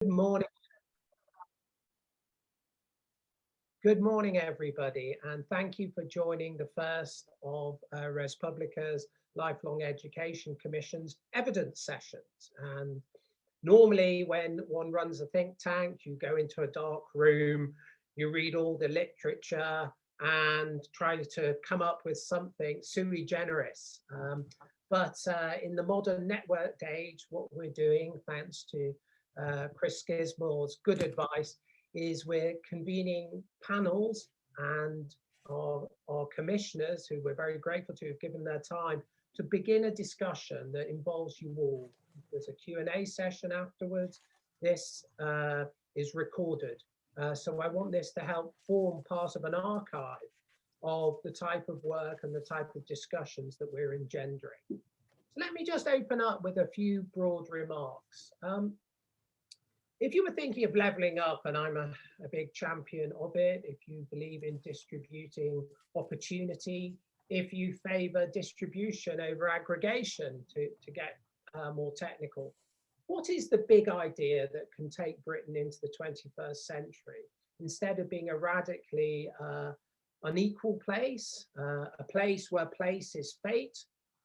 Good morning. Good morning, everybody, and thank you for joining the first of Res Publica's Lifelong Education Commission's evidence sessions. And normally when one runs a think tank, you go into a dark room, you read all the literature and try to come up with something sui generis. But in the modern networked age, what we're doing, thanks to Chris Skidmore's good advice, is we're convening panels, and our commissioners, who we're very grateful to have given their time, to begin a discussion that involves you all. There's a Q&A session afterwards. This is recorded. So I want this to help form part of an archive of the type of work and the type of discussions that we're engendering. So let me just open up with a few broad remarks. If you were thinking of levelling up, and I'm a big champion of it, if you believe in distributing opportunity, if you favour distribution over aggregation, to get more technical, what is the big idea that can take Britain into the 21st century? Instead of being a radically unequal place, a place where place is fate,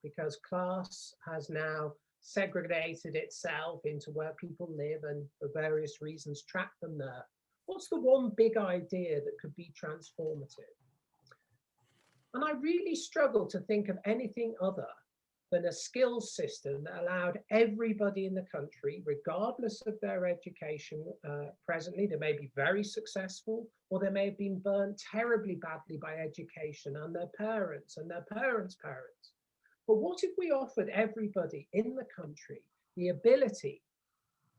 because class has now segregated itself into where people live and for various reasons trap them there. What's the one big idea that could be transformative? And I really struggle to think of anything other than a skills system that allowed everybody in the country, regardless of their education presently, they may be very successful, or they may have been burnt terribly badly by education and their parents and their parents' parents. But what if we offered everybody in the country the ability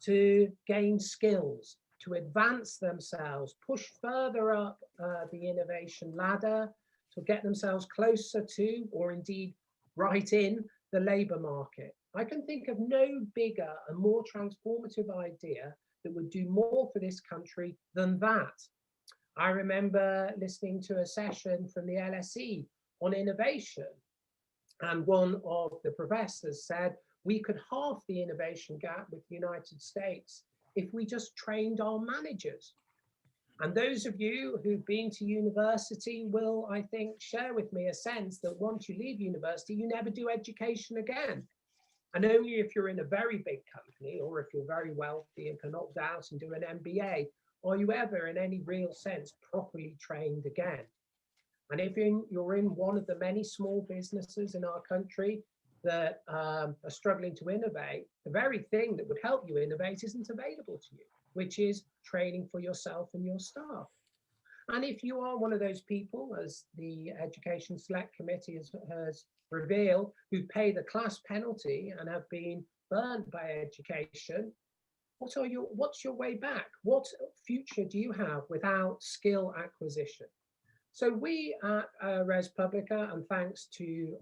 to gain skills, to advance themselves, push further up the innovation ladder, to get themselves closer to, or indeed right in, the labour market? I can think of no bigger and more transformative idea that would do more for this country than that. I remember listening to a session from the LSE on innovation, and one of the professors said we could halve the innovation gap with the United States if we just trained our managers. And those of you who've been to university will, I think, share with me a sense that once you leave university, you never do education again. And only if you're in a very big company, or if you're very wealthy and can opt out and do an MBA, are you ever in any real sense properly trained again. And if you're in one of the many small businesses in our country that are struggling to innovate, the very thing that would help you innovate isn't available to you, which is training for yourself and your staff. And if you are one of those people, as the Education Select Committee has revealed, who pay the class penalty and have been burnt by education, what's your way back? What future do you have without skill acquisition? So we at Res Publica, and thanks to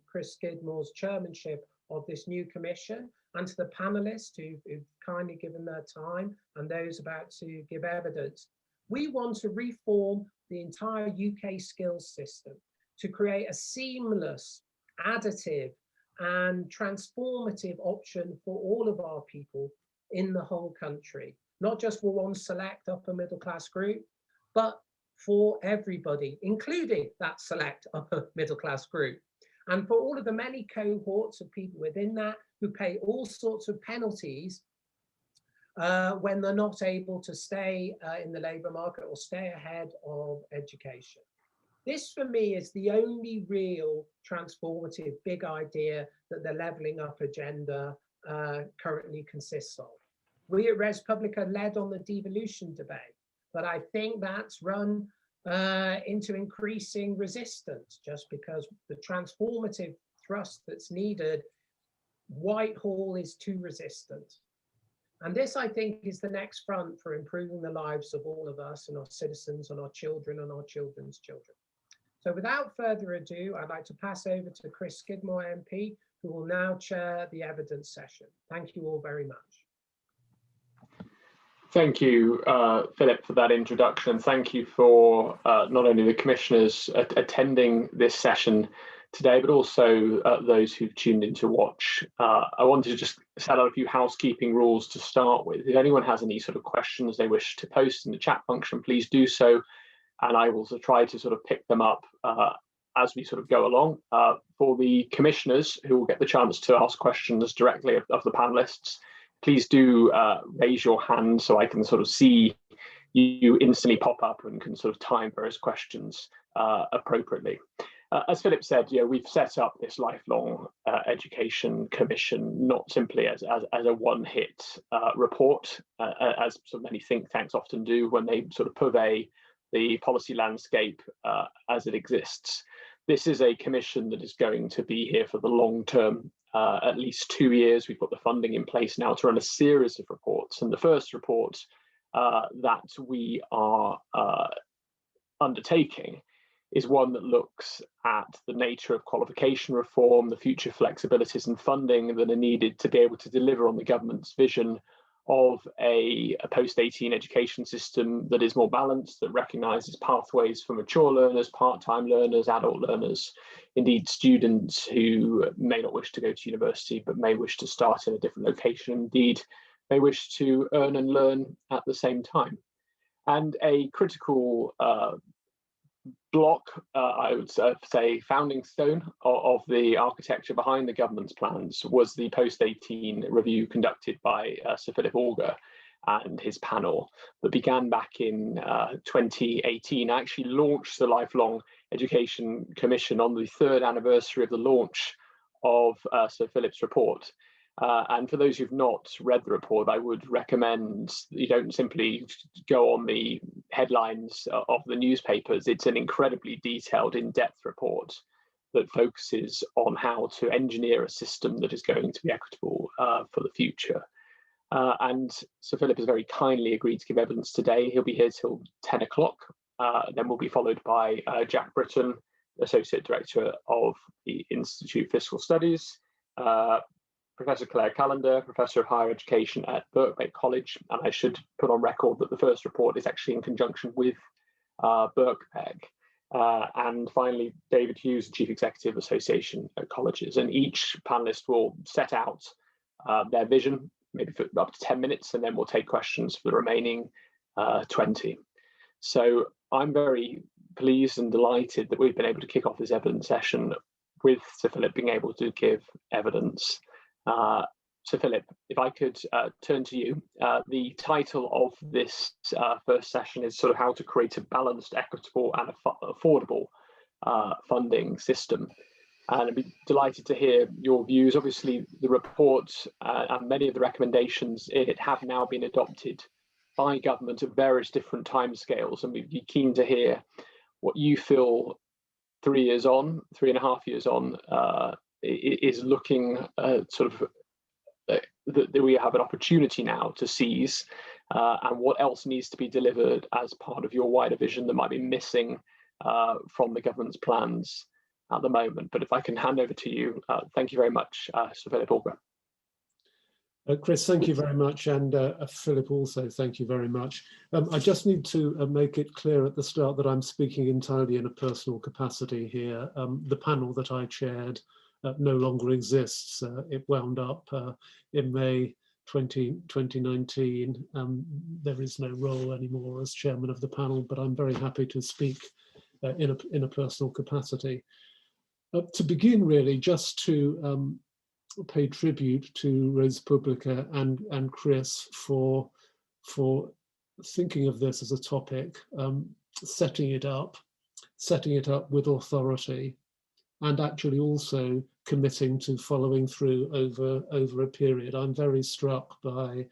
Chris Skidmore's chairmanship of this new commission, and to the panelists who've kindly given their time, and those about to give evidence, we want to reform the entire UK skills system to create a seamless, additive and transformative option for all of our people in the whole country, not just for one select upper middle class group, but for everybody, including that select upper middle class group. And for all of the many cohorts of people within that who pay all sorts of penalties when they're not able to stay in the labour market or stay ahead of education. This, for me, is the only real transformative big idea that the levelling up agenda currently consists of. We at Res Publica led on the devolution debate, but I think that's run into increasing resistance, just because the transformative thrust that's needed, Whitehall is too resistant. And this, I think, is the next front for improving the lives of all of us and our citizens and our children and our children's children. So without further ado, I'd like to pass over to Chris Skidmore MP, who will now chair the evidence session. Thank you all very much. Thank you, Philip, for that introduction. Thank you for not only the commissioners attending this session today, but also those who've tuned in to watch. I wanted to just set out a few housekeeping rules to start with. If anyone has any sort of questions they wish to post in the chat function, please do so, and I will try to sort of pick them up as we sort of go along. For the commissioners who will get the chance to ask questions directly of the panelists, please do raise your hand so I can sort of see you instantly pop up and can sort of time various questions appropriately. As Philip said, we've set up this lifelong education commission not simply as a one-hit report, as so many think tanks often do when they sort of purvey the policy landscape as it exists. This is a commission that is going to be here for the long term, at least 2 years. We've got the funding in place now to run a series of reports. And the first report that we are undertaking is one that looks at the nature of qualification reform, the future flexibilities and funding that are needed to be able to deliver on the government's vision of a post-18 education system that is more balanced, that recognises pathways for mature learners, part-time learners, adult learners, indeed students who may not wish to go to university but may wish to start in a different location, indeed may wish to earn and learn at the same time. And a critical block, I would say, founding stone of the architecture behind the government's plans was the post-18 review conducted by Sir Philip Augar and his panel that began back in 2018. I actually launched the Lifelong Education Commission on the 3rd anniversary of the launch of Sir Philip's report. And for those who've not read the report, I would recommend you don't simply go on the headlines of the newspapers. It's an incredibly detailed, in-depth report that focuses on how to engineer a system that is going to be equitable for the future. And Sir Philip has very kindly agreed to give evidence today. He'll be here till 10 o'clock. Then we'll be followed by Jack Britton, Associate Director of the Institute of Fiscal Studies, Professor Claire Callender, Professor of Higher Education at Birkbeck College, and I should put on record that the first report is actually in conjunction with Birkbeck. And finally, David Hughes, Chief Executive, Association at Colleges. And each panelist will set out their vision, maybe for up to 10 minutes, and then we'll take questions for the remaining 20. So I'm very pleased and delighted that we've been able to kick off this evidence session with Sir Philip being able to give evidence. So Philip, if I could turn to you, the title of this first session is sort of how to create a balanced, equitable and affordable funding system. And I'd be delighted to hear your views. Obviously, the report and many of the recommendations in it have now been adopted by government at various different timescales, and we'd be keen to hear what you feel 3 years on, 3.5 years on, is looking sort of that we have an opportunity now to seize, and what else needs to be delivered as part of your wider vision that might be missing from the government's plans at the moment. But if I can hand over to you, thank you very much, Sir Philip Augar. Chris, thank you very much, and Philip also, thank you very much. I just need to make it clear at the start that I'm speaking entirely in a personal capacity here. The panel that I chaired no longer exists. It wound up in May 2019. There is no role anymore as chairman of the panel, but I'm very happy to speak in a personal capacity. To begin, really, just to pay tribute to Res Publica and Chris for thinking of this as a topic, setting it up with authority, and actually also committing to following through over a period. I'm very struck by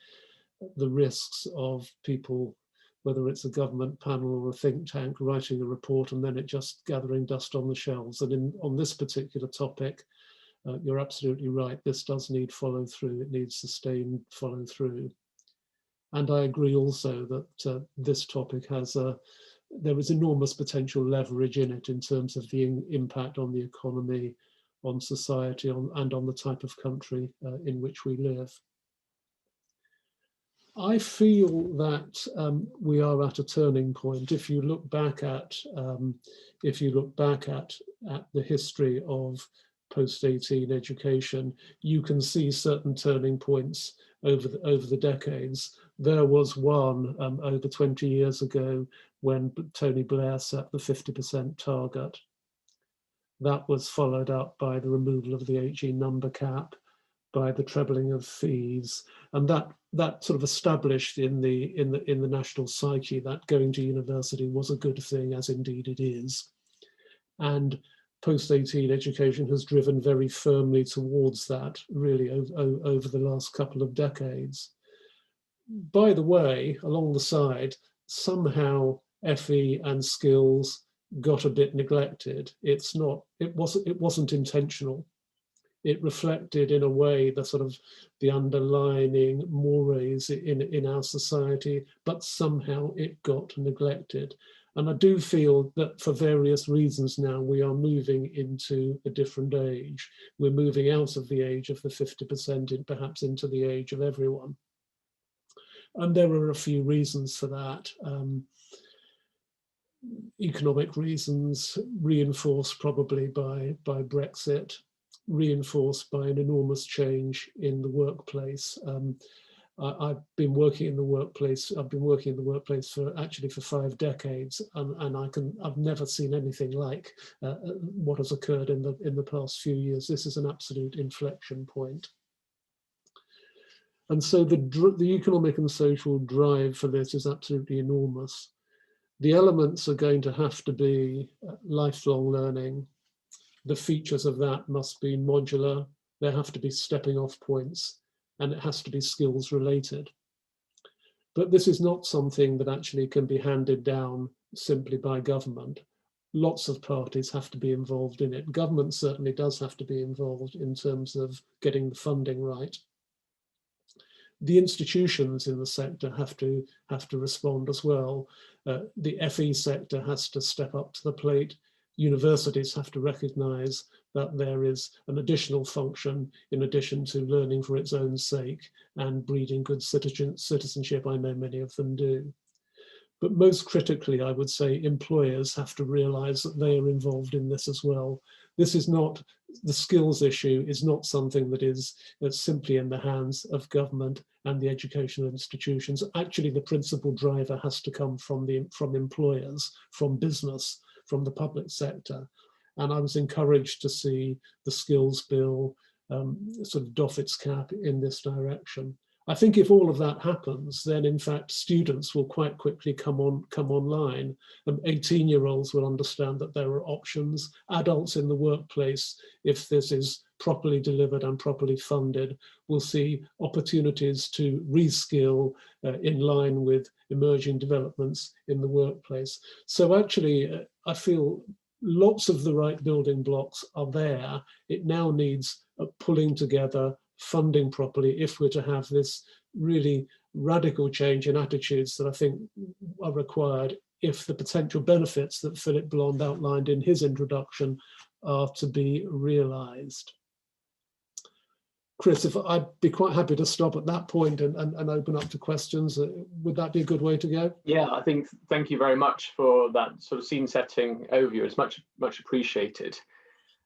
the risks of people, whether it's a government panel or a think tank, writing a report and then it just gathering dust on the shelves. And on this particular topic, you're absolutely right. This does need follow through. It needs sustained follow through. And I agree also that this topic there is enormous potential leverage in it in terms of the impact on the economy, on society, and on the type of country in which we live. I feel that we are at a turning point. If you look back at the history of post-18 education, you can see certain turning points over the decades. There was one over 20 years ago when Tony Blair set the 50% target. That was followed up by the removal of the HE number cap, by the trebling of fees, and that sort of established in the national psyche that going to university was a good thing, as indeed it is. And post-18 education has driven very firmly towards that, really, over the last couple of decades. By the way, along the side, somehow FE and skills got a bit neglected. It wasn't intentional. It reflected in a way the underlying mores in our society, but somehow it got neglected. And I do feel that for various reasons now, we are moving into a different age. We're moving out of the age of the 50% and perhaps into the age of everyone. And there are a few reasons for that. Economic reasons, reinforced probably by Brexit, reinforced by an enormous change in the workplace. I've been working in the workplace. I've been working in the workplace for 5 decades, and I've never seen anything like what has occurred in the past few years. This is an absolute inflection point. And so the economic and social drive for this is absolutely enormous. The elements are going to have to be lifelong learning. The features of that must be modular. There have to be stepping off points, and it has to be skills related. But this is not something that actually can be handed down simply by government. Lots of parties have to be involved in it. Government certainly does have to be involved in terms of getting the funding right. The institutions in the sector have to respond as well. The FE sector has to step up to the plate. Universities have to recognize that there is an additional function in addition to learning for its own sake and breeding good citizenship. I know many of them do. But most critically, I would say employers have to realize that they are involved in this as well. This is not, the skills issue is not something that's simply in the hands of government and the educational institutions. Actually, the principal driver has to come from employers, from business, from the public sector. And I was encouraged to see the skills bill sort of doff its cap in this direction. I think if all of that happens, then in fact, students will quite quickly come online. 18-year-olds will understand that there are options. Adults in the workplace, if this is properly delivered and properly funded, will see opportunities to reskill in line with emerging developments in the workplace. So actually, I feel lots of the right building blocks are there. It now needs pulling together, funding properly, if we're to have this really radical change in attitudes that I think are required if the potential benefits that Philip Blond outlined in his introduction are to be realized. Chris, if I'd be quite happy to stop at that point and open up to questions. Would that be a good way to go? Yeah, I think, thank you very much for that sort of scene setting overview. It's much appreciated.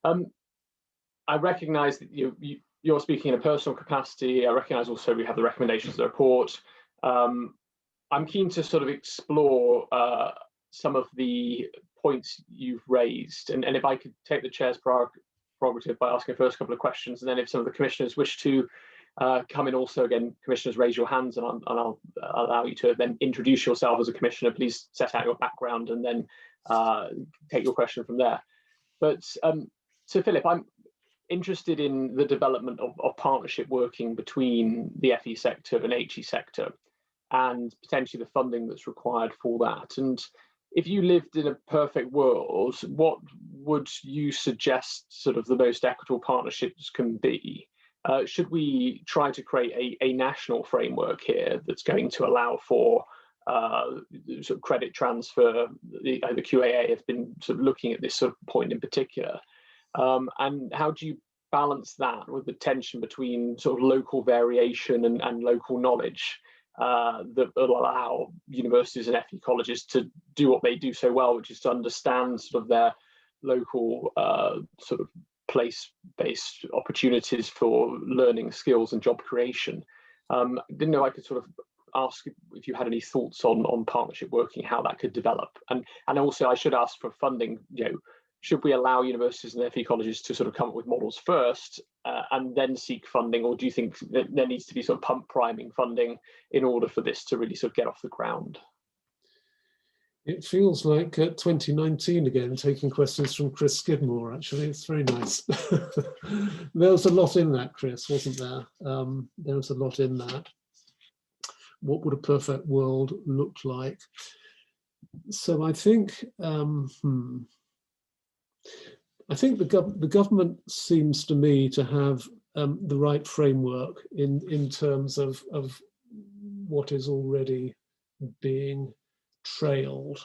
I recognize that you're speaking in a personal capacity. I recognise also we have the recommendations of the report. I'm keen to sort of explore some of the points you've raised, and if I could take the chair's prerogative by asking the first couple of questions, and then if some of the commissioners wish to come in also, again, commissioners, raise your hands, and I'll allow you to then introduce yourself as a commissioner. Please set out your background and then take your question from there. But so Philip, I'm interested in the development of partnership working between the FE sector and HE sector, and potentially the funding that's required for that. And if you lived in a perfect world, what would you suggest sort of the most equitable partnerships can be? Should we try to create a national framework here that's going to allow for sort of credit transfer? The QAA have been sort of looking at this sort of point in particular. And how do you balance that with the tension between sort of local variation and local knowledge? that will allow universities and FE colleges to do what they do so well, which is to understand sort of their local sort of place-based opportunities for learning skills and job creation. Didn't know I could sort of ask if you had any thoughts on partnership working, how that could develop, and also I should ask for funding. Should we allow universities and FE colleges to sort of come up with models first and then seek funding, or do you think that there needs to be sort of pump priming funding in order for this to really sort of get off the ground? It feels like 2019 again, taking questions from Chris Skidmore, actually. It's very nice. There was a lot in that, Chris, wasn't there? There was a lot in that. What would a perfect world look like? So I think, the government seems to me to have the right framework in terms of what is already being trailed.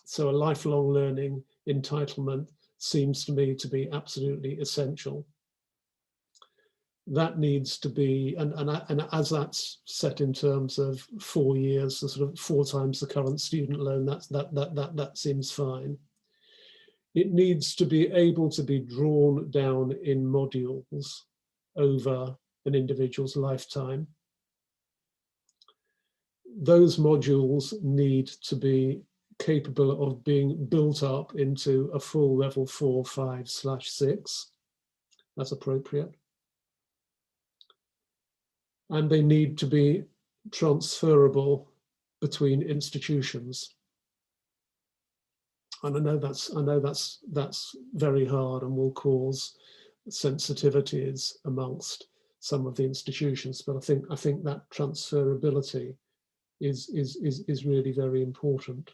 So a lifelong learning entitlement seems to me to be absolutely essential. That needs to be, and as that's set in terms of 4 years, so sort of 4 times the current student loan, that seems fine. It needs to be able to be drawn down in modules over an individual's lifetime. Those modules need to be capable of being built up into a full level 4, 5/6, as appropriate. And they need to be transferable between institutions. And I know that's very hard and will cause sensitivities amongst some of the institutions, but I think that transferability is really very important.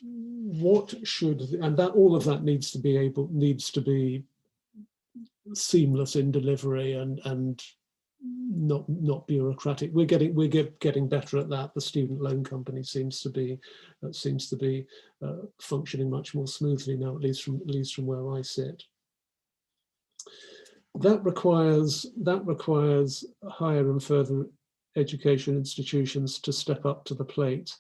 What should, and that all of that needs to be seamless in delivery and not bureaucratic. We're getting better at that. The student loan company seems to be functioning much more smoothly now, at least from where I sit. That requires higher and further education institutions to step up to the plate.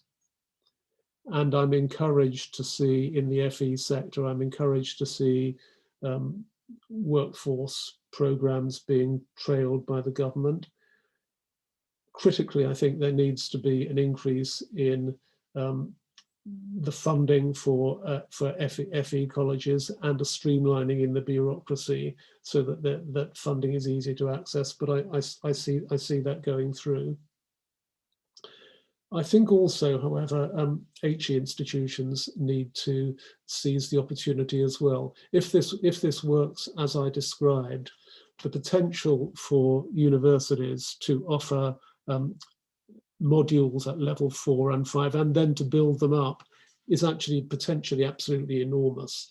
And I'm encouraged to see in the FE sector, I'm encouraged to see workforce programs being trailed by the government. Critically, I think there needs to be an increase in the funding for FE colleges and a streamlining in the bureaucracy so that funding is easy to access. But I see that going through. I think also, however, HE institutions need to seize the opportunity as well. If this works as I described, the potential for universities to offer modules at level 4 and 5 and then to build them up is actually potentially absolutely enormous.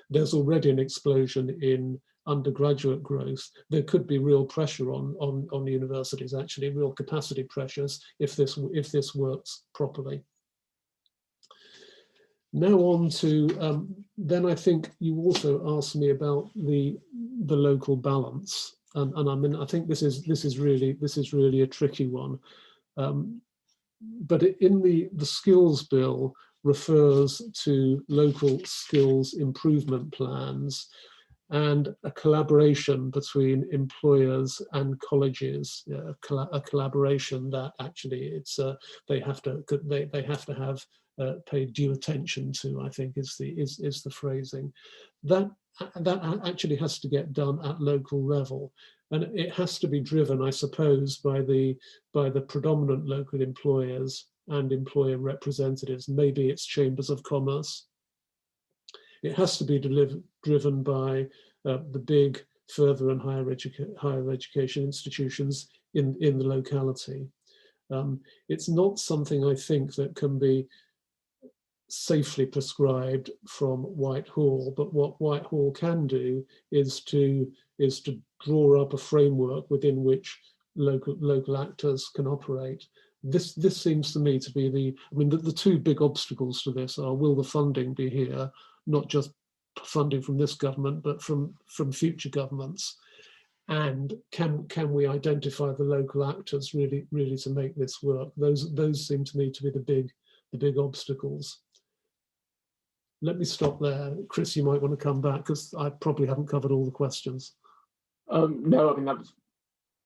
There's already an explosion in undergraduate growth. There could be real pressure on universities, actually real capacity pressures if this works properly. Now on to then I think you also asked me about the local balance, and I mean I think this is really a tricky one. But in the skills bill refers to local skills improvement plans and a collaboration between employers and colleges, a collaboration that actually they have to have paid due attention to, I think is the phrasing. That actually has to get done at local level, and it has to be driven, I suppose, by the predominant local employers and employer representatives. Maybe it's chambers of commerce. It has to be driven by the big further and higher education institutions in the locality. It's not something I think that can be safely prescribed from Whitehall, but what Whitehall can do is to draw up a framework within which local actors can operate. This seems to me to be the two big obstacles to this are, will the funding be here, not just funding from this government, but from future governments. and can we identify the local actors really to make this work? Those seem to me to be the big obstacles. Let me stop there. Chris, you might want to come back because I probably haven't covered all the questions. No, I mean, that was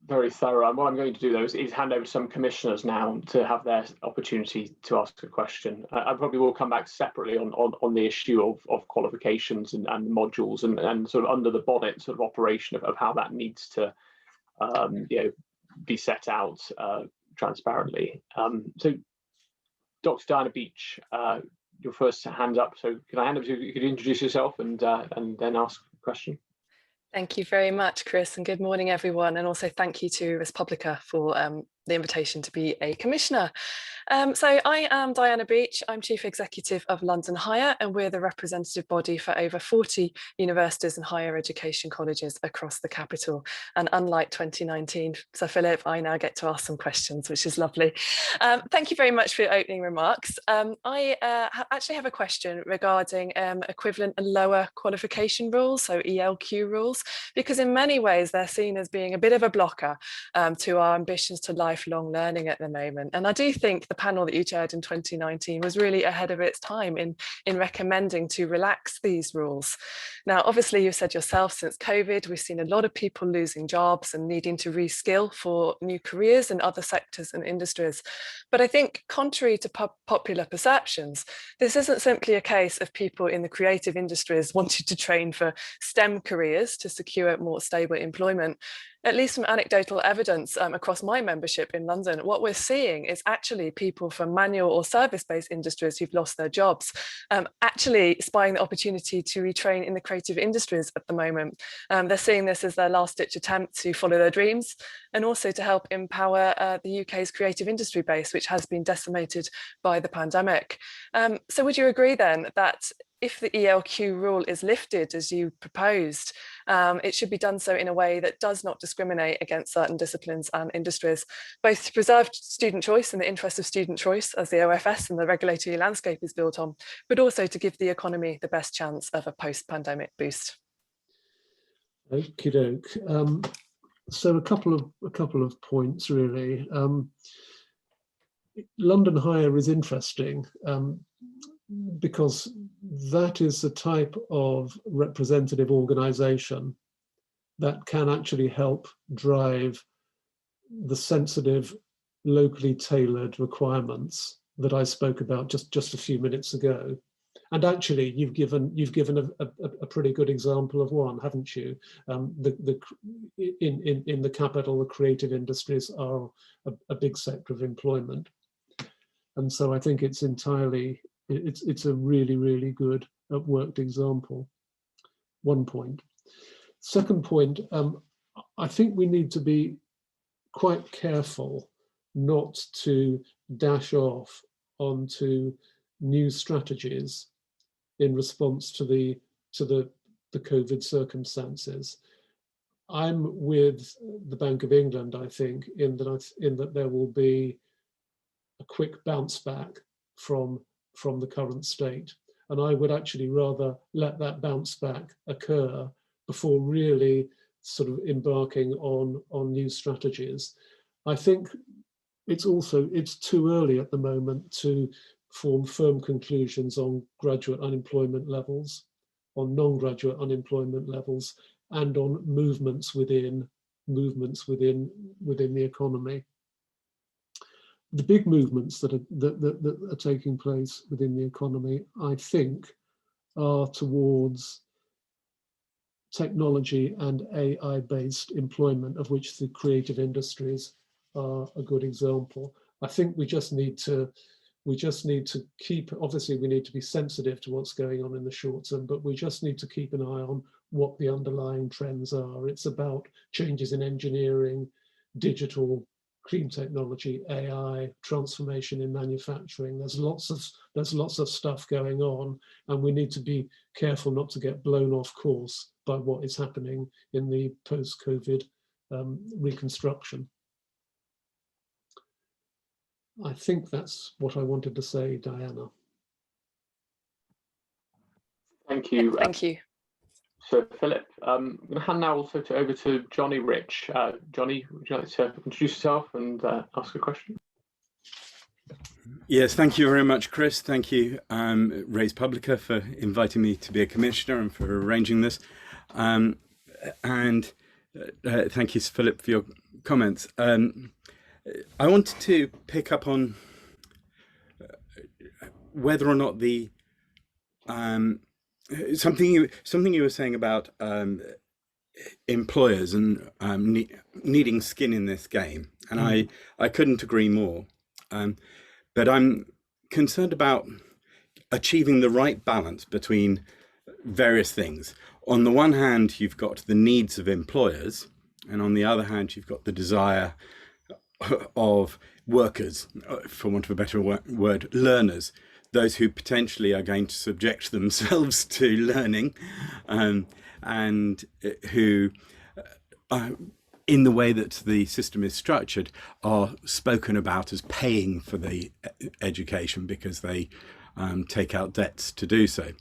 very thorough. And what I'm going to do, though, is hand over to some commissioners now to have their opportunity to ask a question. I probably will come back separately on the issue of qualifications and modules and sort of under the bonnet sort of operation of how that needs to be set out transparently. So, Dr. Diana Beech, your first hand up. So can I hand over to you? Could you introduce yourself and then ask a question? Thank you very much, Chris, and good morning, everyone. And also thank you to Res Publica for the invitation to be a commissioner. So I am Diana Beech. I'm Chief Executive of London Higher, and we're the representative body for over 40 universities and higher education colleges across the capital. And unlike 2019, Sir Philip, I now get to ask some questions, which is lovely. Thank you very much for your opening remarks. I actually have a question regarding equivalent and lower qualification rules, so ELQ rules, because in many ways they're seen as being a bit of a blocker to our ambitions to lifelong learning at the moment. And I do think the panel that you chaired in 2019 was really ahead of its time in recommending to relax these rules. Now, obviously, you said yourself, since COVID, we've seen a lot of people losing jobs and needing to reskill for new careers in other sectors and industries. But I think, contrary to popular perceptions, this isn't simply a case of people in the creative industries wanting to train for STEM careers to secure more stable employment. At least from anecdotal evidence across my membership in London, what we're seeing is actually people from manual or service-based industries who've lost their jobs, actually spying the opportunity to retrain in the creative industries at the moment. They're seeing this as their last-ditch attempt to follow their dreams and also to help empower the UK's creative industry base, which has been decimated by the pandemic. So would you agree then that if the ELQ rule is lifted as you proposed, it should be done so in a way that does not discriminate against certain disciplines and industries, both to preserve student choice in the interest of student choice, as the OFS and the regulatory landscape is built on, but also to give the economy the best chance of a post-pandemic boost? Okie doke. So a couple of points really. London Higher is interesting because that is the type of representative organisation that can actually help drive the sensitive, locally tailored requirements that I spoke about just a few minutes ago. And actually, you've given a pretty good example of one, haven't you? In the capital, the creative industries are a big sector of employment, and so I think it's entirely. It's a really good worked example. One point. Second point, I think we need to be quite careful not to dash off onto new strategies in response to the COVID circumstances. I'm with the Bank of England, I think, in that there will be a quick bounce back from the current state. And I would actually rather let that bounce back occur before really sort of embarking on new strategies. I think it's too early at the moment to form firm conclusions on graduate unemployment levels, on non-graduate unemployment levels, and on movements within the economy. The big movements that are taking place within the economy, I think, are towards technology and AI-based employment, of which the creative industries are a good example. I think we just need to keep, obviously we need to be sensitive to what's going on in the short term, but we just need to keep an eye on what the underlying trends are. It's about changes in engineering, digital, clean technology, AI, transformation in manufacturing. There's lots of stuff going on, and we need to be careful not to get blown off course by what is happening in the post-COVID reconstruction. I think that's what I wanted to say, Diana. Thank you. Thank you. So Philip, I'm going to hand now also over to Johnny Rich. Johnny, would you like to introduce yourself and ask a question? Yes, thank you very much, Chris. Thank you, Res Publica, for inviting me to be a commissioner and for arranging this. And thank you, Philip, for your comments. I wanted to pick up on whether or not the something you were saying about employers and needing skin in this game, and I couldn't agree more. But I'm concerned about achieving the right balance between various things. On the one hand, you've got the needs of employers, and on the other hand, you've got the desire of workers, for want of a better word, learners, those who potentially are going to subject themselves to learning, and who, in the way that the system is structured, are spoken about as paying for the education because they take out debts to do so.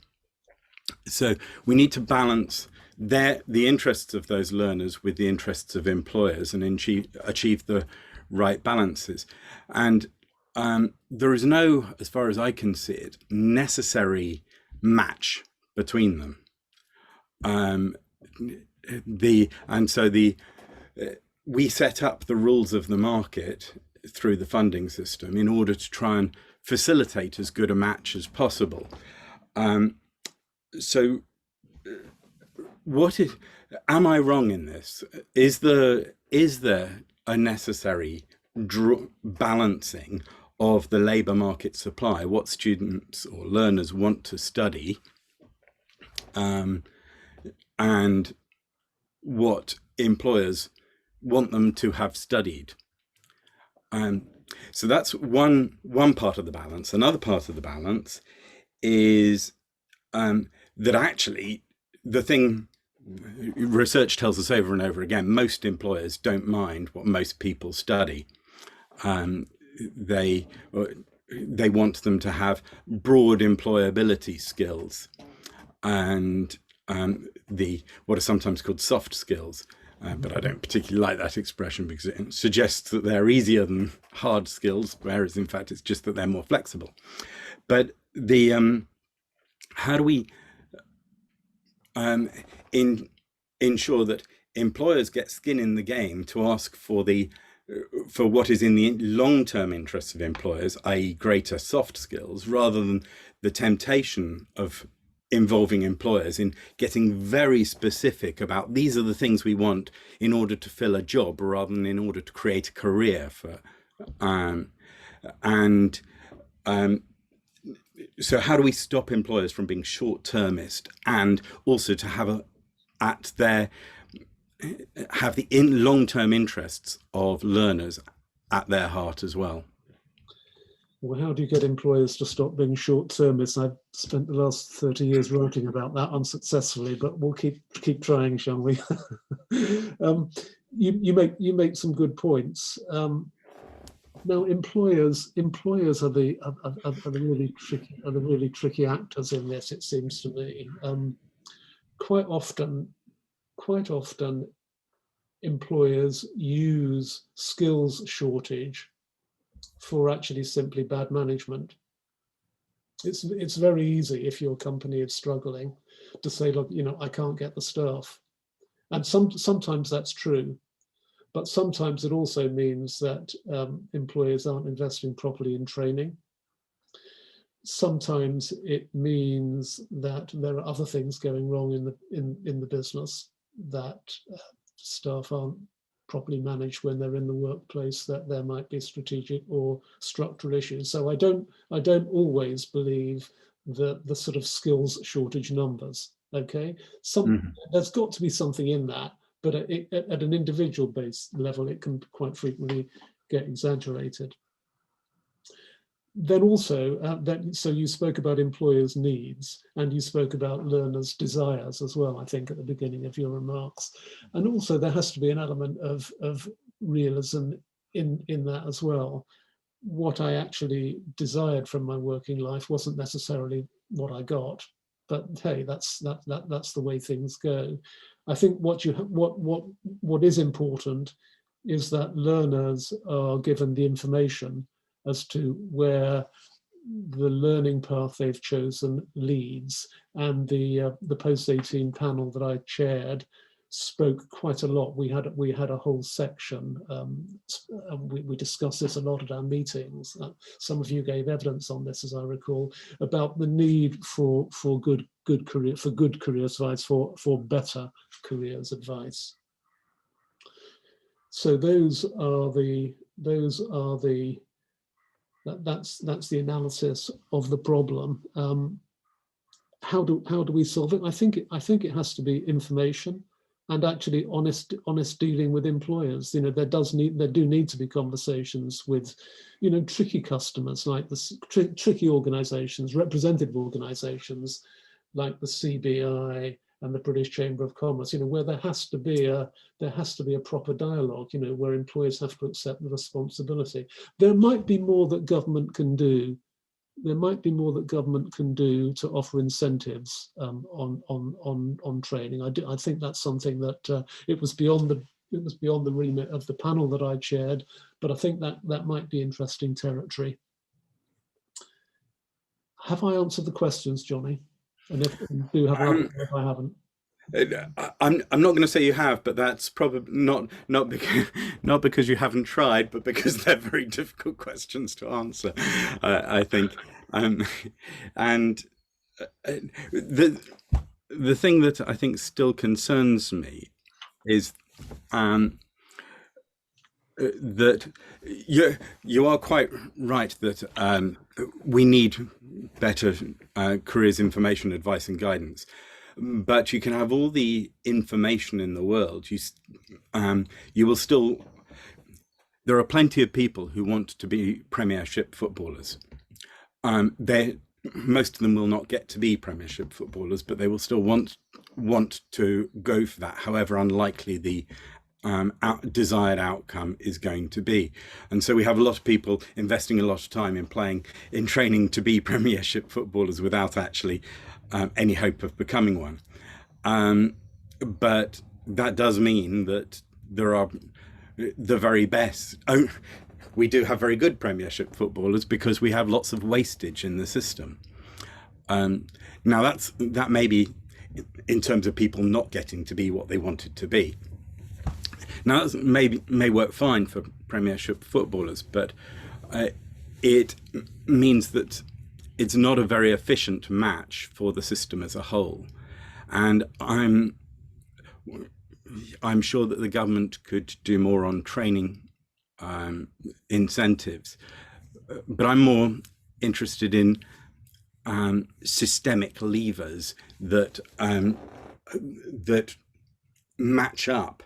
So we need to balance the interests of those learners with the interests of employers and achieve the right balances. And there is no, as far as I can see it, necessary match between them. We set up the rules of the market through the funding system in order to try and facilitate as good a match as possible. So am I wrong in this? Is there a necessary balancing of the labour market supply, what students or learners want to study, and what employers want them to have studied? So that's one part of the balance. Another part of the balance is that actually the thing research tells us over and over again, most employers don't mind what most people study. They want them to have broad employability skills and what are sometimes called soft skills. But I don't particularly like that expression because it suggests that they're easier than hard skills, whereas in fact it's just that they're more flexible. But how do we ensure that employers get skin in the game to ask for what is in the long-term interests of employers, i.e. greater soft skills, rather than the temptation of involving employers in getting very specific about these are the things we want in order to fill a job rather than in order to create a career for so how do we stop employers from being short-termist and also to have the long-term interests of learners at their heart as well? Well, how do you get employers to stop being short-termists? I've spent the last 30 years writing about that unsuccessfully, but we'll keep trying, shall we? You make some good points. Now, employers are the really tricky actors in this. It seems to me. Quite often, employers use skills shortage for actually simply bad management. It's very easy if your company is struggling to say, look, I can't get the staff. And sometimes that's true, but sometimes it also means that employers aren't investing properly in training. Sometimes it means that there are other things going wrong in the business, that staff aren't properly managed when they're in the workplace, that there might be strategic or structural issues. So I don't always believe the sort of skills shortage numbers. Okay, there's got to be something in that, but at an individual base level, it can quite frequently get exaggerated. Then also, so you spoke about employers' needs and you spoke about learners' desires as well, I think, at the beginning of your remarks. And also there has to be an element of realism in that as well. What I actually desired from my working life wasn't necessarily what I got. hey, that's the way things go. I think what is important is that learners are given the information as to where the learning path they've chosen leads, and the post-18 panel that I chaired spoke quite a lot. We had a whole section. We discussed this a lot at our meetings. Some of you gave evidence on this, as I recall, about the need for good careers advice, for better careers advice. So that's the analysis of the problem. How do we solve it? I think it has to be information, and actually honest dealing with employers. You know, there do need to be conversations with, you know, tricky customers, like the tricky organisations, representative organisations like the CBI and the British Chamber of Commerce. You know, where there has to be a proper dialogue. You know, where employers have to accept the responsibility. There might be more that government can do. There might be more that government can do to offer incentives on training. I think that's something that it was beyond the remit of the panel that I chaired, but I think that might be interesting territory. Have I answered the questions, Johnny? And if you do have an answer, if I haven't. I'm not going to say you have, but that's probably not because you haven't tried, but because they're very difficult questions to answer. I think, and the thing that I think still concerns me is that you are quite right that we need better careers information, advice, and guidance. But you can have all the information in the world. You will still. There are plenty of people who want to be Premiership footballers. Most of them will not get to be Premiership footballers, but they will still want to go for that, however unlikely the desired outcome is going to be. And so we have a lot of people investing a lot of time in training to be Premiership footballers without actually any hope of becoming one. But that does mean that there are the very best. We do have very good Premiership footballers because we have lots of wastage in the system. Now that may be in terms of people not getting to be what they wanted to be. Now that may work fine for Premiership footballers, but it means that it's not a very efficient match for the system as a whole. And I'm sure that the government could do more on training incentives, but I'm more interested in systemic levers that match up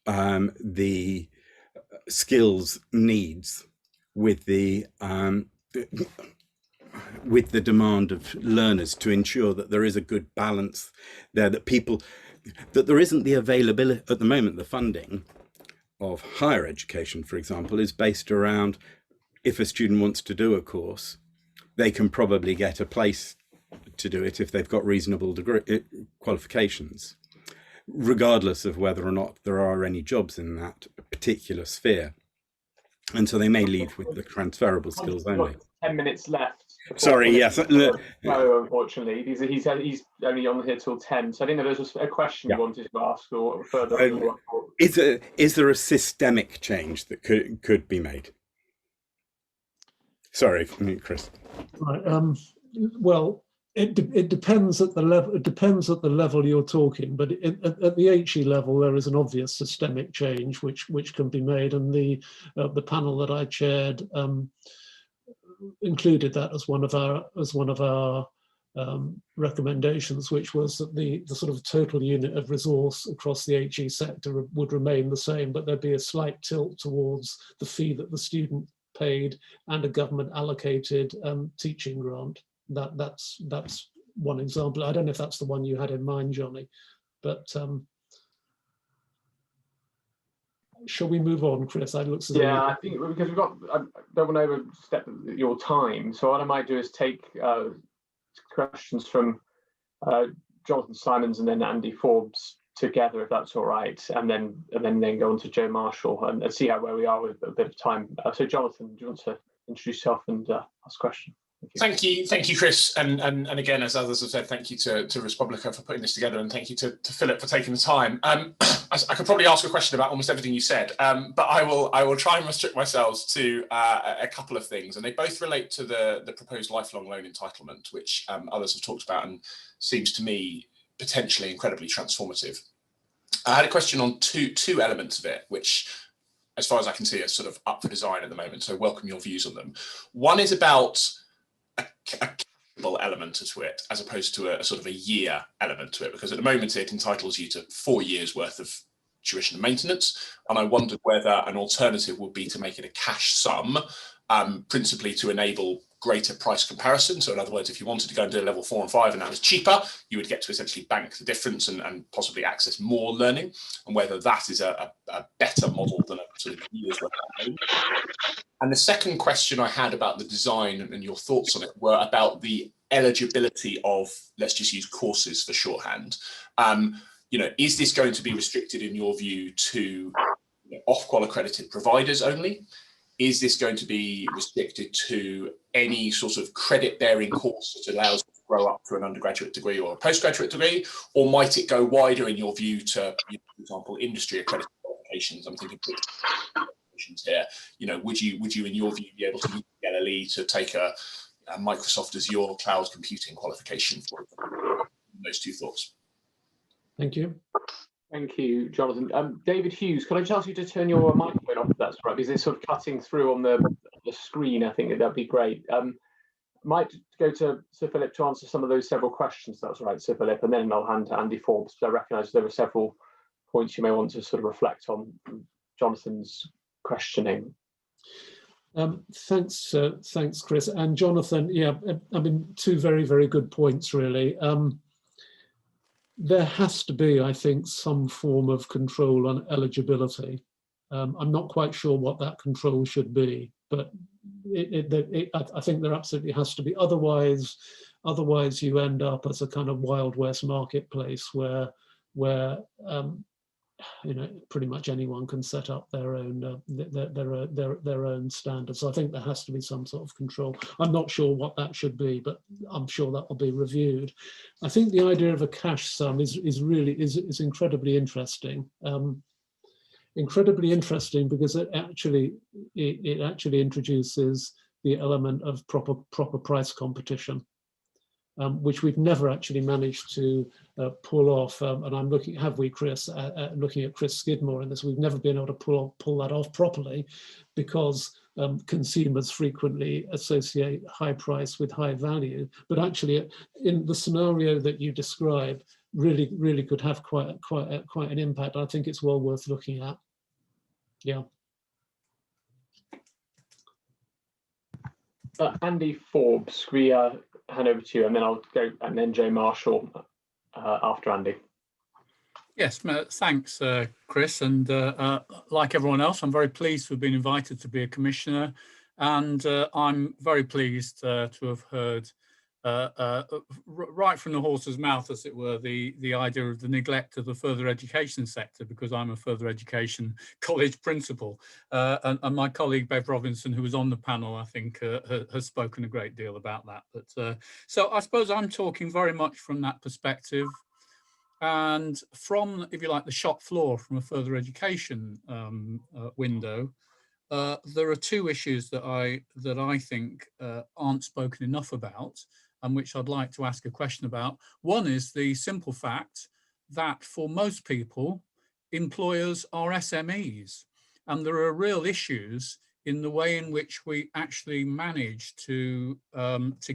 the skills needs with the demand of learners, to ensure that there is a good balance there, that there isn't the availability at the moment. The funding of higher education, for example, is based around, if a student wants to do a course, they can probably get a place to do it if they've got reasonable qualifications, regardless of whether or not there are any jobs in that particular sphere. And so they may lead with the transferable skills only. 10 minutes left. Sorry, yes. No, unfortunately, he's only on here till 10. So I think there was a question you wanted to ask or further. Is there a systemic change that could be made? Sorry, Chris. Right. Well, it depends at the level. It depends at the level you're talking, but at the HE level, there is an obvious systemic change which can be made, and the panel that I chaired included that as one of our recommendations, which was that the sort of total unit of resource across the HE sector would remain the same, but there'd be a slight tilt towards the fee that the student paid and a government allocated teaching grant. That's one example. I don't know if that's the one you had in mind, Johnny, but shall we move on, Chris? I think because we've got. I don't want to overstep your time, so what I might do is take questions from Jonathan Simons and then Andy Forbes together, if that's all right, and then go on to Joe Marshall and see where we are with a bit of time. So Jonathan, do you want to introduce yourself and ask a question? Thank you, Chris, and again, as others have said, thank you to Respublica for putting this together, and thank you to Philip for taking the time. I could probably ask a question about almost everything you said, but I will try and restrict myself to a couple of things, and they both relate to the proposed lifelong loan entitlement, which others have talked about and seems to me potentially incredibly transformative. I had a question on two elements of it, which, as far as I can see, are sort of up for design at the moment. So welcome your views on them. One is about a cashable element to it, as opposed to a sort of a year element to it, because at the moment it entitles you to 4 years worth of tuition and maintenance. And I wondered whether an alternative would be to make it a cash sum, principally to enable greater price comparison. So in other words, if you wanted to go and do level 4 and 5 and that was cheaper, you would get to essentially bank the difference and possibly access more learning, and whether that is a better model than a sort of year's worth of loan. And the second question I had about the design and your thoughts on it were about the eligibility of, let's just use courses for shorthand. Is this going to be restricted in your view to Ofqual accredited providers only? Is this going to be restricted to any sort of credit-bearing course that allows you to grow up to an undergraduate degree or a postgraduate degree? Or might it go wider in your view to, for example, industry accredited qualifications? I'm thinking qualifications here. Would you, in your view, be able to use the LLE to take a Microsoft Azure cloud computing qualification for those two thoughts? Thank you. Thank you, Jonathan. David Hughes, can I just ask you to turn your microphone off if that's right? Because it's sort of cutting through on the screen. I think that'd be great. Might go to Sir Philip to answer some of those several questions. That's right, Sir Philip, and then I'll hand to Andy Forbes. I recognise there were several points you may want to sort of reflect on Jonathan's questioning. Thanks, Chris and Jonathan. Yeah, I mean, two very, very good points, really. There has to be, I think, some form of control on eligibility. I'm not quite sure what that control should be, but I think there absolutely has to be. Otherwise you end up as a kind of Wild West marketplace where pretty much anyone can set up their own standards. So I think there has to be some sort of control. I'm not sure what that should be, but I'm sure that will be reviewed. I think the idea of a cash sum is incredibly interesting. Incredibly interesting because it actually introduces the element of proper price competition, which we've never actually managed to pull off. And I'm looking, have we, Chris? Looking at Chris Skidmore in this, we've never been able to pull that off properly, because consumers frequently associate high price with high value. But actually, in the scenario that you describe, really could have quite an impact. I think it's well worth looking at. Yeah. Andy Forbes, we hand over to you, and then I'll go, and then Joe Marshall after Andy. Yes, thanks, Chris. And like everyone else, I'm very pleased to have been invited to be a commissioner, and I'm very pleased to have heard right from the horse's mouth, as it were, the idea of the neglect of the further education sector, because I'm a further education college principal, and my colleague Bev Robinson, who was on the panel, I think has spoken a great deal about that. But so I suppose I'm talking very much from that perspective, and from, if you like, the shop floor, from a further education window. There are two issues that I think aren't spoken enough about, and which I'd like to ask a question about. One is the simple fact that for most people, employers are SMEs, and there are real issues in the way in which we actually manage to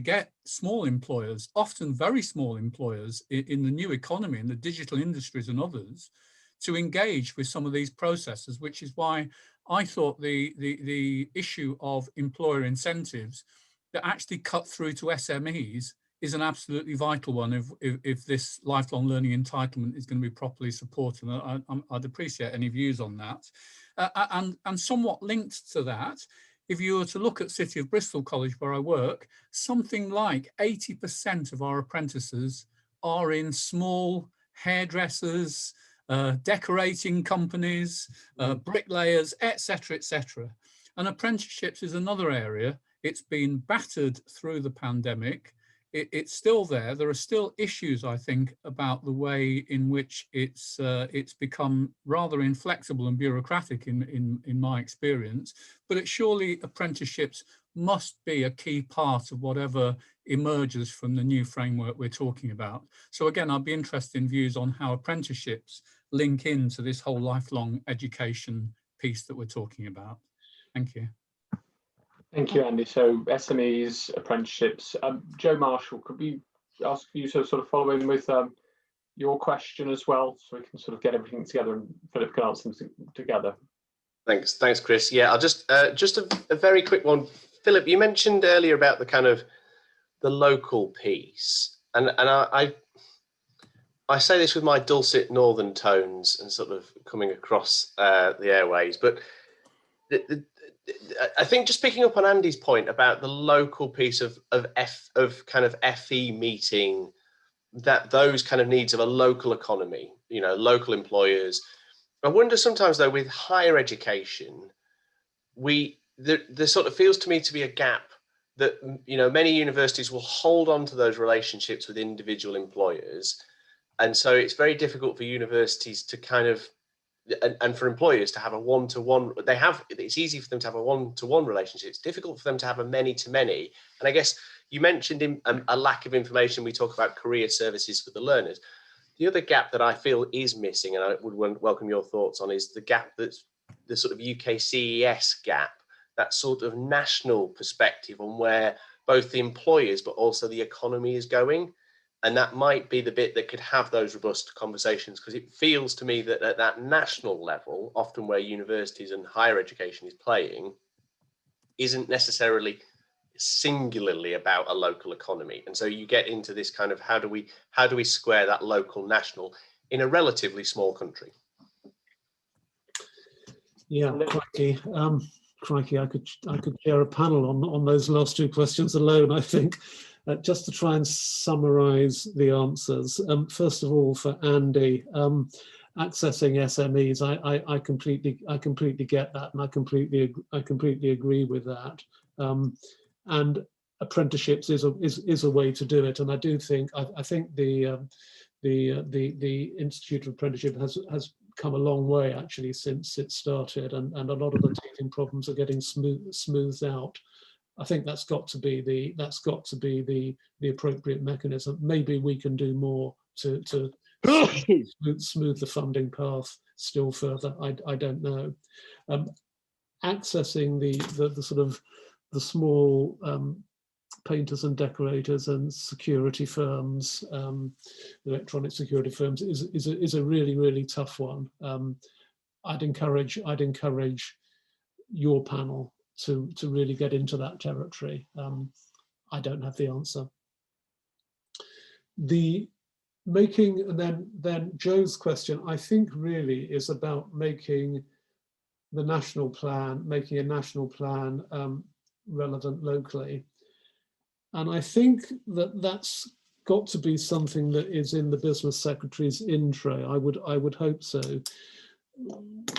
get small employers, often very small employers in the new economy, in the digital industries and others, to engage with some of these processes, which is why I thought the issue of employer incentives that actually cut through to SMEs is an absolutely vital one if this lifelong learning entitlement is going to be properly supported. I'd appreciate any views on that. And somewhat linked to that if you were to look at City of Bristol College where I work, something like 80% of our apprentices are in small hairdressers, decorating companies, bricklayers, etc., etc. And apprenticeships is another area. It's been battered through the pandemic. It's still there. There are still issues, I think, about the way in which it's become rather inflexible and bureaucratic in my experience. But surely apprenticeships must be a key part of whatever emerges from the new framework we're talking about. So again, I'd be interested in views on how apprenticeships link into this whole lifelong education piece that we're talking about. Thank you. Thank you, Andy. So SMEs, apprenticeships. Joe Marshall, could we ask you to sort of follow in with your question as well, so we can sort of get everything together and Philip can answer them together. Thanks, Chris. Yeah, I'll just a very quick one. Philip, you mentioned earlier about the kind of the local piece, and I say this with my dulcet northern tones and sort of coming across the airways, but I think just picking up on Andy's point about the local piece of kind of FE meeting, that those kind of needs of a local economy, you know, local employers. I wonder sometimes though with higher education, there sort of feels to me to be a gap that, you know, many universities will hold on to those relationships with individual employers, and so it's very difficult for universities to kind of and for employers to have a one-to-one. It's easy for them to have a one-to-one relationship. It's difficult for them to have a many-to-many. And I guess you mentioned a lack of information. We talk about career services for the learners. The other gap that I feel is missing, and I would welcome your thoughts on, is the gap that's the sort of UK CES gap, that sort of national perspective on where both the employers but also the economy is going. And that might be the bit that could have those robust conversations, because it feels to me that at that national level, often where universities and higher education is playing, isn't necessarily singularly about a local economy. And so you get into this kind of how do we square that local national in a relatively small country? Yeah, crikey, I could chair a panel on those last two questions alone, I think. Just to try and summarize the answers. First of all, for Andy, accessing SMEs, I completely get that, and I completely agree with that. And apprenticeships is a way to do it, and I do think I think the Institute of Apprenticeship has come a long way actually since it started, and a lot of the teething problems are getting smoothed out. I think that's got to be the appropriate mechanism. Maybe we can do more to smooth the funding path still further. I don't know. Accessing the sort of the small painters and decorators and security firms, electronic security firms, is a really tough one. I'd encourage your panel to really get into that territory. I don't have the answer. The making, and then Joe's question, I think really is about making the national plan, making a national plan relevant locally. And I think that that's got to be something that is in the business secretary's intro. I would hope so.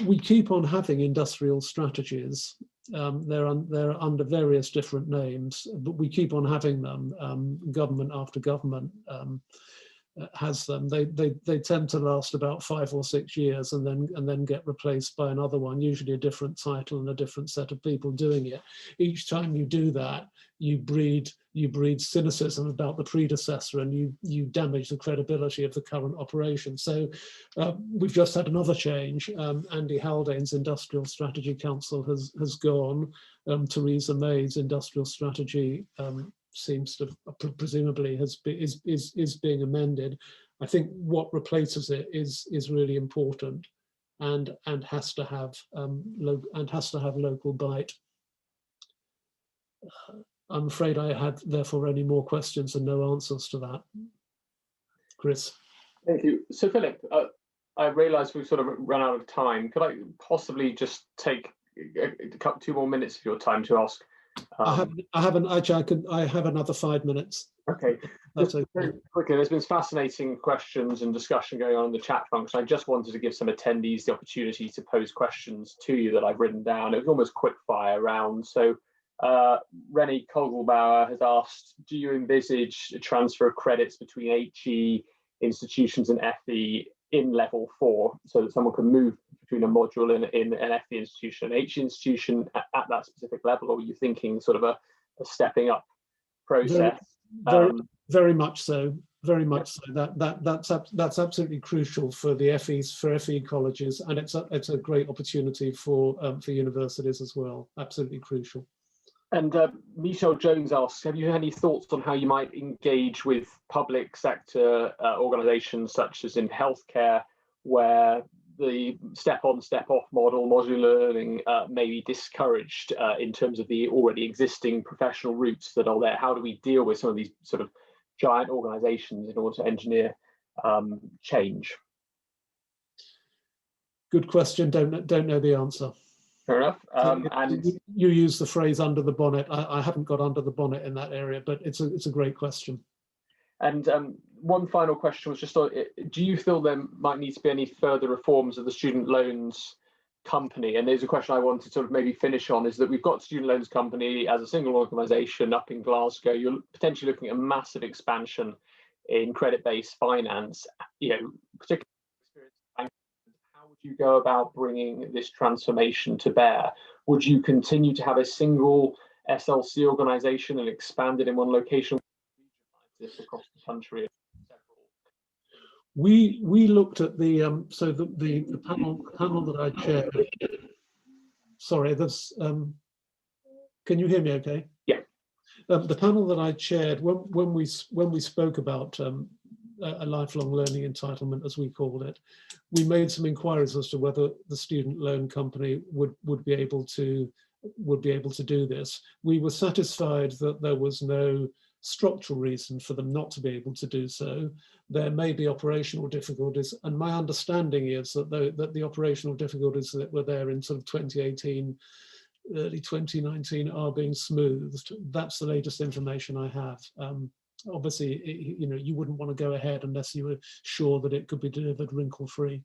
We keep on having industrial strategies. They're under various different names, but we keep on having them. Government after government has them. They tend to last about 5 or 6 years and then get replaced by another one, usually a different title and a different set of people doing it. Each time you do that, you breed cynicism about the predecessor, and you damage the credibility of the current operation. So we've just had another change. Andy Haldane's Industrial Strategy Council has gone. Theresa May's Industrial Strategy seems to presumably is being amended. I think what replaces it is really important, and has to have local bite. I'm afraid I had therefore only more questions and no answers to that. Chris. Thank you. So Philip, I realise we've sort of run out of time. Could I possibly just take 2 more minutes of your time to ask. I haven't actually. I have another 5 minutes. Okay. That's okay. Very quickly, there's been fascinating questions and discussion going on in the chat function. I just wanted to give some attendees the opportunity to pose questions to you that I've written down. It was almost quick fire round. So Rennie Kogelbauer has asked, do you envisage a transfer of credits between HE institutions and FE in level 4 so that someone can move between a module in an FE institution, an HE institution at that specific level, or are you thinking sort of a stepping up process? Very much so. Very much so. That's absolutely crucial for the FEs, for FE colleges, and it's a great opportunity for universities as well. Absolutely crucial. And Michelle Jones asks, have you had any thoughts on how you might engage with public sector organisations such as in healthcare, where the step-on, step-off model, modular learning may be discouraged in terms of the already existing professional routes that are there? How do we deal with some of these sort of giant organisations in order to engineer change? Good question. Don't know the answer. Fair enough. And you use the phrase "under the bonnet." I haven't got under the bonnet in that area, but it's a great question. And one final question was just, do you feel there might need to be any further reforms of the student loans company? And there's a question I wanted to sort of maybe finish on, is that we've got student loans company as a single organisation up in Glasgow. You're potentially looking at a massive expansion in credit-based finance, particularly how would you go about bringing this transformation to bear? Would you continue to have a single SLC organisation and expand it in one location? This across the country? We looked at the the panel that I chaired. Sorry, that's can you hear me okay? Yeah. The panel that I chaired, when we spoke about a lifelong learning entitlement, as we called it, we made some inquiries as to whether the student loan company would be able to do this. We were satisfied that there was no structural reason for them not to be able to do so. There may be operational difficulties, and my understanding is that the operational difficulties that were there in sort of 2018, early 2019 are being smoothed. That's the latest information I have. Obviously, you wouldn't want to go ahead unless you were sure that it could be delivered wrinkle-free.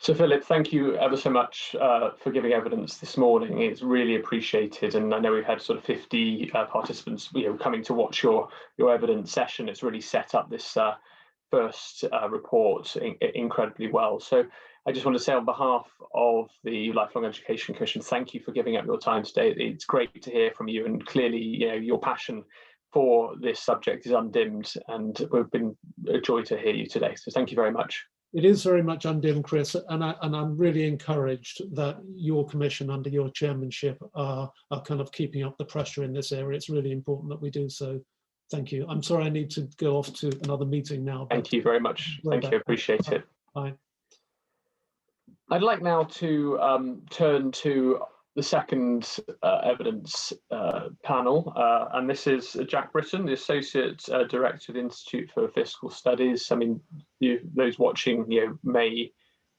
So Philip, thank you ever so much for giving evidence this morning. It's really appreciated, and I know we've had sort of 50 participants, coming to watch your evidence session. It's really set up this first report incredibly well. So I just want to say on behalf of the Lifelong Education Commission, thank you for giving up your time today. It's great to hear from you, and clearly, your passion for this subject is undimmed, and we've been a joy to hear you today. So thank you very much. It is very much undimmed, Chris, and I'm really encouraged that your commission under your chairmanship are kind of keeping up the pressure in this area. It's really important that we do so. Thank you. I'm sorry I need to go off to another meeting now. Thank you very much. Thank you. Appreciate it. Bye. I'd like now to turn to the second evidence panel, and this is Jack Britton, the Associate Director of the Institute for Fiscal Studies. I mean, those watching may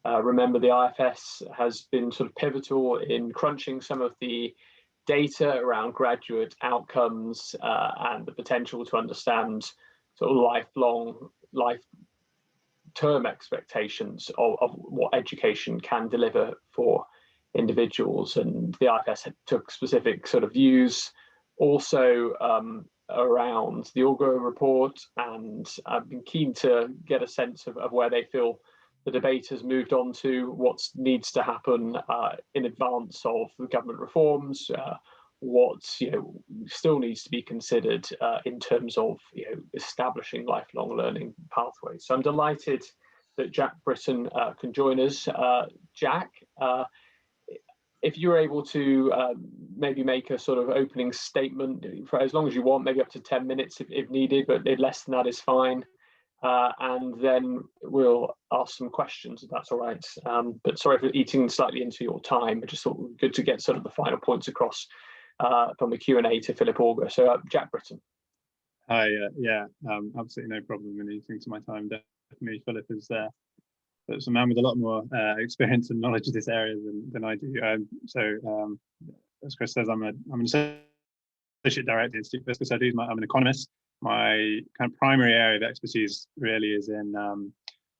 remember the IFS has been sort of pivotal in crunching some of the data around graduate outcomes and the potential to understand sort of life-term expectations of what education can deliver for individuals, and the IFS took specific sort of views also around the Augar report, and I've been keen to get a sense of where they feel the debate has moved on to, what needs to happen in advance of the government reforms, what still needs to be considered in terms of establishing lifelong learning pathways. So I'm delighted that Jack Britton can join us. Jack, if you're able to maybe make a sort of opening statement for as long as you want, maybe up to 10 minutes if needed, but less than that is fine. And then we'll ask some questions if that's all right. But sorry for eating slightly into your time. I just thought it would be good to get sort of the final points across from the Q&A to Philip Augar. So Jack Britton. Hi, absolutely no problem in eating to my time. Definitely, Philip is That's a man with a lot more experience and knowledge of this area than I do. As Chris says, I'm an associate director at the Institute for Fiscal Studies. I'm an economist. My kind of primary area of expertise really is in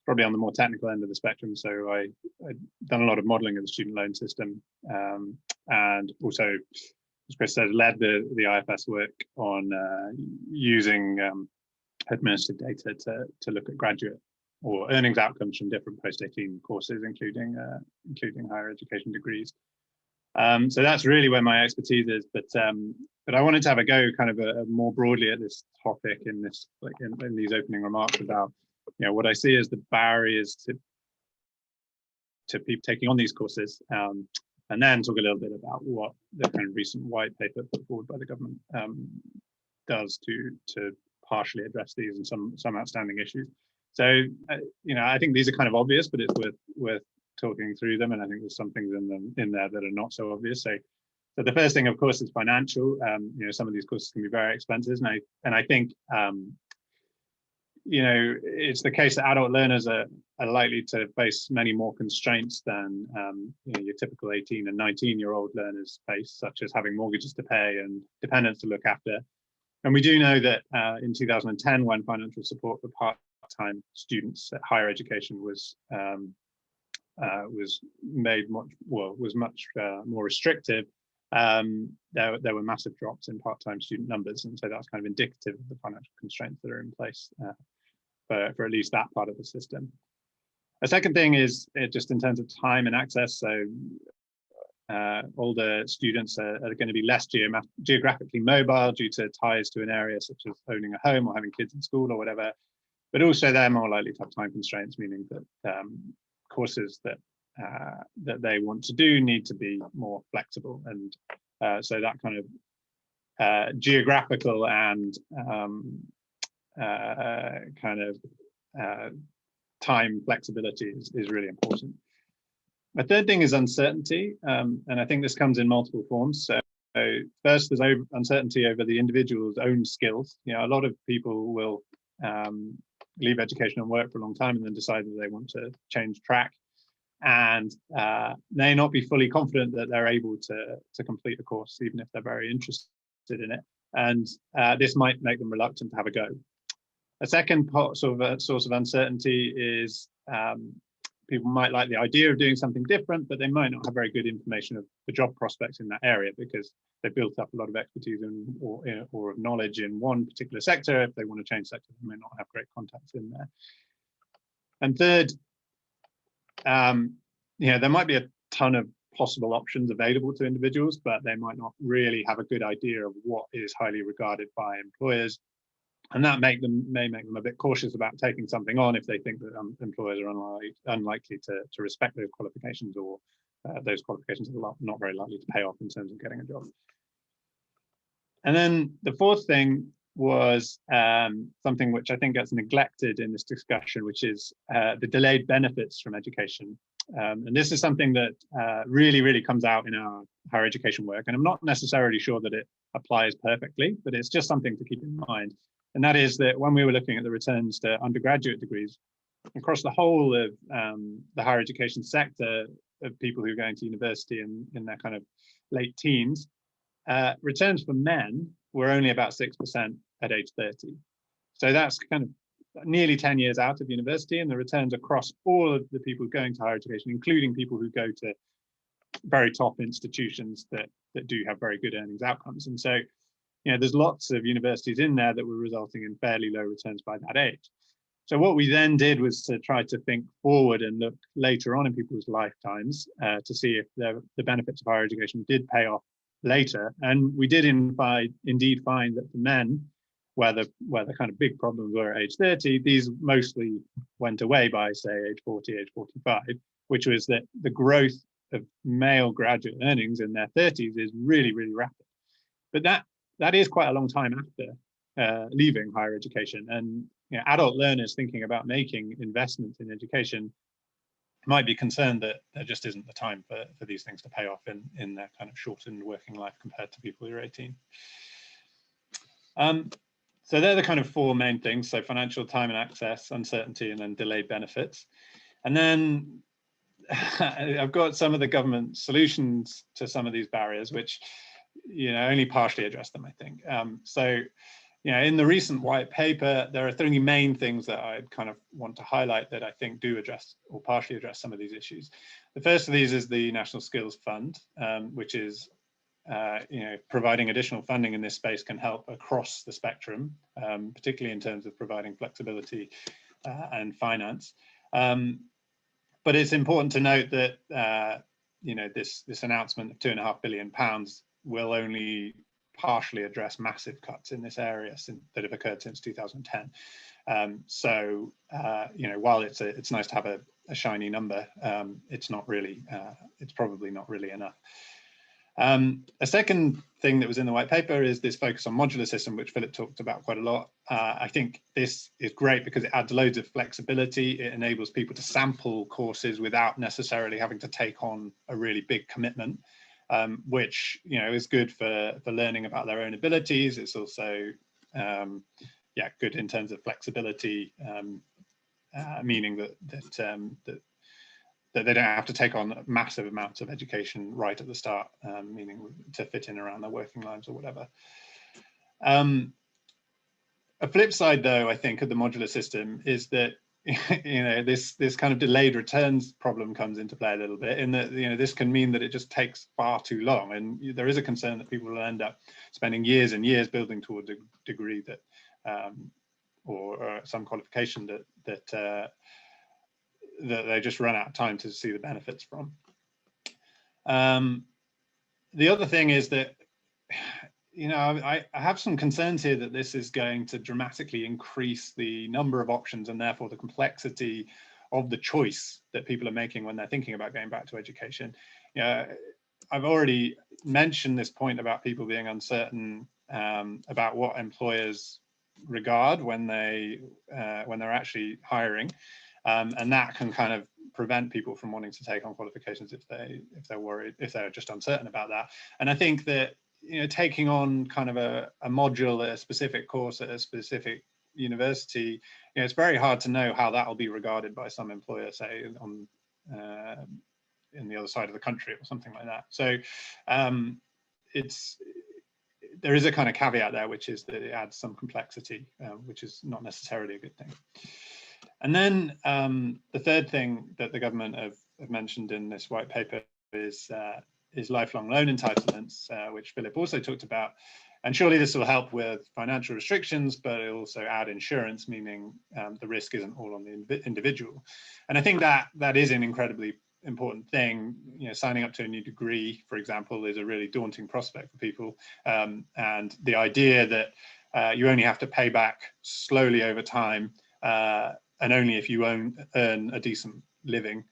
probably on the more technical end of the spectrum. So I've done a lot of modelling of the student loan system, and also, as Chris said, led the IFS work on using administered data to look at graduate or earnings outcomes from different post-18 courses, including higher education degrees. So that's really where my expertise is. But I wanted to have a go kind of more broadly at this topic in this, like in these opening remarks about, you know, what I see as the barriers to people taking on these courses, and then talk a little bit about what the kind of recent white paper put forward by the government does to partially address these and some outstanding issues. So, you know, I think these are kind of obvious, but it's worth talking through them. And I think there's some things in there that are not so obvious. So the first thing, of course, is financial. You know, some of these courses can be very expensive. And I think, you know, it's the case that adult learners are likely to face many more constraints than you know, your typical 18 and 19-year-old learners face, such as having mortgages to pay and dependents to look after. And we do know that in 2010, when financial support for part-time students at higher education was made much more restrictive, there were massive drops in part-time student numbers, and so that's kind of indicative of the financial constraints that are in place for at least that part of the system. A second thing is just in terms of time and access. So older students are going to be less geographically mobile due to ties to an area such as owning a home or having kids in school or whatever, but also they're more likely to have time constraints, meaning that courses that they want to do need to be more flexible, and so that kind of geographical and kind of time flexibility is really important. A third thing is uncertainty, and I think this comes in multiple forms. So first, there's uncertainty over the individual's own skills. You know, a lot of people will leave education and work for a long time and then decide that they want to change track, and may not be fully confident that they're able to complete a course, even if they're very interested in it. And this might make them reluctant to have a go. A second source of uncertainty is people might like the idea of doing something different, but they might not have very good information of the job prospects in that area because they've built up a lot of expertise or of knowledge in one particular sector. If they want to change sector, they may not have great contacts in there. And third, you know, there might be a ton of possible options available to individuals, but they might not really have a good idea of what is highly regarded by employers. And that may make them a bit cautious about taking something on if they think that employers are unlikely to respect those qualifications, or those qualifications are not very likely to pay off in terms of getting a job. And then the fourth thing was something which I think gets neglected in this discussion, which is the delayed benefits from education. And this is something that really comes out in our higher education work. And I'm not necessarily sure that it applies perfectly, but it's just something to keep in mind. And that is that when we were looking at the returns to undergraduate degrees, across the whole of the higher education sector of people who are going to university in their kind of late teens, returns for men were only about 6% at age 30. So that's kind of nearly 10 years out of university, and the returns across all of the people going to higher education, including people who go to very top institutions that do have very good earnings outcomes. And so, you know, there's lots of universities in there that were resulting in fairly low returns by that age. So what we then did was to try to think forward and look later on in people's lifetimes to see if the benefits of higher education did pay off later. And we did indeed find that for men, where the kind of big problems were at age 30, these mostly went away by, say, age 40, age 45, which was that the growth of male graduate earnings in their 30s is really rapid. But that is quite a long time after leaving higher education. And you know, adult learners thinking about making investments in education might be concerned that there just isn't the time for these things to pay off in their kind of shortened working life compared to people who are 18. So they're the kind of four main things. So financial, time and access, uncertainty, and then delayed benefits. And then I've got some of the government solutions to some of these barriers, which, only partially address them, I think. So, in the recent white paper, there are 3 main things that I'd kind of want to highlight that I think do address or partially address some of these issues. The first of these is the National Skills Fund, which is, providing additional funding in this space can help across the spectrum, particularly in terms of providing flexibility and finance. But it's important to note that this announcement of £2.5 billion will only partially address massive cuts in this area that have occurred since 2010. So while it's nice to have a shiny number, it's not really it's probably not really enough. A second thing that was in the white paper is this focus on modular system, which Philip talked about quite a lot. I think this is great because it adds loads of flexibility. It enables people to sample courses without necessarily having to take on a really big commitment, which is good for learning about their own abilities. It's also good in terms of flexibility, meaning that they don't have to take on massive amounts of education right at the start, meaning to fit in around their working lives or whatever. A flip side, though, I think, of the modular system is that this kind of delayed returns problem comes into play a little bit, in that this can mean that it just takes far too long, and there is a concern that people will end up spending years and years building toward a degree that or some qualification that they just run out of time to see the benefits from. The other thing is that I have some concerns here that this is going to dramatically increase the number of options and therefore the complexity of the choice that people are making when they're thinking about going back to education. I've already mentioned this point about people being uncertain about what employers regard when they're actually hiring. And that can kind of prevent people from wanting to take on qualifications if they're worried, if they're just uncertain about that. And I think that taking on kind of a module, a specific course at a specific university, it's very hard to know how that will be regarded by some employer, say on in the other side of the country or something like that. So there is a kind of caveat there, which is that it adds some complexity, which is not necessarily a good thing. And then the third thing that the government have mentioned in this white paper is lifelong loan entitlements, which Philip also talked about. And surely this will help with financial restrictions, but it'll also add insurance, meaning the risk isn't all on the individual. And I think that is an incredibly important thing. Signing up to a new degree, for example, is a really daunting prospect for people. And the idea that you only have to pay back slowly over time, and only if you earn a decent living,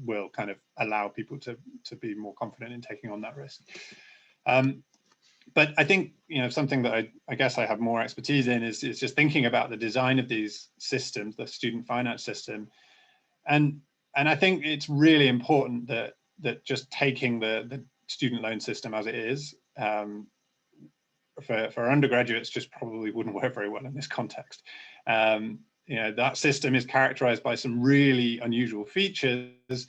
will kind of allow people to be more confident in taking on that risk. But I think something that I guess I have more expertise in is just thinking about the design of these systems, the student finance system, and I think it's really important that just taking the student loan system as it is, for undergraduates, just probably wouldn't work very well in this context. That system is characterized by some really unusual features,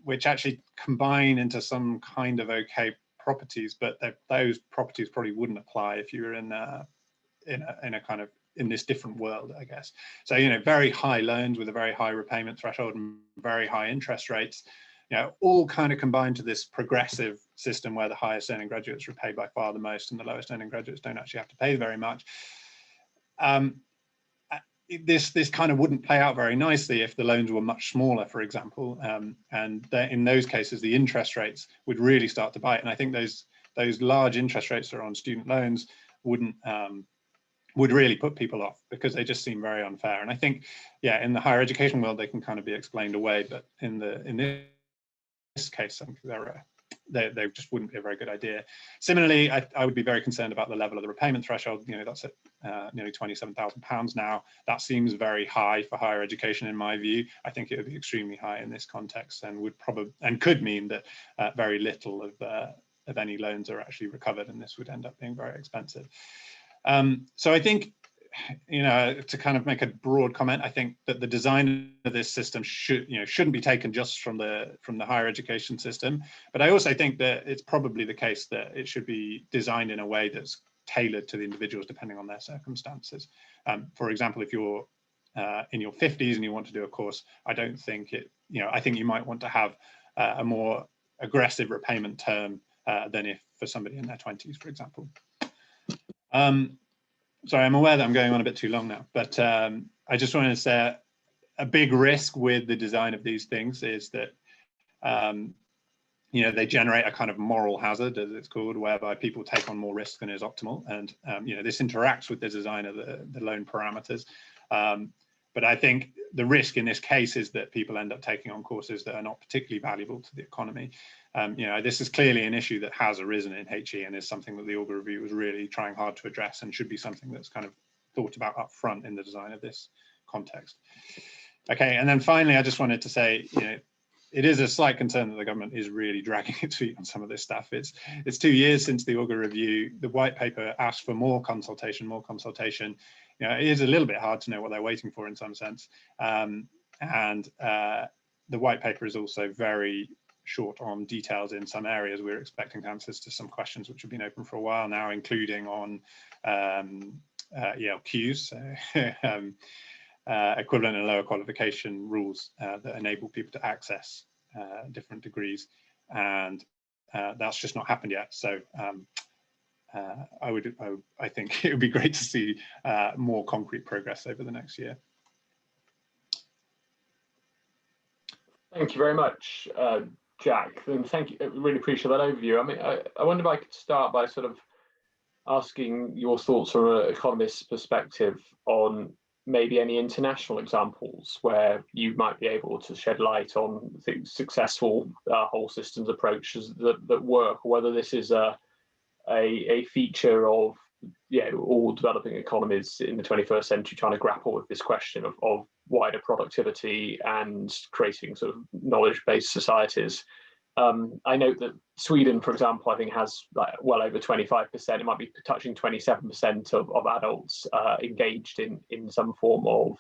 which actually combine into some kind of okay properties, but those properties probably wouldn't apply if you were in a kind of in this different world, I guess. So very high loans with a very high repayment threshold and very high interest rates, all kind of combine to this progressive system where the highest earning graduates repay by far the most and the lowest earning graduates don't actually have to pay very much. This kind of wouldn't play out very nicely if the loans were much smaller, for example, and in those cases the interest rates would really start to bite. And I think those large interest rates that are on student loans would really put people off because they just seem very unfair. And I think, in the higher education world they can kind of be explained away, but in this case I think they just wouldn't be a very good idea. Similarly, I would be very concerned about the level of the repayment threshold. That's at nearly £27,000 now. That seems very high for higher education in my view. I think it would be extremely high in this context and could mean that very little of any loans are actually recovered, and this would end up being very expensive. So I think to kind of make a broad comment, I think that the design of this system shouldn't be taken just from the higher education system. But I also think that it's probably the case that it should be designed in a way that's tailored to the individuals depending on their circumstances. For example, if you're in your 50s and you want to do a course, I don't think I think you might want to have a more aggressive repayment term than if for somebody in their 20s, for example. Sorry, I'm aware that I'm going on a bit too long now, but I just wanted to say a big risk with the design of these things is that they generate a kind of moral hazard, as it's called, whereby people take on more risk than is optimal, and this interacts with the design of the loan parameters. But I think the risk in this case is that people end up taking on courses that are not particularly valuable to the economy. This is clearly an issue that has arisen in HE and is something that the Augar review was really trying hard to address, and should be something that's kind of thought about up front in the design of this context. Okay, and then finally, I just wanted to say, it is a slight concern that the government is really dragging its feet on some of this stuff. It's 2 years since the Augar review. The white paper asked for more consultation. It is a little bit hard to know what they're waiting for in some sense. And the white paper is also very short on details in some areas. We're expecting answers to some questions which have been open for a while now, including on Hughes, equivalent and lower qualification rules that enable people to access different degrees, and that's just not happened yet. So I think it would be great to see more concrete progress over the next year. Thank you very much, Jack, and thank you. I really appreciate that overview. I mean, I wonder if I could start by sort of asking your thoughts from an economist's perspective on maybe any international examples where you might be able to shed light on successful whole systems approaches that work, or whether this is a feature of all developing economies in the 21st century trying to grapple with this question of wider productivity and creating sort of knowledge-based societies. I note that Sweden, for example, I think has well over 25%, it might be touching 27% of adults engaged in some form of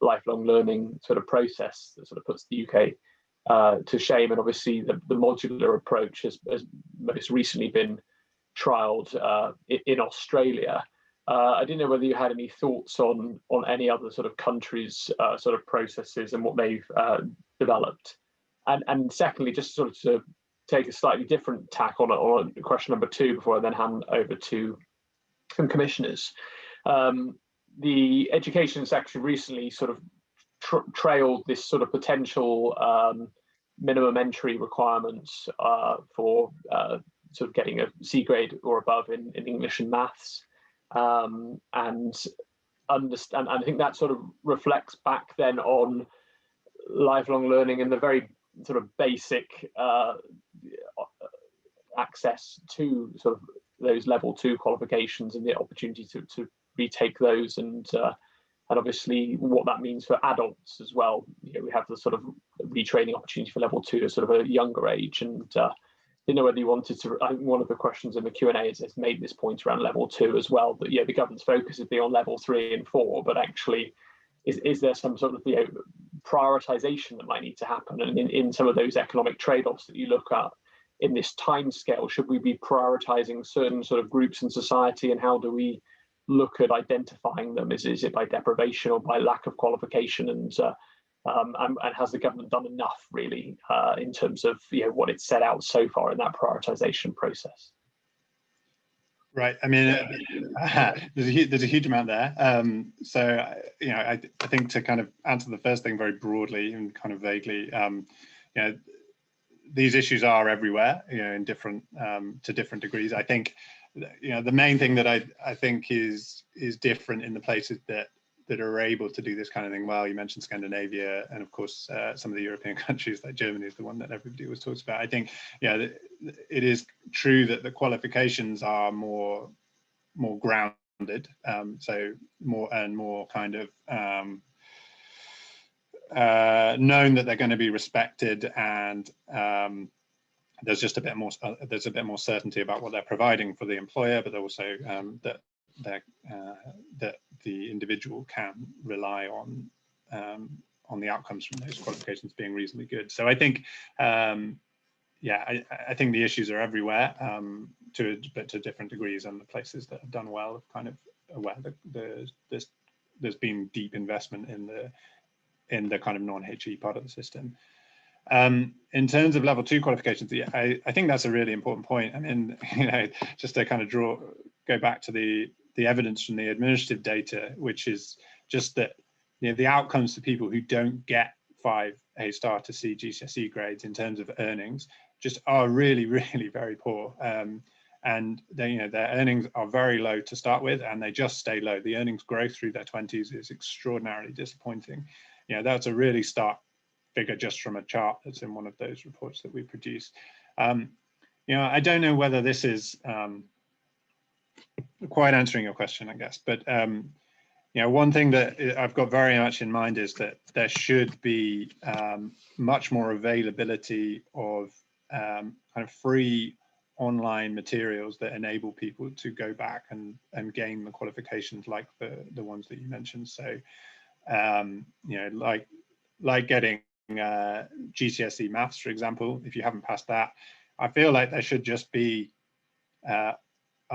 lifelong learning sort of process that sort of puts the UK to shame. And obviously the modular approach has most recently been trialled in Australia. I didn't know whether you had any thoughts on any other sort of countries' sort of processes and what they've developed. And secondly, just sort of to take a slightly different tack on question number 2 before I then hand over to some commissioners. The Education Secretary recently sort of trailed this sort of potential minimum entry requirements for sort of getting a C grade or above in English and maths. And I think that sort of reflects back then on lifelong learning and the very sort of basic access to sort of those level 2 qualifications and the opportunity to retake those, and obviously what that means for adults as well. We have the sort of retraining opportunity for level 2 at sort of a younger age, and didn't know whether you wanted to. I think one of the questions in the Q&A has made this point around level 2 as well, that the government's focus is being on level 3 and 4, but actually is there some sort of prioritization that might need to happen? And in some of those economic trade-offs that you look at in this time scale, should we be prioritizing certain sort of groups in society, and how do we look at identifying them? Is it by deprivation or by lack of qualification? And has the government done enough really in terms of what it's set out so far in that prioritization process? Right. I mean, there's a huge amount there. So I think to kind of answer the first thing very broadly and kind of vaguely, these issues are everywhere, in different to different degrees. I think the main thing that I think is different in the places that are able to do this kind of thing well. You mentioned Scandinavia, and of course some of the European countries, like Germany is the one that everybody was talking about. I think it is true that the qualifications are more grounded, so more kind of known that they're going to be respected, and there's just a bit more certainty about what they're providing for the employer, but also that the individual can rely on the outcomes from those qualifications being reasonably good. So I think, yeah, I think the issues are everywhere, but to different degrees, and the places that have done well have kind of aware that there's been deep investment in the kind of non-HE part of the system. In terms of level 2 qualifications, yeah, I think that's a really important point. I mean, you know, just to kind of go back to the evidence from the administrative data, which is just that, you know, the outcomes for people who don't get 5 A-star to C GCSE grades in terms of earnings just are really, really very poor. And they, you know, their earnings are very low to start with, and they just stay low. The earnings growth through their 20s is extraordinarily disappointing. You know, that's a really stark figure just from a chart that's in one of those reports that we produced. You know, I don't know whether this is quite answering your question, I guess, but you know, one thing that I've got very much in mind is that there should be much more availability of kind of free online materials that enable people to go back and gain the qualifications like the ones that you mentioned. So, you know, like getting GCSE maths, for example, if you haven't passed that, I feel like there should just be an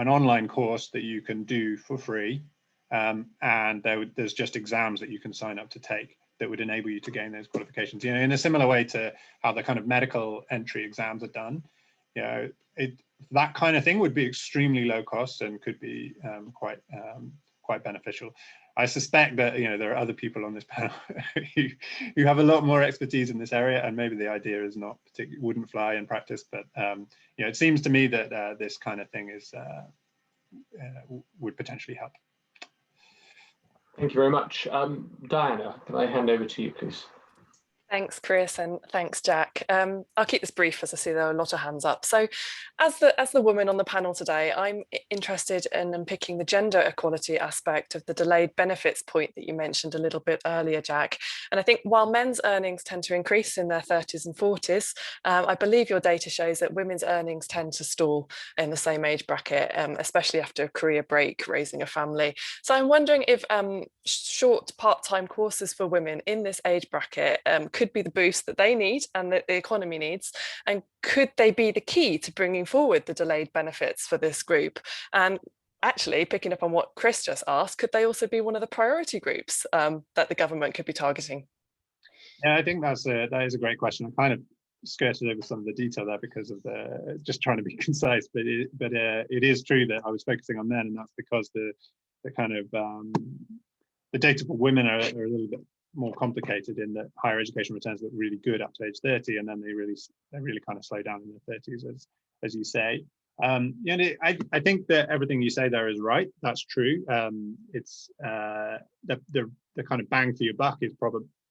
online course that you can do for free, and there's just exams that you can sign up to take that would enable you to gain those qualifications. You know, in a similar way to how the kind of medical entry exams are done. You know, that kind of thing would be extremely low cost and could be quite beneficial. I suspect that, you know, there are other people on this panel who have a lot more expertise in this area, and maybe the idea is not particularly, wouldn't fly in practice, but you know, it seems to me that this kind of thing is would potentially help. Thank you very much. Diana, can I hand over to you, please? Thanks, Chris, and thanks, Jack. I'll keep this brief as I see there are a lot of hands up. So as the woman on the panel today, I'm interested in unpicking the gender equality aspect of the delayed benefits point that you mentioned a little bit earlier, Jack. And I think while men's earnings tend to increase in their 30s and 40s, I believe your data shows that women's earnings tend to stall in the same age bracket, especially after a career break, raising a family. So I'm wondering if short part-time courses for women in this age bracket could be the boost that they need and that the economy needs, and could they be the key to bringing forward the delayed benefits for this group? And actually, picking up on what Chris just asked, could they also be one of the priority groups that the government could be targeting? Yeah, I think that is a great question. I kind of skirted over some of the detail there because of just trying to be concise, but it is true that I was focusing on men, and that's because the kind of the data for women are a little bit more complicated in that higher education returns look really good up to age 30, and then they really kind of slow down in their 30s, as you say. You know, I think that everything you say there is right. That's true. It's the kind of bang for your buck is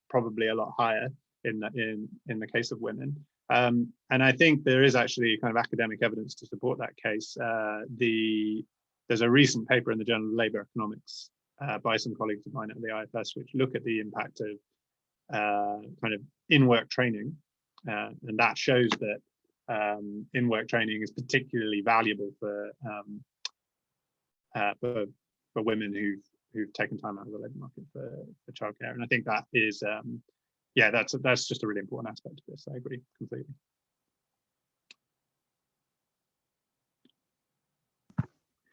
probably a lot higher in the case of women. And I think there is actually kind of academic evidence to support that case. There's a recent paper in the Journal of Labour Economics by some colleagues of mine at the IFS, which look at the impact of kind of in-work training, and that shows that in-work training is particularly valuable for women who've taken time out of the labour market for childcare. And I think that is, yeah, that's just a really important aspect of this. I agree completely.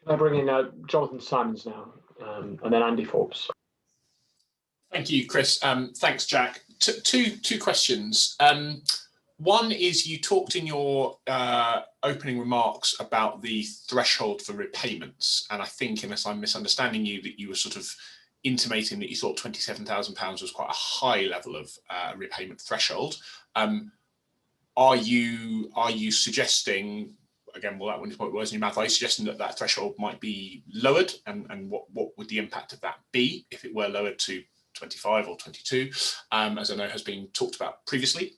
Can I bring in Jonathan Simons now, and then Andy Forbes? Thank you, Chris. Thanks, Jack. Two questions. One is, you talked in your opening remarks about the threshold for repayments, and I think, unless I'm misunderstanding you, that you were sort of intimating that you thought £27,000 was quite a high level of repayment threshold. Are you suggesting, again, well, that one is put words in your mouth, are you suggesting that that threshold might be lowered, and what would the impact of that be if it were lowered to 25 or 22, as I know has been talked about previously?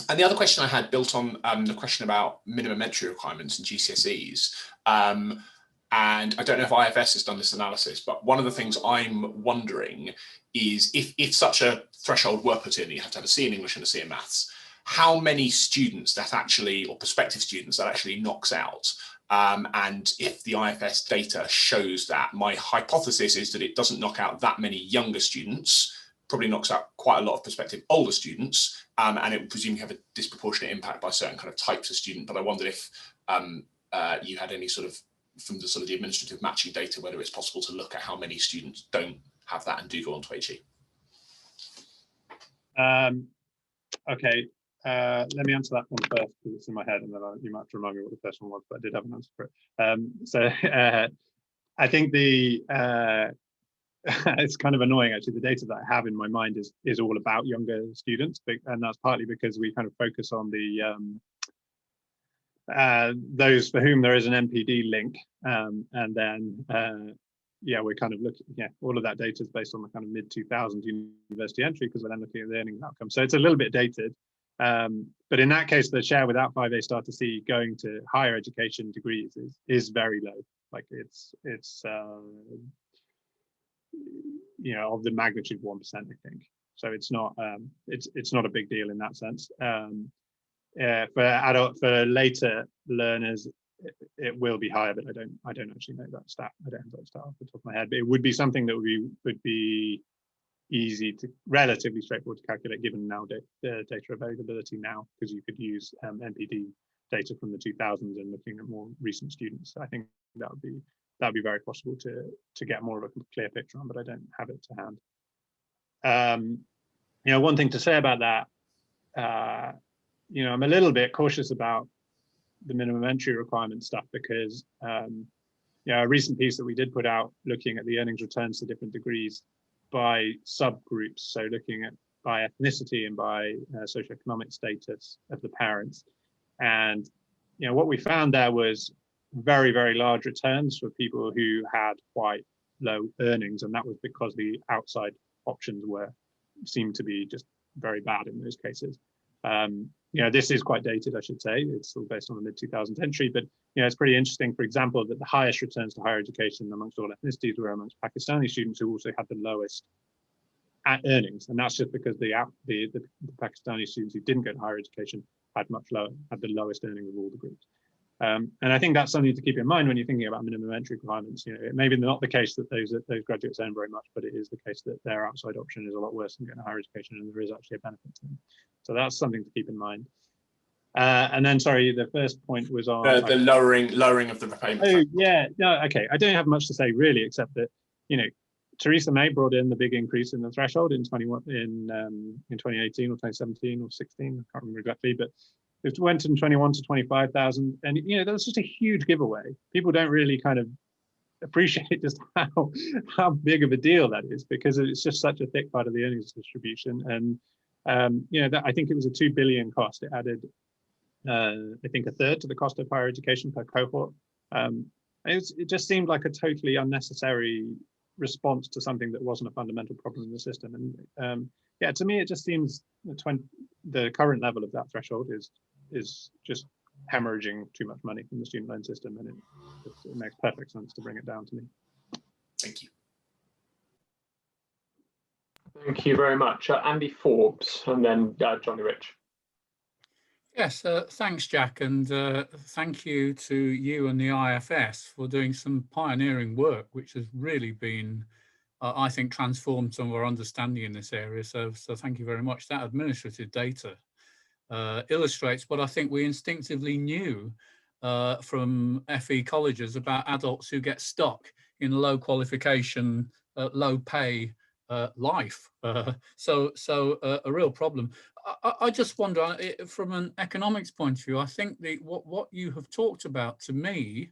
And the other question I had built on the question about minimum entry requirements and GCSEs, and I don't know if IFS has done this analysis, but one of the things I'm wondering is if such a threshold were put in, you have to have a C in English and a C in maths, how many students that actually, or prospective students that actually knocks out? And if the IFS data shows that, my hypothesis is that it doesn't knock out that many younger students, probably knocks out quite a lot of prospective older students, and it would presumably have a disproportionate impact by certain kind of types of student. But I wondered if you had any sort of, from the sort of the administrative matching data, whether it's possible to look at how many students don't have that and do go on to HE. Okay, let me answer that one first because it's in my head, and then you might have to remind me what the first one was, but I did have an answer for it. I think the it's kind of annoying actually. The data that I have in my mind is all about younger students, and that's partly because we kind of focus on the those for whom there is an MPD link, and then yeah, we're kind of looking, yeah, all of that data is based on the kind of mid-2000s university entry, because we're then looking at the earnings outcome. So it's a little bit dated. But in that case, the share without 5A star to C going to higher education degrees is very low. Like it's you know, of the magnitude of 1%, I think. So it's not a big deal in that sense. For later learners, it will be higher, but I don't actually know that stat. I don't have that stat off the top of my head, but it would be something that would be easy to, relatively straightforward to calculate, given now the data availability now, because you could use NPD data from the 2000s and looking at more recent students. I think that would be very possible to get more of a clear picture on, but I don't have it to hand. You know, one thing to say about that, you know, I'm a little bit cautious about the minimum entry requirement stuff, because you know, a recent piece that we did put out looking at the earnings returns to different degrees by subgroups, so looking at by ethnicity and by socioeconomic status of the parents, and you know, what we found there was very, very large returns for people who had quite low earnings, and that was because the outside options seemed to be just very bad in those cases. You know, this is quite dated, I should say. It's all based on the mid-2000s entry, but you know, it's pretty interesting, for example, that the highest returns to higher education amongst all ethnicities were amongst Pakistani students, who also had the lowest earnings, and that's just because the Pakistani students who didn't get higher education had the lowest earnings of all the groups. And I think that's something to keep in mind when you're thinking about minimum entry requirements. You know, it may be not the case that those graduates earn very much, but it is the case that their outside option is a lot worse than getting a higher education, and there is actually a benefit to them. So that's something to keep in mind. And then, sorry, the first point was on the lowering of the repayment. Oh yeah, no, okay. I don't have much to say really, except that, you know, Theresa May brought in the big increase in the threshold in 2018 or 2017 or 16. I can't remember exactly, but it went from 21 to 25,000, and you know, that was just a huge giveaway. People don't really kind of appreciate just how big of a deal that is, because it's just such a thick part of the earnings distribution. And you know, I think it was a 2 billion cost. It added I think a third to the cost of higher education per cohort. It just seemed like a totally unnecessary response to something that wasn't a fundamental problem in the system. And yeah, to me, it just seems the current level of that threshold is just hemorrhaging too much money from the student loan system, and it makes perfect sense to bring it down to me. Thank you. Thank you very much. Andy Forbes, and then Johnny Rich. Yes, thanks, Jack, and thank you to you and the IFS for doing some pioneering work, which has really been, I think, transformed some of our understanding in this area. So thank you very much. That administrative data illustrates what I think we instinctively knew from FE colleges about adults who get stuck in low qualification, low pay life. So a real problem. I just wonder, from an economics point of view, I think what you have talked about, to me,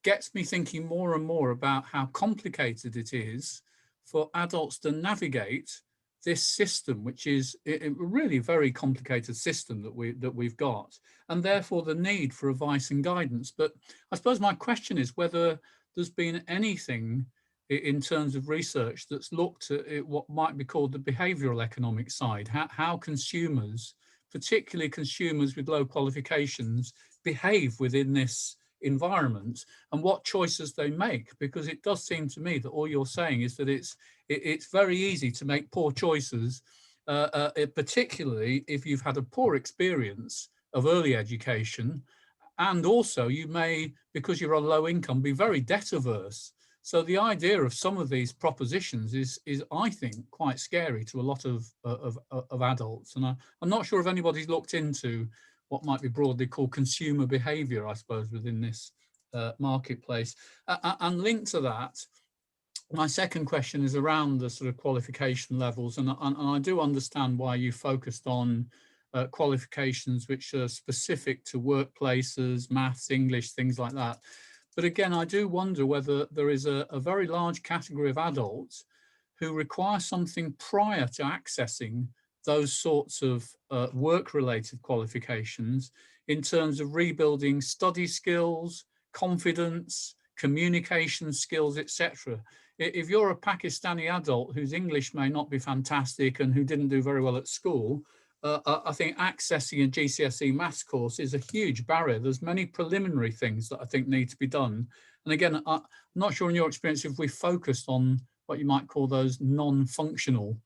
gets me thinking more and more about how complicated it is for adults to navigate this system, which is a really very complicated system that we've got, and therefore the need for advice and guidance. But I suppose my question is whether there's been anything in terms of research that's looked at what might be called the behavioural economic side, how consumers, particularly consumers with low qualifications, behave within this environment and what choices they make. Because it does seem to me that all you're saying is that it's very easy to make poor choices, particularly if you've had a poor experience of early education And also you may, because you're on low income, be very debt averse. So the idea of some of these propositions is I think, quite scary to a lot of adults. And I'm not sure if anybody's looked into what might be broadly called consumer behaviour, I suppose, within this marketplace. And linked to that, my second question is around the sort of qualification levels. And I do understand why you focused on qualifications which are specific to workplaces, maths, English, things like that. But again, I do wonder whether there is a very large category of adults who require something prior to accessing those sorts of work-related qualifications in terms of rebuilding study skills, confidence, communication skills, etc. If you're a Pakistani adult whose English may not be fantastic and who didn't do very well at school, I think accessing a GCSE maths course is a huge barrier. There's many preliminary things that I think need to be done. And again, I'm not sure in your experience if we focused on what you might call those non-functional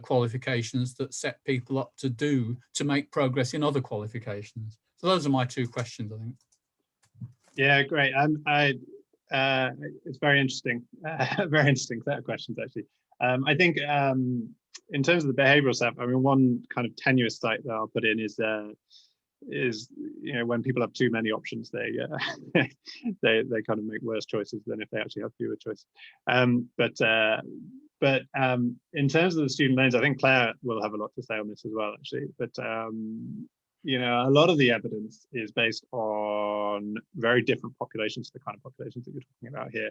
qualifications that set people up to make progress in other qualifications. So those are my two questions, I think. Yeah, great. It's very interesting. Very interesting set of questions, actually. I think in terms of the behavioural stuff, I mean, one kind of tenuous site that I'll put in is when people have too many options, they they kind of make worse choices than if they actually have fewer choices. But in terms of the student loans, I think Claire will have a lot to say on this as well, actually. But a lot of the evidence is based on very different populations to the kind of populations that you're talking about here.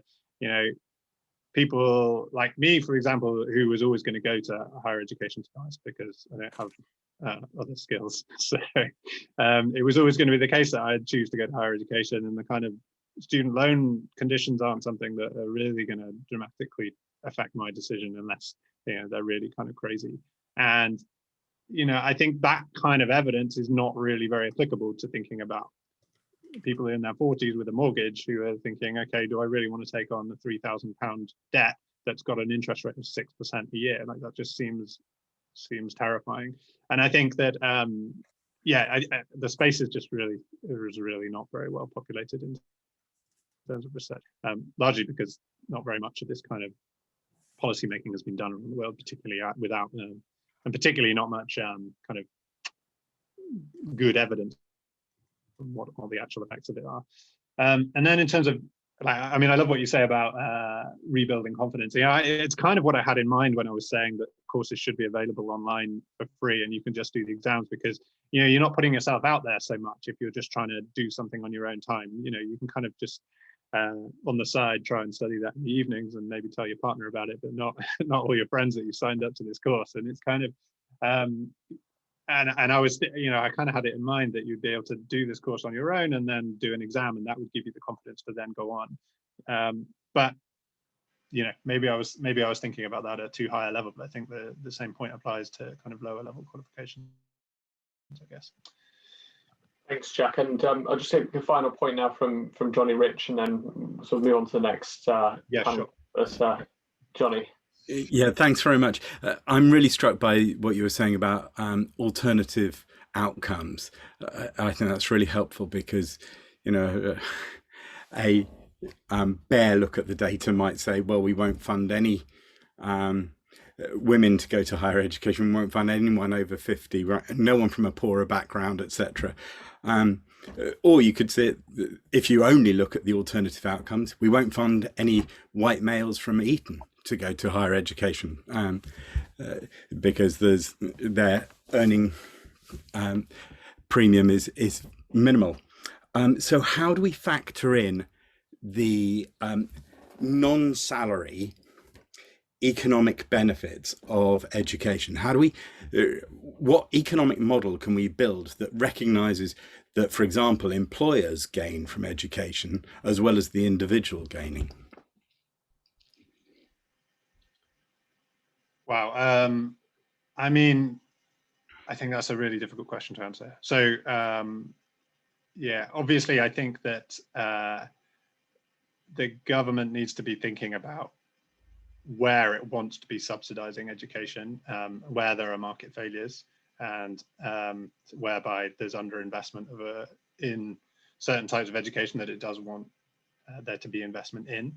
People like me, for example, who was always going to go to higher education to be honest, because I don't have other skills. So it was always going to be the case that I'd choose to go to higher education, and the kind of student loan conditions aren't something that are really going to dramatically affect my decision unless they're really kind of crazy. And I think that kind of evidence is not really very applicable to thinking about people in their 40s with a mortgage who are thinking, okay, do I really want to take on the £3,000 debt that's got an interest rate of 6% a year? Like, that just seems terrifying. And I think that the space is really not very well populated in terms of research, largely because not very much of this kind of policy making has been done around the world, particularly and particularly not much kind of good evidence on what the actual effects of it are. And then in terms of, I love what you say about rebuilding confidence. It's kind of what I had in mind when I was saying that courses should be available online for free and you can just do the exams, because you're not putting yourself out there so much if you're just trying to do something on your own time. You can kind of just on the side try and study that in the evenings and maybe tell your partner about it, but not all your friends that you signed up to this course. And it's kind of and I was I kind of had it in mind that you'd be able to do this course on your own and then do an exam, and that would give you the confidence to then go on. But maybe I was thinking about that at too high a level, but I think the same point applies to kind of lower level qualifications, I guess. Thanks, Jack. And I'll just take the final point now from Johnny Rich, and then sort of move on to the next. Sure. Johnny. Yeah, thanks very much. I'm really struck by what you were saying about alternative outcomes. I think that's really helpful because, a bare look at the data might say, well, we won't fund any women to go to higher education, we won't fund anyone over 50, right? No one from a poorer background, etc. Or you could say, if you only look at the alternative outcomes, we won't fund any white males from Eton to go to higher education because their earning premium is minimal. So how do we factor in the non-salary economic benefits of education? How do we, what economic model can we build that recognizes that, for example, employers gain from education as well as the individual gaining? Wow. I think that's a really difficult question to answer. So, obviously, I think that the government needs to be thinking about where it wants to be subsidizing education, where there are market failures, and whereby there's underinvestment in certain types of education that it does want there to be investment in.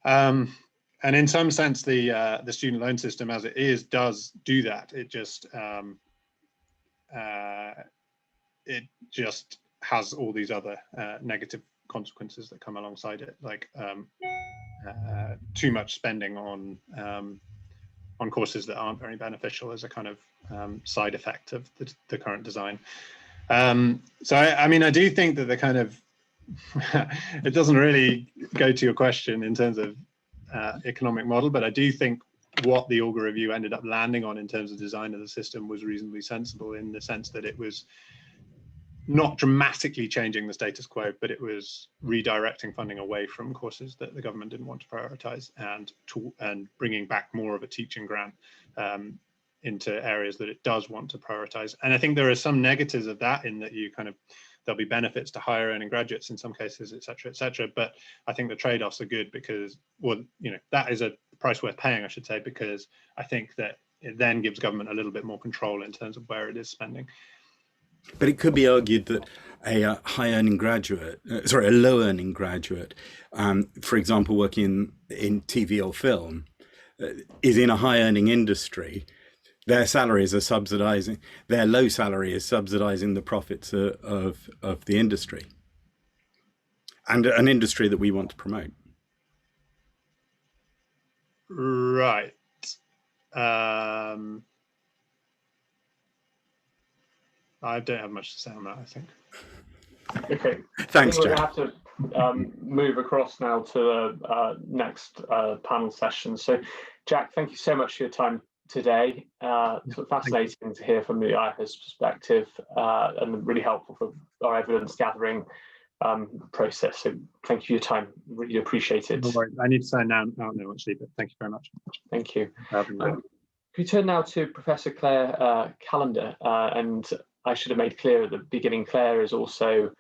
And in some sense, the student loan system as it is does do that. It just has all these other negative consequences that come alongside it, like too much spending on courses that aren't very beneficial as a kind of side effect of the current design. So I mean, I do think that the kind of it doesn't really go to your question in terms of economic model, but I do think what the Augar review ended up landing on in terms of design of the system was reasonably sensible, in the sense that it was not dramatically changing the status quo, but it was redirecting funding away from courses that the government didn't want to prioritize, and bringing back more of a teaching grant into areas that it does want to prioritize. And I think there are some negatives of that, in that there'll be benefits to higher earning graduates in some cases, et cetera, but I think the trade-offs are good, because, well, that is a price worth paying, I should say, because I think that it then gives government a little bit more control in terms of where it is spending. But it could be argued that a high-earning graduate, a low-earning graduate, for example, working in TV or film, is in a high-earning industry. Their salaries are subsidizing, their low salary is subsidizing the profits of the industry, and an industry that we want to promote. Right. I don't have much to say on that, I think. Okay. Thanks, We're Jack. going to have to move across now to the next panel session. So, Jack, thank you so much for your time today. Fascinating to hear from the IFA's perspective, and really helpful for our evidence gathering process. So thank you for your time. Really appreciate it. No worries. I need to sign now, actually, but thank you very much. Thank you. We turn now to Professor Claire Callender, and I should have made clear at the beginning, Claire is also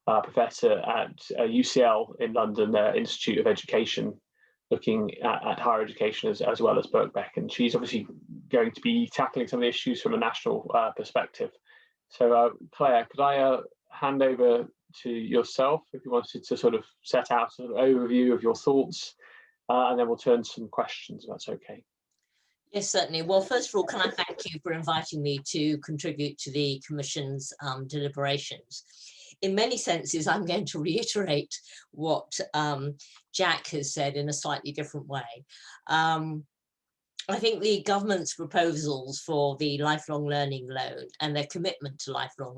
a professor at UCL in London, their Institute of Education, looking at higher education as well as Birkbeck, and she's obviously going to be tackling some of the issues from a national perspective. So Claire, could I hand over to yourself if you wanted to sort of set out an overview of your thoughts, and then we'll turn to some questions, if that's okay. Yes, certainly. Well, first of all, can I thank you for inviting me to contribute to the Commission's deliberations. In many senses, I'm going to reiterate what Jack has said in a slightly different way. I think the government's proposals for the lifelong learning loan and their commitment to lifelong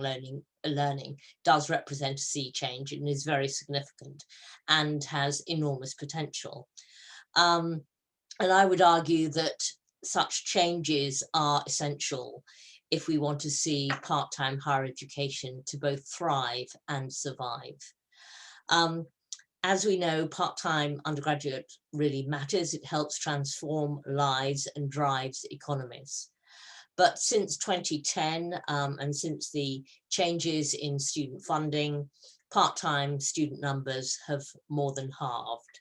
learning does represent a sea change, and is very significant and has enormous potential. And I would argue that such changes are essential if we want to see part-time higher education to both thrive and survive. As we know, part-time undergraduate really matters. It helps transform lives and drives economies. But since 2010, and since the changes in student funding, part-time student numbers have more than halved.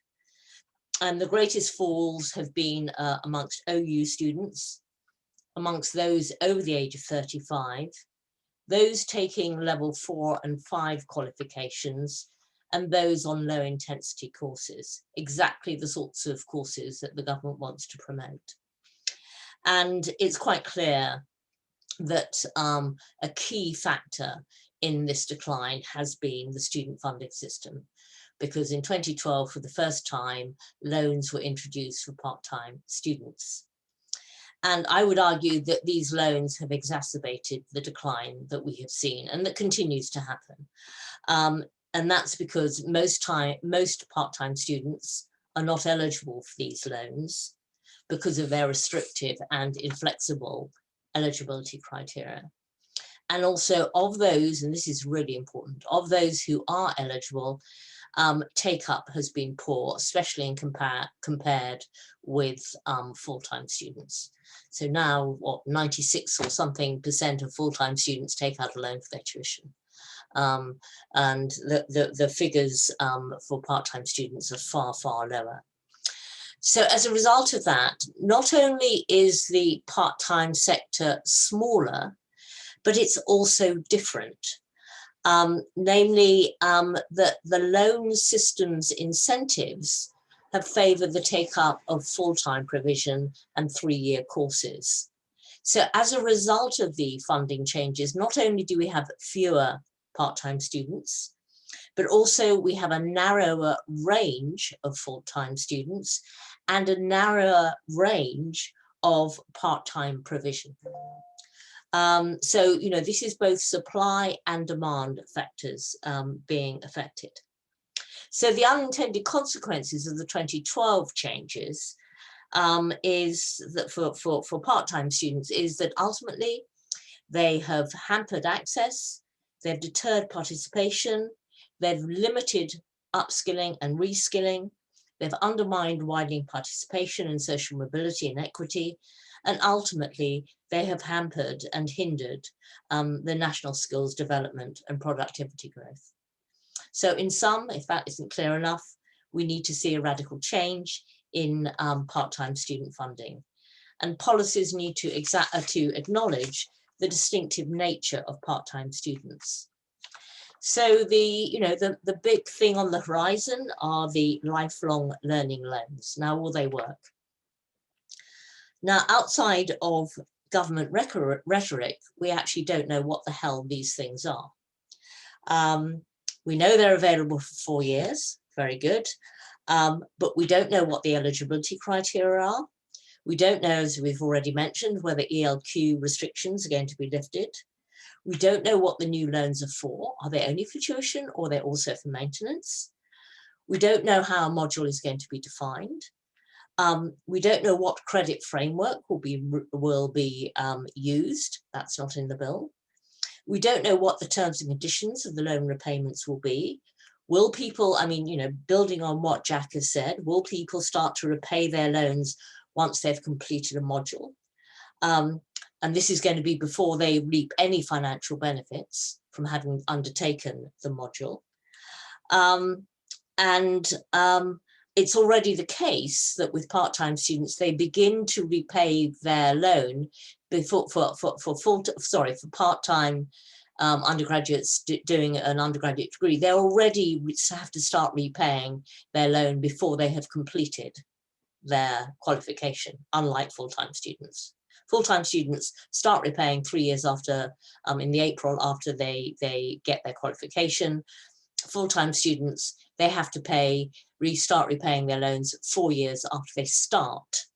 And the greatest falls have been amongst OU students, amongst those over the age of 35, those taking level 4 and 5 qualifications, and those on low intensity courses, exactly the sorts of courses that the government wants to promote. And it's quite clear that a key factor in this decline has been the student funding system, because in 2012, for the first time, loans were introduced for part-time students. And I would argue that these loans have exacerbated the decline that we have seen and that continues to happen. And that's because most part-time students are not eligible for these loans because of their restrictive and inflexible eligibility criteria. And also of those, and this is really important, of those who are eligible, take-up has been poor, especially in compared with full-time students. So now, what, 96 or something % of full-time students take out a loan for their tuition. And the figures for part-time students are far, far lower. So as a result of that, not only is the part-time sector smaller, but it's also different. namely that the loan system's incentives have favoured the take-up of full-time provision and 3-year courses. So as a result of the funding changes, not only do we have fewer part-time students, but also we have a narrower range of full-time students and a narrower range of part-time provision. So, you know, this is both supply and demand factors being affected. So the unintended consequences of the 2012 changes is that for part-time students is that ultimately they have hampered access, they've deterred participation, they've limited upskilling and reskilling, they've undermined widening participation and social mobility and equity, and ultimately they have hampered and hindered the national skills development and productivity growth. So in sum, if that isn't clear enough, we need to see a radical change in part-time student funding. And policies need to acknowledge the distinctive nature of part-time students. So the big thing on the horizon are the lifelong learning loans. Now, will they work? Now, outside of government rhetoric, we actually don't know what the hell these things are. We know they're available for 4 years, very good, but we don't know what the eligibility criteria are. We don't know, as we've already mentioned, whether ELQ restrictions are going to be lifted. We don't know what the new loans are for. Are they only for tuition or are they also for maintenance? We don't know how a module is going to be defined. We don't know what credit framework will be used. That's not in the bill. We don't know what the terms and conditions of the loan repayments will be. Will people, I mean, you know, building on what Jack has said, will people start to repay their loans once they've completed a module? And this is going to be before they reap any financial benefits from having undertaken the module. It's already the case that with part-time students, they begin to repay their loan before for part-time undergraduates doing an undergraduate degree. They already have to start repaying their loan before they have completed their qualification, unlike full-time students. Full-time students start repaying 3 years after, in the April after they get their qualification. Full-time students, they have to restart repaying their loans 4 years after they start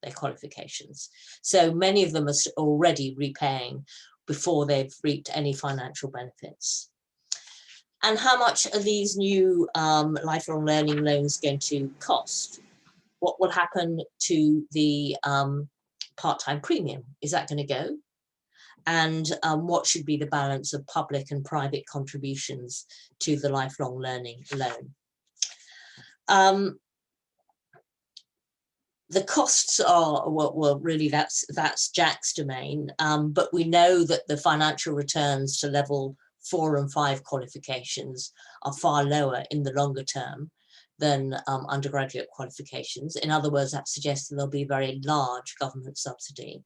their qualifications. So many of them are already repaying before they've reaped any financial benefits. And how much are these new lifelong learning loans going to cost? What will happen to the part-time premium? Is that going to go? And what should be the balance of public and private contributions to the lifelong learning loan? The costs are, well, really that's Jack's domain, but we know that the financial returns to level 4 and 5 qualifications are far lower in the longer term than undergraduate qualifications. In other words, that suggests that there'll be a very large government subsidy.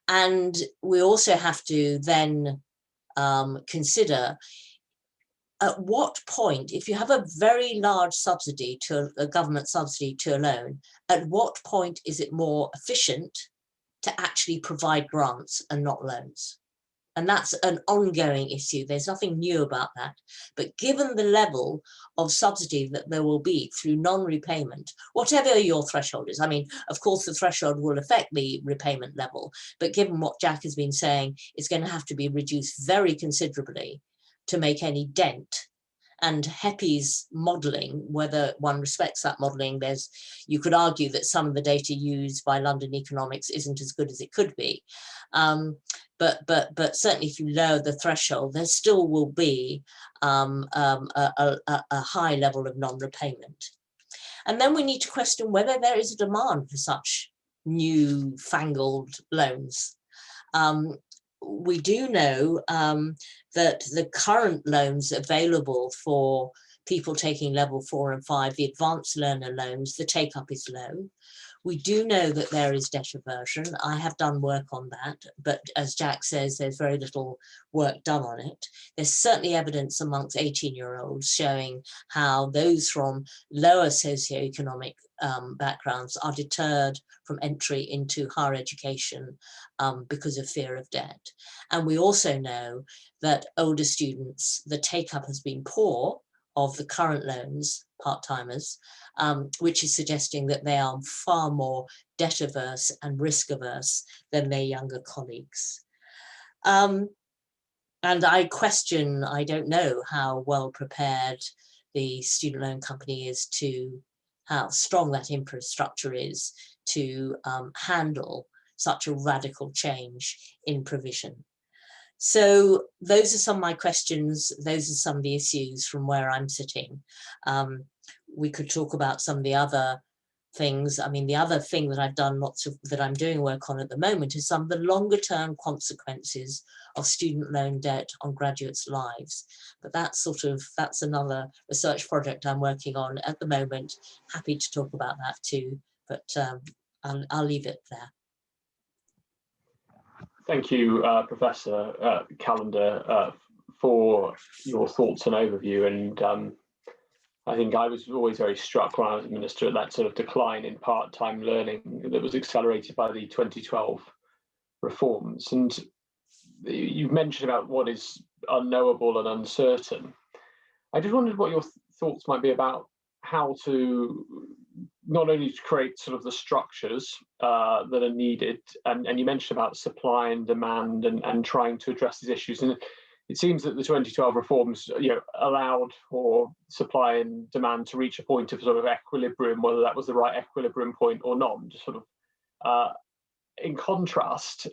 And we also have to then consider at what point, if you have a very large subsidy to a government subsidy to a loan, at what point is it more efficient to actually provide grants and not loans? And that's an ongoing issue. There's nothing new about that. But given the level of subsidy that there will be through non-repayment, whatever your threshold is, I mean, of course, the threshold will affect the repayment level, but given what Jack has been saying, it's going to have to be reduced very considerably to make any dent. And HEPI's modelling, whether one respects that modelling, you could argue that some of the data used by London Economics isn't as good as it could be. But certainly if you lower the threshold, there still will be a high level of non-repayment. And then we need to question whether there is a demand for such new-fangled loans. We do know that the current loans available for people taking level 4 and 5, the advanced learner loans, the take-up is low. We do know that there is debt aversion. I have done work on that, but as Jack says, there's very little work done on it. There's certainly evidence amongst 18-year-olds showing how those from lower socioeconomic backgrounds are deterred from entry into higher education because of fear of debt. And we also know that older students, the take-up has been poor of the current loans, part-timers, which is suggesting that they are far more debt averse and risk averse than their younger colleagues. And I question, I don't know how well prepared the student loan company is to, how strong that infrastructure is to handle such a radical change in provision. So those are some of my questions. Those are some of the issues from where I'm sitting. We could talk about some of the other things. I mean, the other thing that I've done that I'm doing work on at the moment is some of the longer term consequences of student loan debt on graduates' lives. But that's another research project I'm working on at the moment. Happy to talk about that too, but I'll leave it there. Thank you, Professor Callender, for your thoughts and overview. And I think I was always very struck when I was a minister at that sort of decline in part-time learning that was accelerated by the 2012 reforms. And you've mentioned about what is unknowable and uncertain. I just wondered what your thoughts might be about how to not only to create sort of the structures that are needed, and you mentioned about supply and demand and trying to address these issues. And it seems that the 2012 reforms, allowed for supply and demand to reach a point of sort of equilibrium, whether that was the right equilibrium point or not. Just sort of in contrast,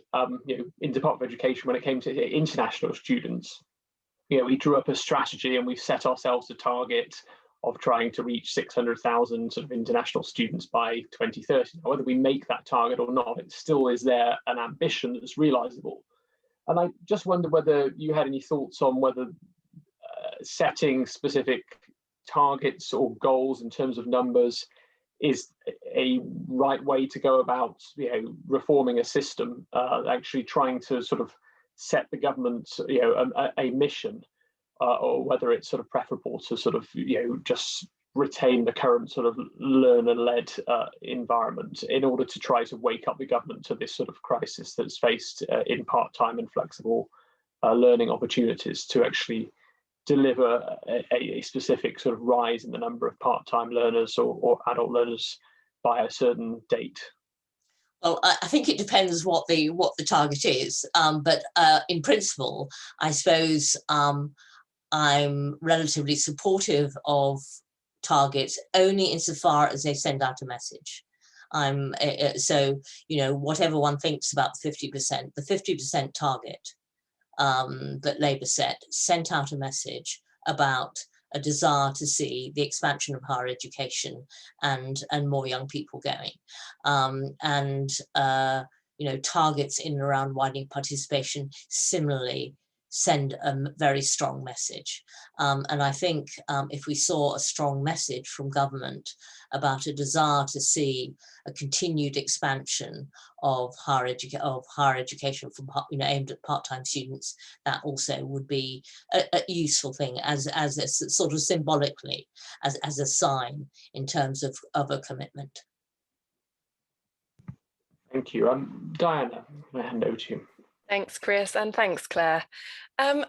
in Department of Education, when it came to international students, we drew up a strategy and we set ourselves a target of trying to reach 600,000 sort of international students by 2030. Now, whether we make that target or not, it still is there an ambition that's realizable. And I just wonder whether you had any thoughts on whether setting specific targets or goals in terms of numbers is a right way to go about, reforming a system, actually trying to sort of set the government, a mission, or whether it's sort of preferable to sort of, just retain the current sort of learner-led environment in order to try to wake up the government to this sort of crisis that's faced in part-time and flexible learning opportunities, to actually deliver a specific sort of rise in the number of part-time learners or adult learners by a certain date? Well, I think it depends what the target is, but in principle, I suppose I'm relatively supportive of targets only insofar as they send out a message. So, whatever one thinks about 50%, the 50% target that Labour sent out a message about a desire to see the expansion of higher education and more young people going, targets in and around widening participation similarly send a very strong message. And I think if we saw a strong message from government about a desire to see a continued expansion of higher education from, aimed at part-time students, that also would be a useful thing as a sort of symbolically, as a sign in terms of a commitment. Thank you. Diana, I'm going to hand over to you. Thanks, Chris, and thanks, Claire.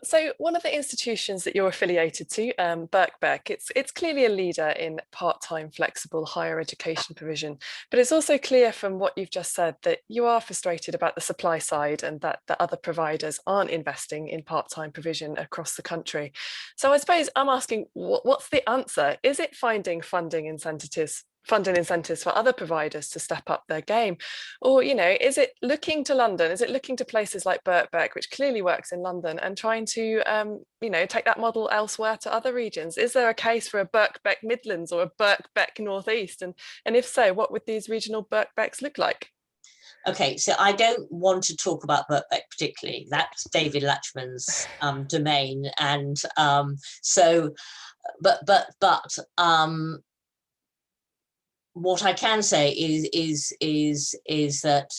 So one of the institutions that you're affiliated to, Birkbeck, it's clearly a leader in part-time flexible higher education provision, but it's also clear from what you've just said that you are frustrated about the supply side and that the other providers aren't investing in part-time provision across the country. So I suppose I'm asking, what's the answer? Is it finding funding incentives for other providers to step up their game? Or, is it looking to London? Is it looking to places like Birkbeck, which clearly works in London, and trying to, take that model elsewhere to other regions? Is there a case for a Birkbeck Midlands or a Birkbeck Northeast? And if so, what would these regional Birkbecks look like? Okay, so I don't want to talk about Birkbeck particularly. That's David Latchman's domain. And what I can say is that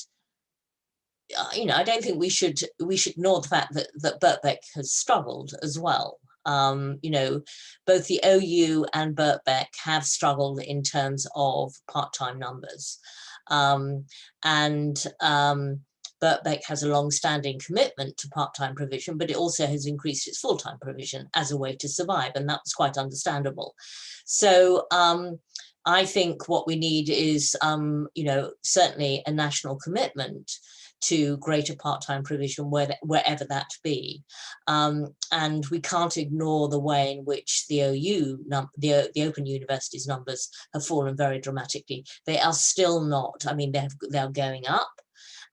I don't think we should ignore the fact that Birkbeck has struggled as well. Both the OU and Birkbeck have struggled in terms of part-time numbers, Birkbeck has a long-standing commitment to part-time provision, but it also has increased its full-time provision as a way to survive, and that was quite understandable. So I think what we need is, certainly a national commitment to greater part-time provision wherever that be, and we can't ignore the way in which the the Open Universities numbers have fallen very dramatically. They are still not. I mean, they're going up,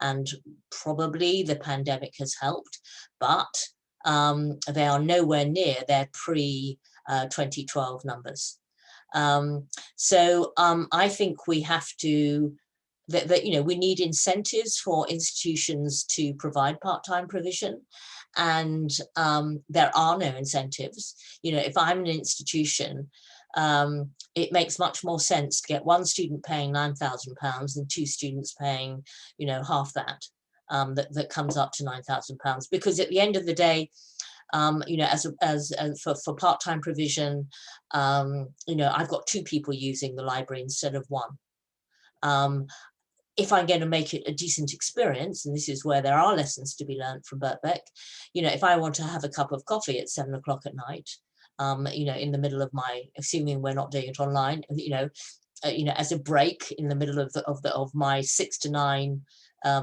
and probably the pandemic has helped, but they are nowhere near their pre-2012 numbers. I think we have to. We need incentives for institutions to provide part-time provision, and there are no incentives. If I'm an institution, it makes much more sense to get one student paying £9,000 than two students paying, half that. That comes up to £9,000, because at the end of the day, for part-time provision, I've got two people using the library instead of one. If I'm going to make it a decent experience, and this is where there are lessons to be learned from Birkbeck, if I want to have a cup of coffee at 7 o'clock at night, in the middle of my, assuming we're not doing it online, as a break in the middle of my 6 to 9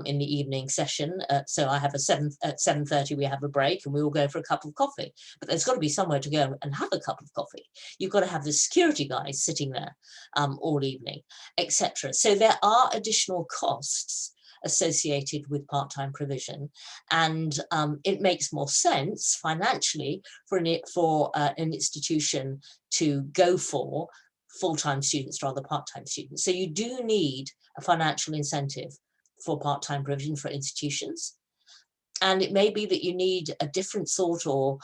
in the evening session. So I have at 7:30 we have a break, and we all go for a cup of coffee. But there's got to be somewhere to go and have a cup of coffee. You've got to have the security guys sitting there all evening, etc. So there are additional costs associated with part-time provision, and it makes more sense financially for an institution to go for full-time students rather than part-time students. So you do need a financial incentive for part-time provision for institutions. And it may be that you need a different sort of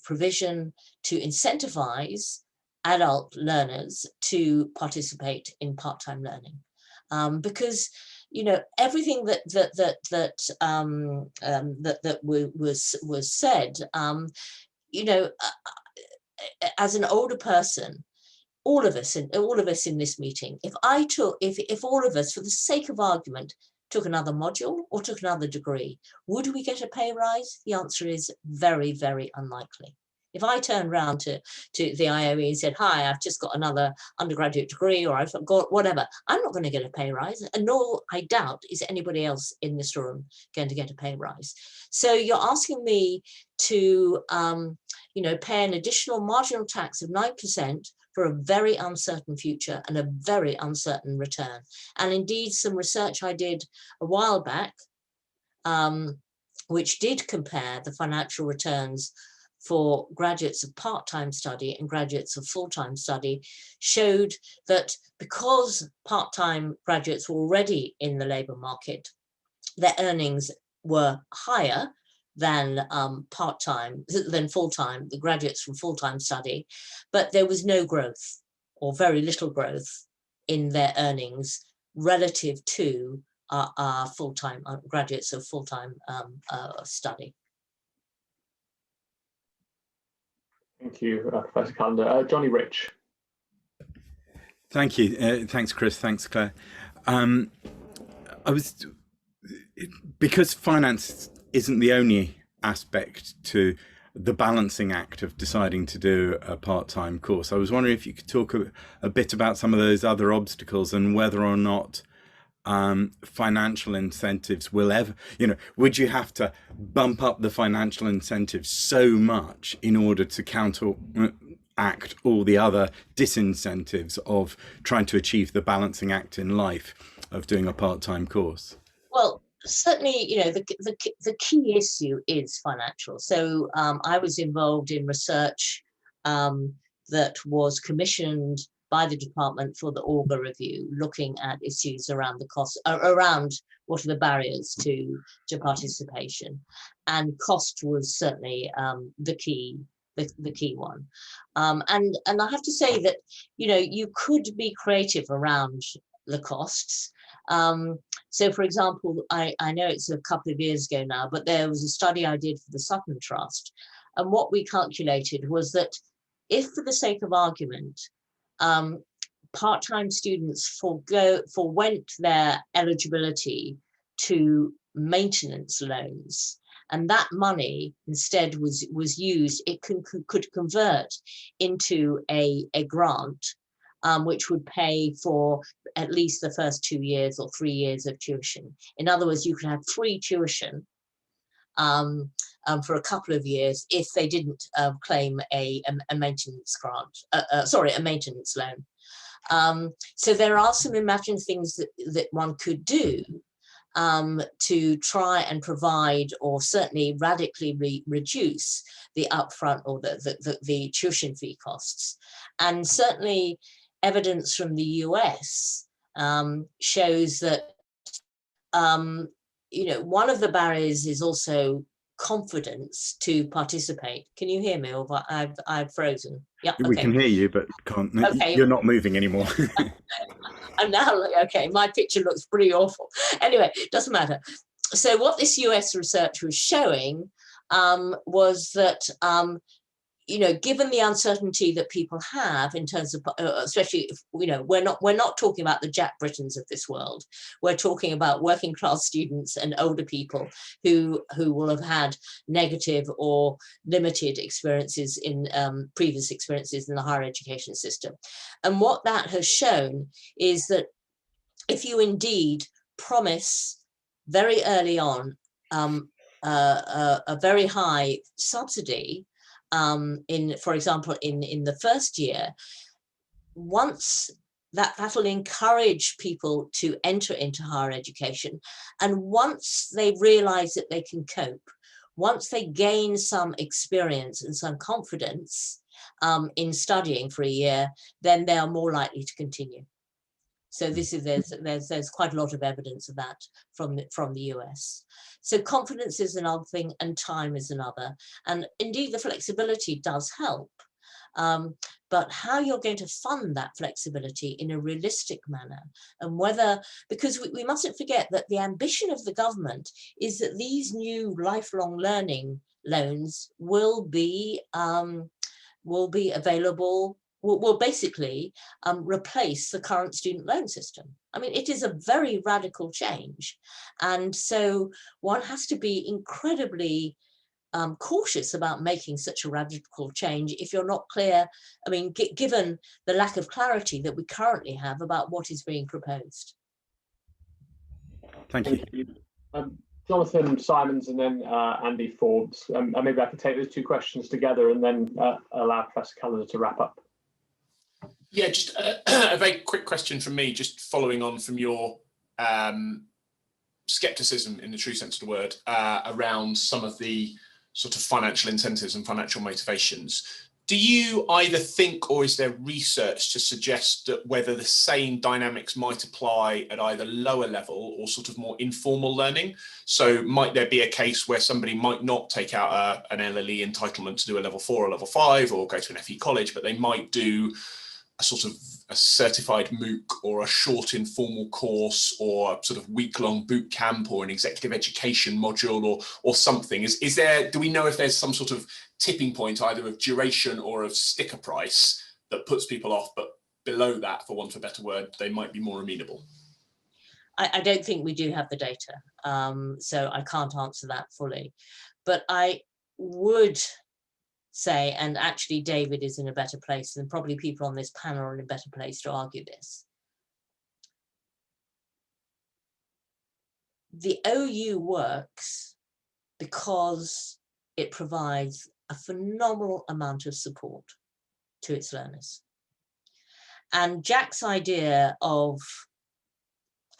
provision to incentivize adult learners to participate in part-time learning. Because everything that was said, as an older person, all of us in this meeting, if all of us, for the sake of argument, took another module or took another degree, would we get a pay rise? The answer is very, very unlikely. If I turned around to the IOE and said, hi, I've just got another undergraduate degree, or I've got whatever, I'm not going to get a pay rise, and nor, I doubt, is anybody else in this room going to get a pay rise. So you're asking me to pay an additional marginal tax of 9% for a very uncertain future and a very uncertain return. And indeed, some research I did a while back, which did compare the financial returns for graduates of part-time study and graduates of full-time study, showed that because part-time graduates were already in the labour market, their earnings were higher than full-time, the graduates from full-time study, but there was no growth or very little growth in their earnings relative to our full-time graduates of full-time study. Thank you, Professor Callender. Johnny Rich. Thank you. Thanks, Chris. Thanks, Claire. Because finance isn't the only aspect to the balancing act of deciding to do a part-time course, I was wondering if you could talk a bit about some of those other obstacles and whether or not financial incentives will ever, would you have to bump up the financial incentives so much in order to counteract all the other disincentives of trying to achieve the balancing act in life of doing a part-time course? Well, certainly, the key issue is financial. So I was involved in research that was commissioned by the department for the Augar review, looking at issues around the cost, around what are the barriers to participation, and cost was certainly the key the key one. And I have to say that, you know, you could be creative around the costs. So, for example, I know it's a couple of years ago now, but there was a study I did for the Sutton Trust. And what we calculated was that if, for the sake of argument, part-time students forwent their eligibility to maintenance loans, and that money instead was used, it could convert into a grant, which would pay for at least the first 2 years or 3 years of tuition. In other words, you could have free tuition for a couple of years if they didn't claim a maintenance grant, sorry, a maintenance loan. So there are some imaginative things that one could do to try and provide, or certainly radically reduce the upfront or the tuition fee costs. And certainly evidence from the US shows that you know, one of the barriers is also confidence to participate. Can you hear me, or I've frozen? Yeah, we can hear you, but can't. Okay. You're not moving anymore. I'm now, okay, my picture looks pretty awful. Anyway, doesn't matter. So what this US research was showing was that you know, given the uncertainty that people have in terms of, especially if, you know, we're not talking about the Jack Brittons of this world. We're talking about working class students and older people who will have had negative or limited experiences in previous experiences in the higher education system. And what that has shown is that if you indeed promise very early on a very high subsidy, for example, in the first year, once that'll encourage people to enter into higher education. And once they realize that they can cope, once they gain some experience and some confidence in studying for a year, then they are more likely to continue. So this is there's quite a lot of evidence of that from the US. So confidence is another thing, and time is another. And indeed, the flexibility does help. But how you're going to fund that flexibility in a realistic manner, and whether, because we mustn't forget that the ambition of the government is that these new lifelong learning loans will be available, will basically replace the current student loan system. I mean, it is a very radical change. And so one has to be incredibly cautious about making such a radical change if you're not clear, I mean, given the lack of clarity that we currently have about what is being proposed. Thank you. Jonathan Simons and then Andy Forbes. And maybe I can take those two questions together and then allow Professor Callender to wrap up. Yeah, just a very quick question from me, just following on from your skepticism, in the true sense of the word, around some of the sort of financial incentives and financial motivations. Do you either think, or is there research to suggest that whether the same dynamics might apply at either lower level or sort of more informal learning? So might there be a case where somebody might not take out an LLE entitlement to do a level 4 or level 5 or go to an FE college, but they might do a sort of a certified MOOC or a short informal course or a sort of week-long boot camp or an executive education module or something? Is there, do we know if there's some sort of tipping point either of duration or of sticker price that puts people off, but below that, for want of a better word, they might be more amenable? I don't think we do have the data, so I can't answer that fully. But I would say, and actually David is in a better place, and probably people on this panel are in a better place to argue this. The OU works because it provides a phenomenal amount of support to its learners. And Jack's idea of,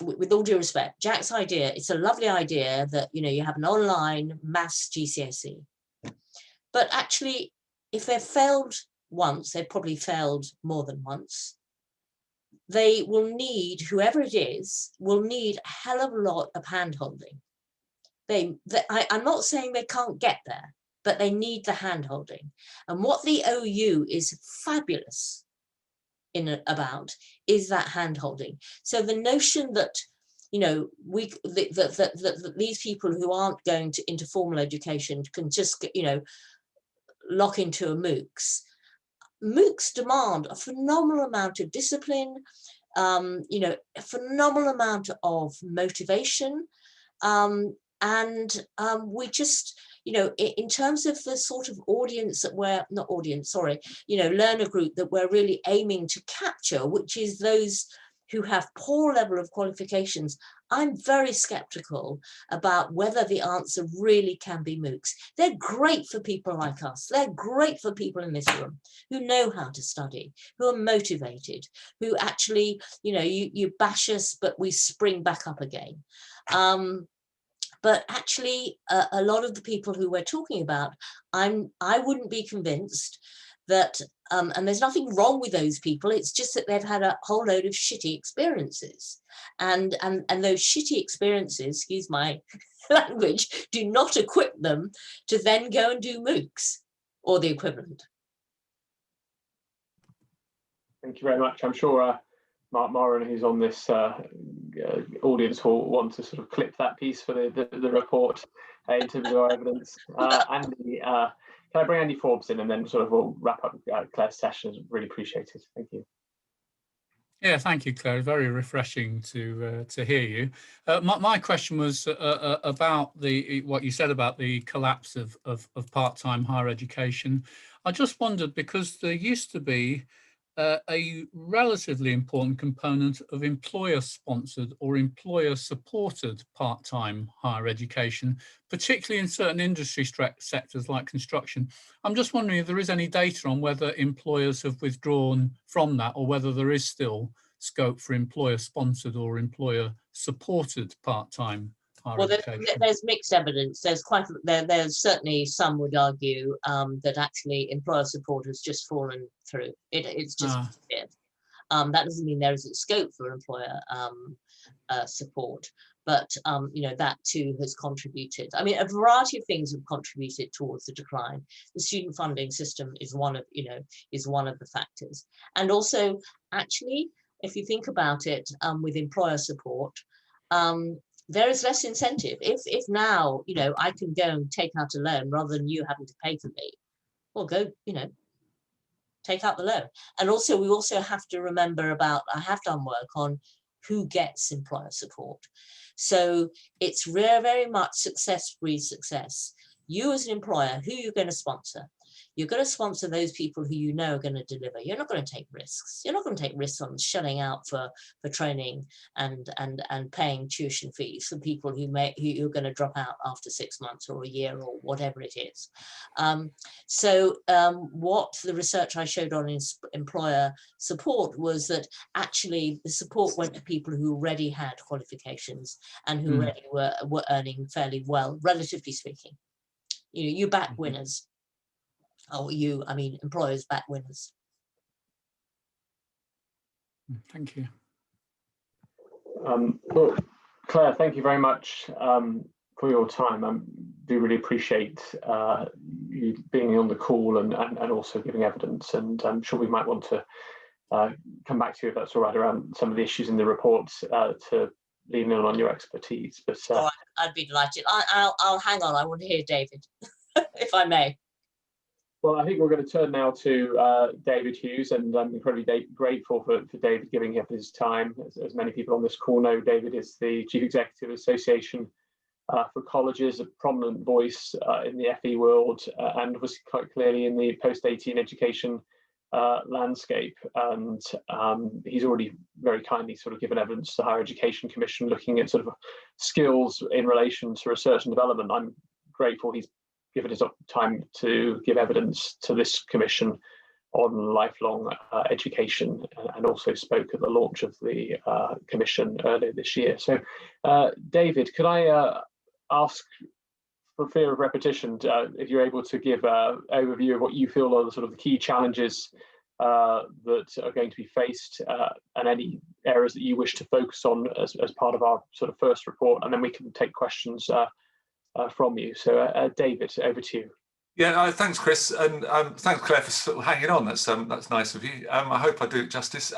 with all due respect, Jack's idea, it's a lovely idea that, you know, you have an online maths GCSE. But actually, if they've failed once, they've probably failed more than once. They will need, whoever it is, will need a hell of a lot of hand-holding. I'm not saying they can't get there, but they need the hand-holding. And what the OU is fabulous about is that hand-holding. So the notion that, you know, that these people who aren't going into formal education can just, you know, lock into a MOOCs. MOOCs demand a phenomenal amount of discipline, you know, a phenomenal amount of motivation, and we just, you know, in terms of the sort of audience that we're, not audience, sorry, you know, learner group that we're really aiming to capture, which is those who have poor level of qualifications, I'm very skeptical about whether the answer really can be MOOCs. They're great for people like us. They're great for people in this room who know how to study, who are motivated, who actually, you know, you bash us, but we spring back up again. But actually, a lot of the people who we're talking about, I wouldn't be convinced that, and there's nothing wrong with those people, it's just that they've had a whole load of shitty experiences. And those shitty experiences, excuse my language, do not equip them to then go and do MOOCs or the equivalent. Thank you very much. I'm sure Mark Moran, who's on this audience, will want to sort of clip that piece for the report in terms of our evidence. Andy, can I bring Andy Forbes in, and then sort of we'll wrap up Claire's session? Really appreciate it. Thank you. Yeah, thank you, Claire. Very refreshing to hear you. My question was about what you said about the collapse of part-time higher education. I just wondered, because there used to be a relatively important component of employer-sponsored or employer-supported part-time higher education, particularly in certain industry sectors like construction. I'm just wondering if there is any data on whether employers have withdrawn from that, or whether there is still scope for employer-sponsored or employer-supported part-time higher education. There's mixed evidence. There's certainly, some would argue that actually employer support has just fallen through. It's just disappeared. That doesn't mean there isn't scope for employer support, but you know, that too has contributed. I mean, a variety of things have contributed towards the decline. The student funding system is one of the factors, and also actually, if you think about it, with employer support, there is less incentive. If now, you know, I can go and take out a loan rather than you having to pay for me, well, go, you know, take out the loan. And also, we also have to remember about, I have done work on who gets employer support. So it's very much success breeds success. You as an employer, who you're going to sponsor? You're going to sponsor those people who you know are going to deliver. You're not going to take risks. You're not going to take risks on shelling out for training and paying tuition fees for people who are going to drop out after 6 months or a year or whatever it is. What the research I showed on employer support was that actually the support went to people who already had qualifications and who already were earning fairly well, relatively speaking. You know, you back winners. I mean, employers back winners. Thank you. Well, Claire, thank you very much for your time. I do really appreciate you being on the call and also giving evidence. And I'm sure we might want to come back to you, if that's all right, around some of the issues in the reports to lean in on your expertise. But I'd be delighted. I'll hang on. I want to hear David, if I may. Well, I think we're going to turn now to David Hughes, and I'm incredibly grateful for David giving up his time. As many people on this call know, David is the Chief Executive Association for Colleges, a prominent voice in the FE world, and was quite clearly in the post-18 education landscape. And he's already very kindly sort of given evidence to the Higher Education Commission, looking at sort of skills in relation to research and development. I'm grateful he's given his time to give evidence to this commission on lifelong education, and also spoke at the launch of the commission earlier this year. So, David, could I ask, for fear of repetition, if you're able to give an overview of what you feel are the sort of the key challenges that are going to be faced, and any areas that you wish to focus on as part of our sort of first report, and then we can take questions from you. So David, over to you. Yeah, thanks, Chris, and thanks, Claire, for sort of hanging on. That's nice of you. I hope I do it justice.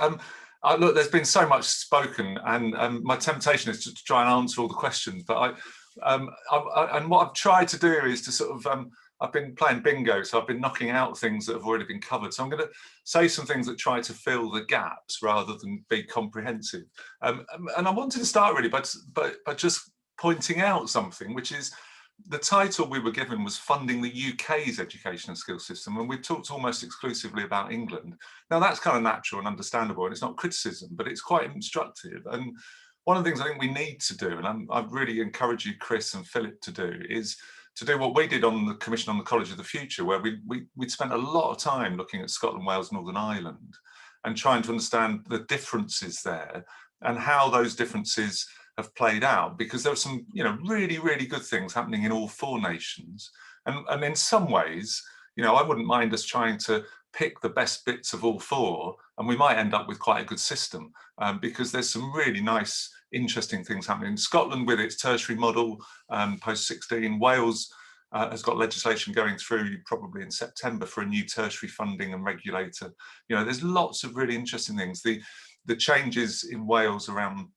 Look, there's been so much spoken, and my temptation is to try and answer all the questions. But and what I've tried to do is to sort of I've been playing bingo, so I've been knocking out things that have already been covered. So I'm going to say some things that try to fill the gaps rather than be comprehensive. And I wanted to start really by just pointing out something, which is the title we were given was Funding the UK's Education and Skills System, and we talked almost exclusively about England. Now that's kind of natural and understandable, and it's not criticism, but it's quite instructive. And one of the things I think we need to do, and I really encourage you, Chris and Philip, to do, is to do what we did on the Commission on the College of the Future, where we'd spent a lot of time looking at Scotland, Wales, Northern Ireland, and trying to understand the differences there and how those differences have played out, because there were some, really, really good things happening in all four nations. And in some ways, I wouldn't mind us trying to pick the best bits of all four, and we might end up with quite a good system, because there's some really nice, interesting things happening in Scotland with its tertiary model, post-16. Wales has got legislation going through probably in September for a new tertiary funding and regulator. There's lots of really interesting things. The changes in Wales around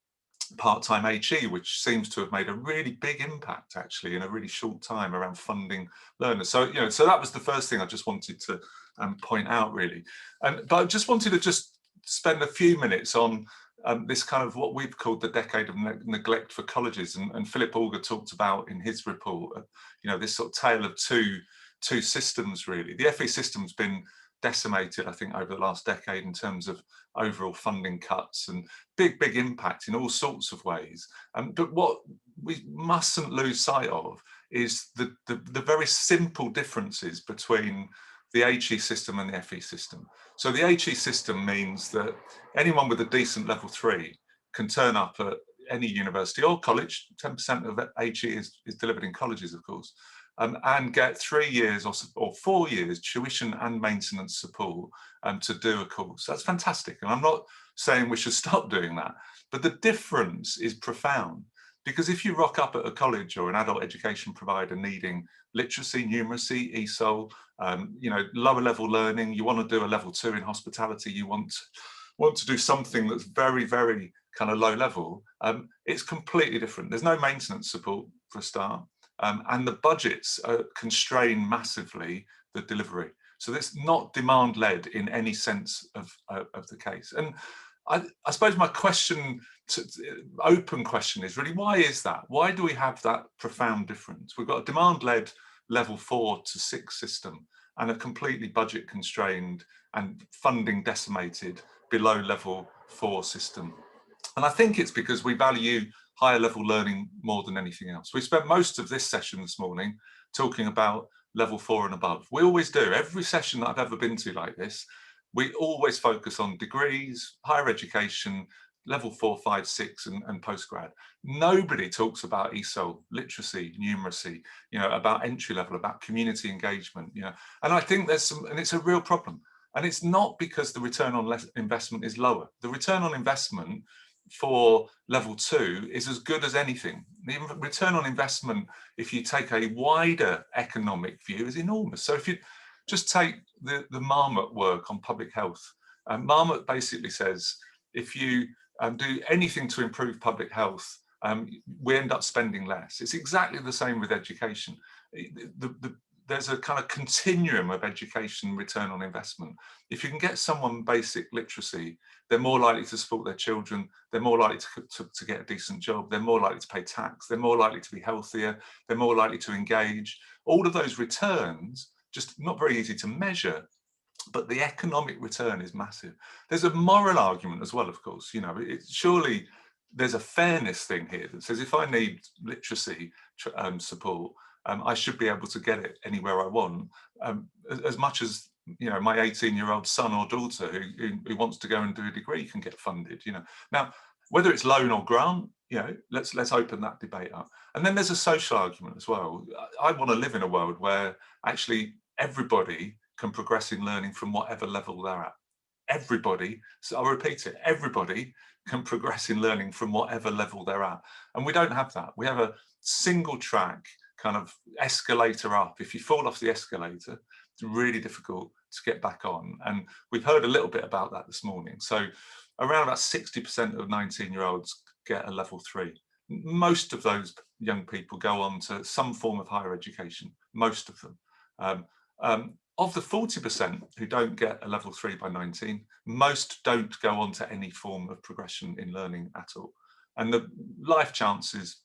part-time HE, which seems to have made a really big impact actually in a really short time around funding learners. So so that was the first thing I just wanted to point out really. But I just wanted to just spend a few minutes on this kind of what we've called the decade of neglect for colleges, and Philip Augar talked about in his report, this sort of tale of two systems really. The FE system's been decimated, I think, over the last decade in terms of overall funding cuts and big impact in all sorts of ways. But what we mustn't lose sight of is the very simple differences between the HE system and the FE system. So the HE system means that anyone with a decent level 3 can turn up at any university or college. 10% of HE is delivered in colleges, of course, and get 3 years or 4 years tuition and maintenance support to do a course. That's fantastic. And I'm not saying we should stop doing that, but the difference is profound. Because if you rock up at a college or an adult education provider needing literacy, numeracy, ESOL, lower level learning, you want to do a level 2 in hospitality, you want to do something that's very, very kind of low level, it's completely different. There's no maintenance support for a start. And the budgets constrain massively the delivery. So it's not demand-led in any sense of the case. And I suppose my open question is really, why is that? Why do we have that profound difference? We've got a demand-led level 4 to 6 system and a completely budget constrained and funding decimated below level 4 system. And I think it's because we value higher level learning more than anything else. We spent most of this session this morning talking about level 4 and above. We always do. Every session that I've ever been to like this, we always focus on degrees, higher education, level 4, 5, 6 and postgrad. Nobody talks about ESOL, literacy, numeracy, about entry level, about community engagement, and I think and it's a real problem. And it's not because the return on investment is lower. The return on investment for level 2 is as good as anything. The return on investment, if you take a wider economic view, is enormous. So if you just take the Marmot work on public health, Marmot basically says if you do anything to improve public health, we end up spending less. It's exactly the same with education. There's a kind of continuum of education return on investment. If you can get someone basic literacy, they're more likely to support their children, they're more likely to get a decent job, they're more likely to pay tax, they're more likely to be healthier, they're more likely to engage. All of those returns, just not very easy to measure, but the economic return is massive. There's a moral argument as well, of course. Surely there's a fairness thing here that says if I need literacy support, I should be able to get it anywhere I want, as much as my 18-year-old son or daughter who wants to go and do a degree can get funded. Now whether it's loan or grant, let's open that debate up. And then there's a social argument as well. I want to live in a world where actually everybody can progress in learning from whatever level they're at. Everybody, so I'll repeat it, everybody can progress in learning from whatever level they're at. And we don't have that. We have a single track kind of escalator up. If you fall off the escalator, it's really difficult to get back on. And we've heard a little bit about that this morning. So around about 60% of 19-year-olds get a level 3. Most of those young people go on to some form of higher education, most of them. Of the 40% who don't get a level 3 by 19, most don't go on to any form of progression in learning at all. And the life chances,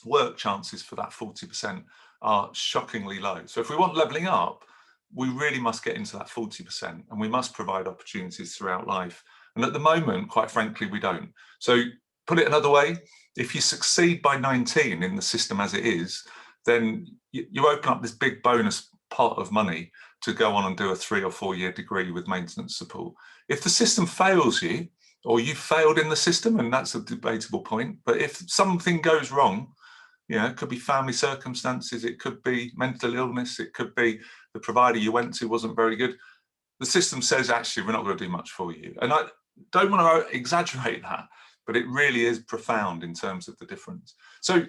work chances for that 40% are shockingly low. So if we want levelling up, we really must get into that 40%, and we must provide opportunities throughout life. And at the moment, quite frankly, we don't. So put it another way, if you succeed by 19 in the system as it is, then you open up this big bonus pot of money to go on and do a 3 or 4 year degree with maintenance support. If the system fails you, or you failed in the system, and that's a debatable point, but if something goes wrong, you know, it could be family circumstances, it could be mental illness, it could be the provider you went to wasn't very good. The system says, actually, we're not going to do much for you. And I don't want to exaggerate that, but it really is profound in terms of the difference. So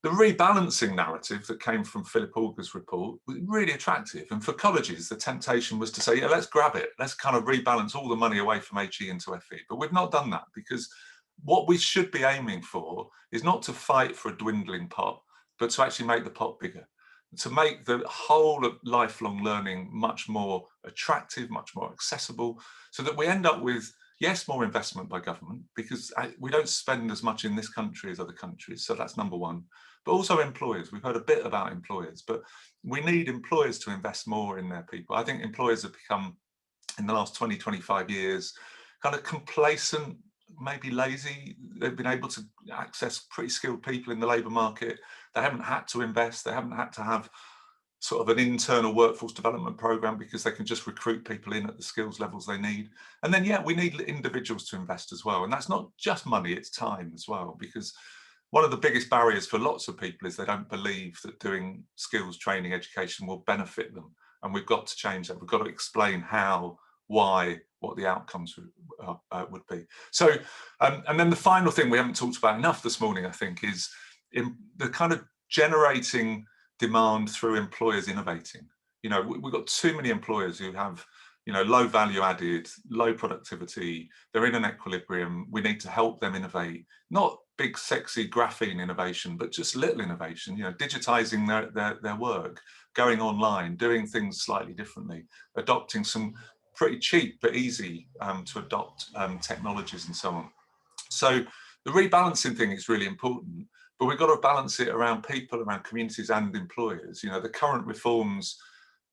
the rebalancing narrative that came from Philip Augar's report was really attractive. And for colleges, the temptation was to say, yeah, let's grab it. Let's kind of rebalance all the money away from HE into FE. But we've not done that, because what we should be aiming for is not to fight for a dwindling pot, but to actually make the pot bigger, to make the whole of lifelong learning much more attractive, much more accessible, so that we end up with, yes, more investment by government, because we don't spend as much in this country as other countries. So that's number one. But also employers. We've heard a bit about employers, but we need employers to invest more in their people. I think employers have become, in the last 20, 25 years, kind of complacent, maybe lazy. They've been able to access pretty skilled people in the labour market. They haven't had to invest. They haven't had to have sort of an internal workforce development program, because they can just recruit people in at the skills levels they need. And then, yeah, we need individuals to invest as well. And that's not just money, it's time as well, because one of the biggest barriers for lots of people is they don't believe that doing skills training education will benefit them. And we've got to change that. We've got to explain how, why, what the outcomes would be. So, and then the final thing we haven't talked about enough this morning, I think, is in the kind of generating demand through employers innovating. You know, we've got too many employers who have, you know, low value added, low productivity. They're in an equilibrium. We need to help them innovate, not big sexy graphene innovation, but just little innovation, you know, digitizing their work, going online, doing things slightly differently, adopting some pretty cheap but easy to adopt technologies and so on. So the rebalancing thing is really important, but we've got to balance it around people, around communities and employers. You know, the current reforms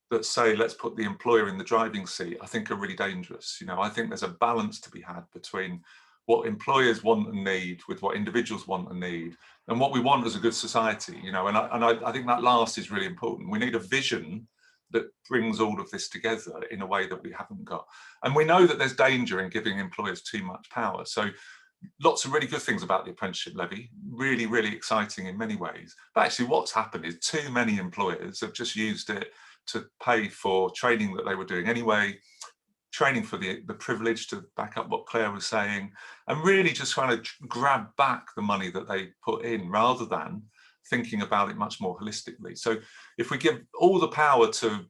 that say, let's put the employer in the driving seat, I think are really dangerous. You know, I think there's a balance to be had between what employers want and need with what individuals want and need, and what we want as a good society, you know, and I think that last is really important. We need a vision that brings all of this together in a way that we haven't got. And we know that there's danger in giving employers too much power. So lots of really good things about the apprenticeship levy, really, really exciting in many ways. But actually what's happened is too many employers have just used it to pay for training that they were doing anyway, training for the privilege, to back up what Claire was saying, and really just trying to grab back the money that they put in, rather than thinking about it much more holistically. So if we give all the power to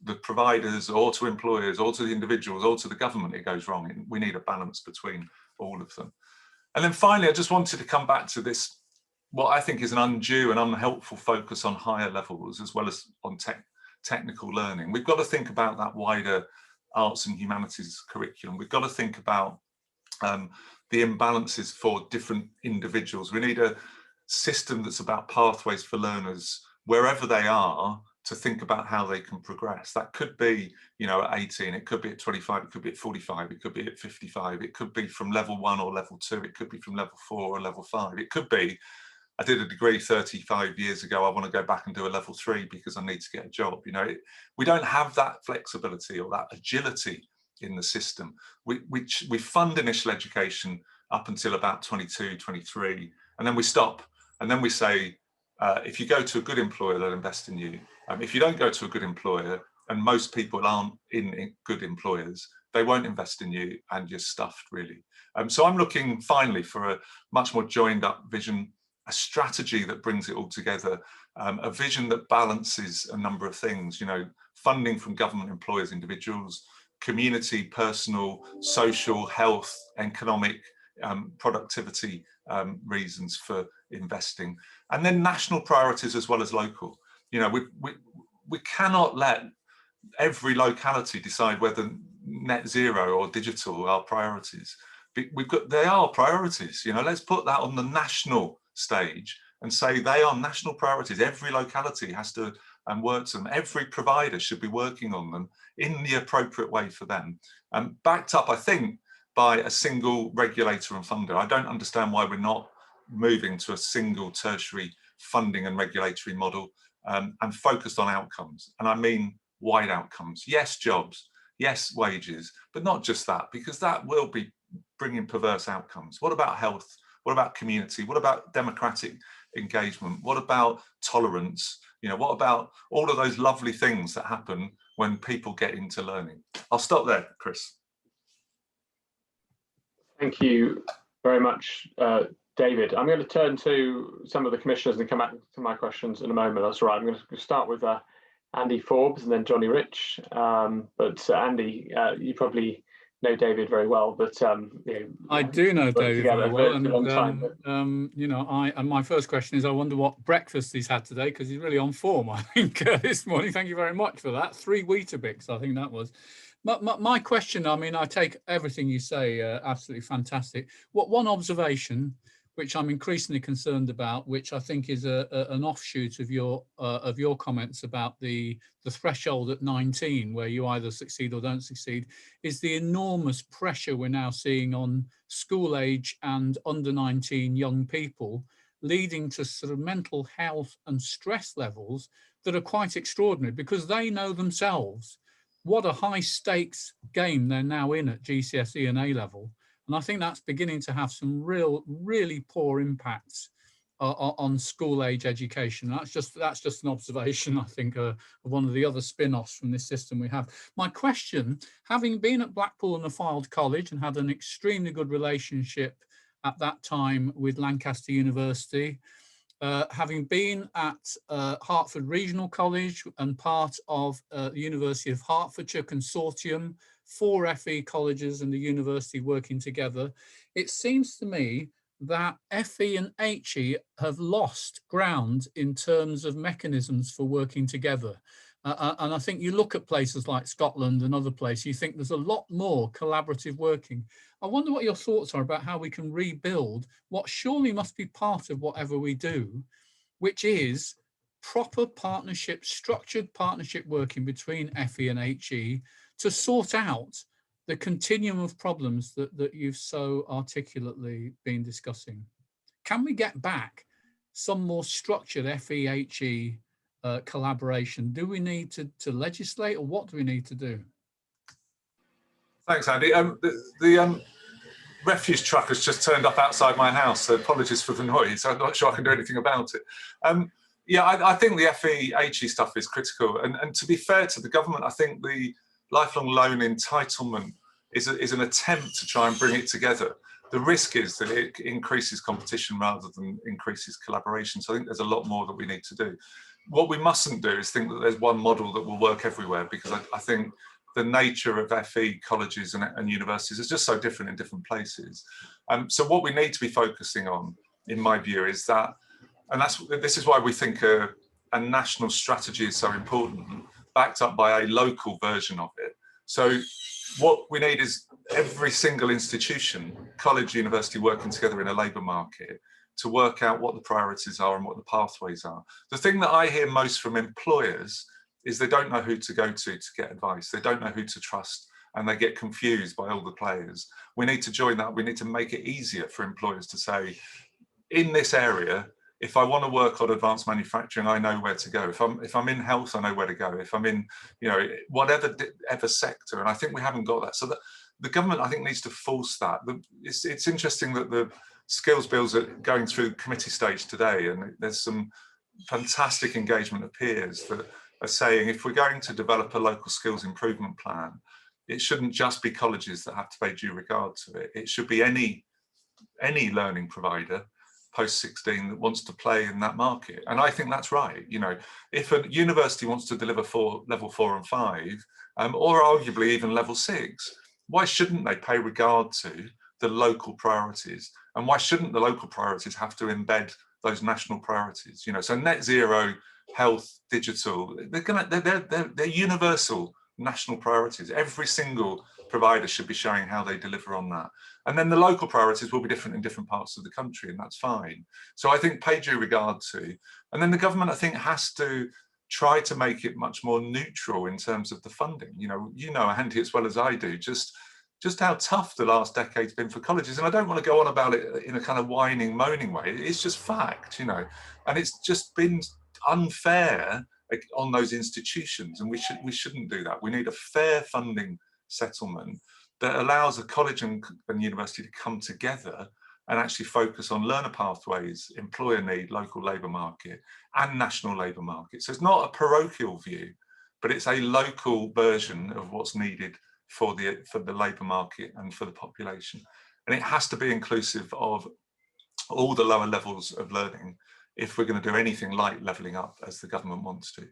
the providers, or to employers, or to the individuals, or to the government, it goes wrong. We need a balance between all of them. And then finally, I just wanted to come back to this, what I think is an undue and unhelpful focus on higher levels as well as on technical learning. We've got to think about that wider arts and humanities curriculum. We've got to think about the imbalances for different individuals. We need a system that's about pathways for learners wherever they are, to think about how they can progress. That could be, you know, at 18, it could be at 25, it could be at 45, it could be at 55, it could be from level 1 or level 2, it could be from level 4 or level 5, it could be, I did a degree 35 years ago, I want to go back and do a level 3 because I need to get a job. You know, we don't have that flexibility or that agility in the system. We fund initial education up until about 22, 23, and then we stop. And then we say, if you go to a good employer, they'll invest in you. If you don't go to a good employer, and most people aren't in good employers, they won't invest in you, and you're stuffed, really. So I'm looking finally for a much more joined up vision a strategy that brings it all together, a vision that balances a number of things, you know, funding from government employers, individuals, community, personal, social, health, economic, productivity reasons for investing, and then national priorities as well as local. You know, we cannot let every locality decide whether net zero or digital are priorities. They are priorities, you know, let's put that on the national stage and say they are national priorities. Every locality has to work to them. Every provider should be working on them in the appropriate way for them. Backed up, I think, by a single regulator and funder. I don't understand why we're not moving to a single tertiary funding and regulatory model and focused on outcomes. And I mean wide outcomes. Yes, jobs, yes, wages, but not just that, because that will be bringing perverse outcomes. What about health? What about community? What about democratic engagement? What about tolerance? You know, what about all of those lovely things that happen when people get into learning? I'll stop there, Chris. Thank you very much, David. I'm going to turn to some of the commissioners and come back to my questions in a moment. That's right. I'm going to start with Andy Forbes and then Johnny Rich. But Andy, you probably know David very well, but you know, I do know David very well, and you know, and my first question is, I wonder what breakfast he's had today, because he's really on form, I think, this morning. Thank you very much for that. 3 Weetabix, I think that was. My question, I mean, I take everything you say, absolutely fantastic. What one observation, which I'm increasingly concerned about, which I think is an offshoot of your comments about the threshold at 19, where you either succeed or don't succeed, is the enormous pressure we're now seeing on school age and under 19 young people, leading to sort of mental health and stress levels that are quite extraordinary, because they know themselves what a high stakes game they're now in at GCSE and A level. And I think that's beginning to have some really poor impacts on school age education. That's just an observation, I think, of one of the other spin-offs from this system we have. My question, having been at Blackpool and the Fylde College and had an extremely good relationship at that time with Lancaster University, having been at Hertford Regional College and part of the University of Hertfordshire Consortium, 4 FE colleges and the university working together, it seems to me that FE and HE have lost ground in terms of mechanisms for working together. And I think you look at places like Scotland and other places, you think there's a lot more collaborative working. I wonder what your thoughts are about how we can rebuild what surely must be part of whatever we do, which is proper partnership, structured partnership working between FE and HE to sort out the continuum of problems that you've so articulately been discussing. Can we get back some more structured FE-HE collaboration? Do we need to legislate, or what do we need to do? Thanks, Andy. The refuse truck has just turned up outside my house, so apologies for the noise. I'm not sure I can do anything about it. Yeah, I think the FE-HE stuff is critical. And to be fair to the government, I think the lifelong loan entitlement is an attempt to try and bring it together. The risk is that it increases competition rather than increases collaboration. So I think there's a lot more that we need to do. What we mustn't do is think that there's one model that will work everywhere, because I think the nature of FE colleges and universities is just so different in different places. So what we need to be focusing on, in my view, is that, and this is why we think a national strategy is so important, backed up by a local version of it. So what we need is every single institution, college, university, working together in a labour market to work out what the priorities are and what the pathways are. The thing that I hear most from employers is they don't know who to go to get advice. They don't know who to trust, and they get confused by all the players. We need to join that. We need to make it easier for employers to say, in this area, if I want to work on advanced manufacturing, I know where to go. If I'm in health, I know where to go. If I'm in, you know, whatever sector, and I think we haven't got that. So that the government, I think, needs to force that. It's interesting that the skills bills are going through committee stage today, and there's some fantastic engagement of peers that are saying, if we're going to develop a local skills improvement plan, it shouldn't just be colleges that have to pay due regard to it. It should be any learning provider, post-16 that wants to play in that market. And I think that's right. You know, if a university wants to deliver level 4 and 5, or arguably even level 6, why shouldn't they pay regard to the local priorities? And why shouldn't the local priorities have to embed those national priorities? You know, so net zero, health, digital, they're universal national priorities. Every single provider should be showing how they deliver on that. And then the local priorities will be different in different parts of the country, and that's fine. So I think pay due regard to, and then the government, I think, has to try to make it much more neutral in terms of the funding. You know, Andy, as well as I do, just how tough the last decade's been for colleges. And I don't want to go on about it in a kind of whining, moaning way. It's just fact, you know, and it's just been unfair on those institutions, and we shouldn't do that. We need a fair funding settlement that allows a college and university to come together and actually focus on learner pathways, employer need, local labour market, and national labour market. So it's not a parochial view, but it's a local version of what's needed for the labour market and for the population. And it has to be inclusive of all the lower levels of learning if we're going to do anything like levelling up as the government wants to.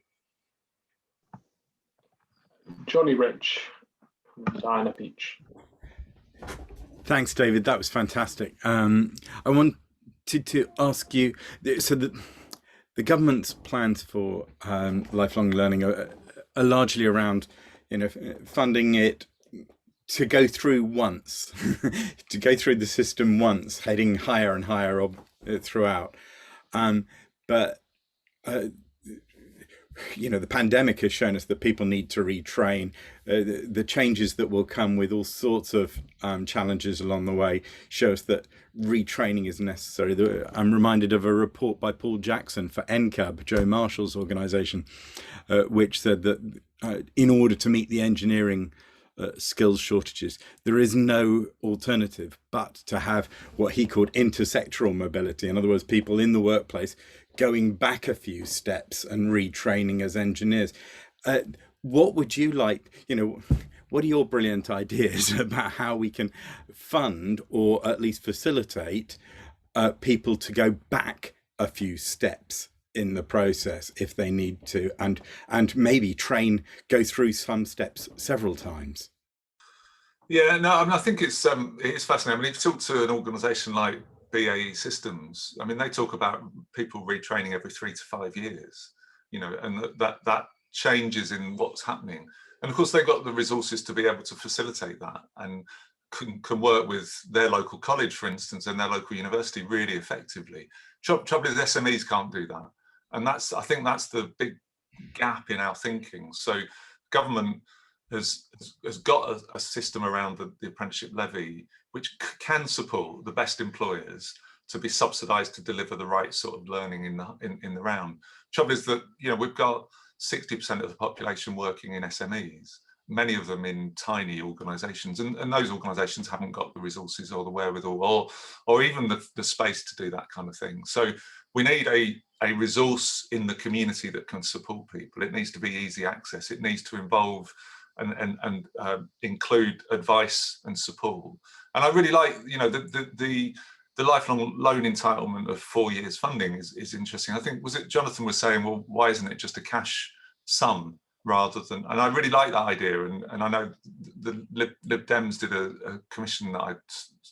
Johnny Rich, Diana Beech. Thanks, David. That was fantastic. I wanted to ask you, so the government's plans for lifelong learning are largely around, you know, funding it to go through once, to go through the system once, heading higher and higher throughout. But you know, the pandemic has shown us that people need to retrain. The changes that will come with all sorts of challenges along the way show us that retraining is necessary. I'm reminded of a report by Paul Jackson for NCUB, Joe Marshall's organisation, which said that in order to meet the engineering skills shortages, there is no alternative but to have what he called intersectoral mobility. In other words, people in the workplace going back a few steps and retraining as engineers. What would you like, you know, what are your brilliant ideas about how we can fund or at least facilitate people to go back a few steps in the process if they need to, and maybe go through some steps several times? Yeah, no, I mean, I think it's fascinating. I mean, if you talk to an organisation like BAE Systems, I mean, they talk about people retraining every 3 to 5 years, you know, and that changes in what's happening. And of course, they've got the resources to be able to facilitate that and can work with their local college, for instance, and their local university really effectively. Trouble is, SMEs can't do that. And I think that's the big gap in our thinking. So government has got a system around the apprenticeship levy, which can support the best employers to be subsidised to deliver the right sort of learning in the round. Trouble is that, you know, we've got 60% of the population working in SMEs, many of them in tiny organisations, and those organisations haven't got the resources or the wherewithal or even the space to do that kind of thing. So we need a resource in the community that can support people. It needs to be easy access. It needs to involve and include advice and support. And I really like, you know, the lifelong loan entitlement of 4 years funding is interesting. I think, was it Jonathan was saying, well, why isn't it just a cash sum rather than, and I really like that idea. And I know the Lib Dems did a commission that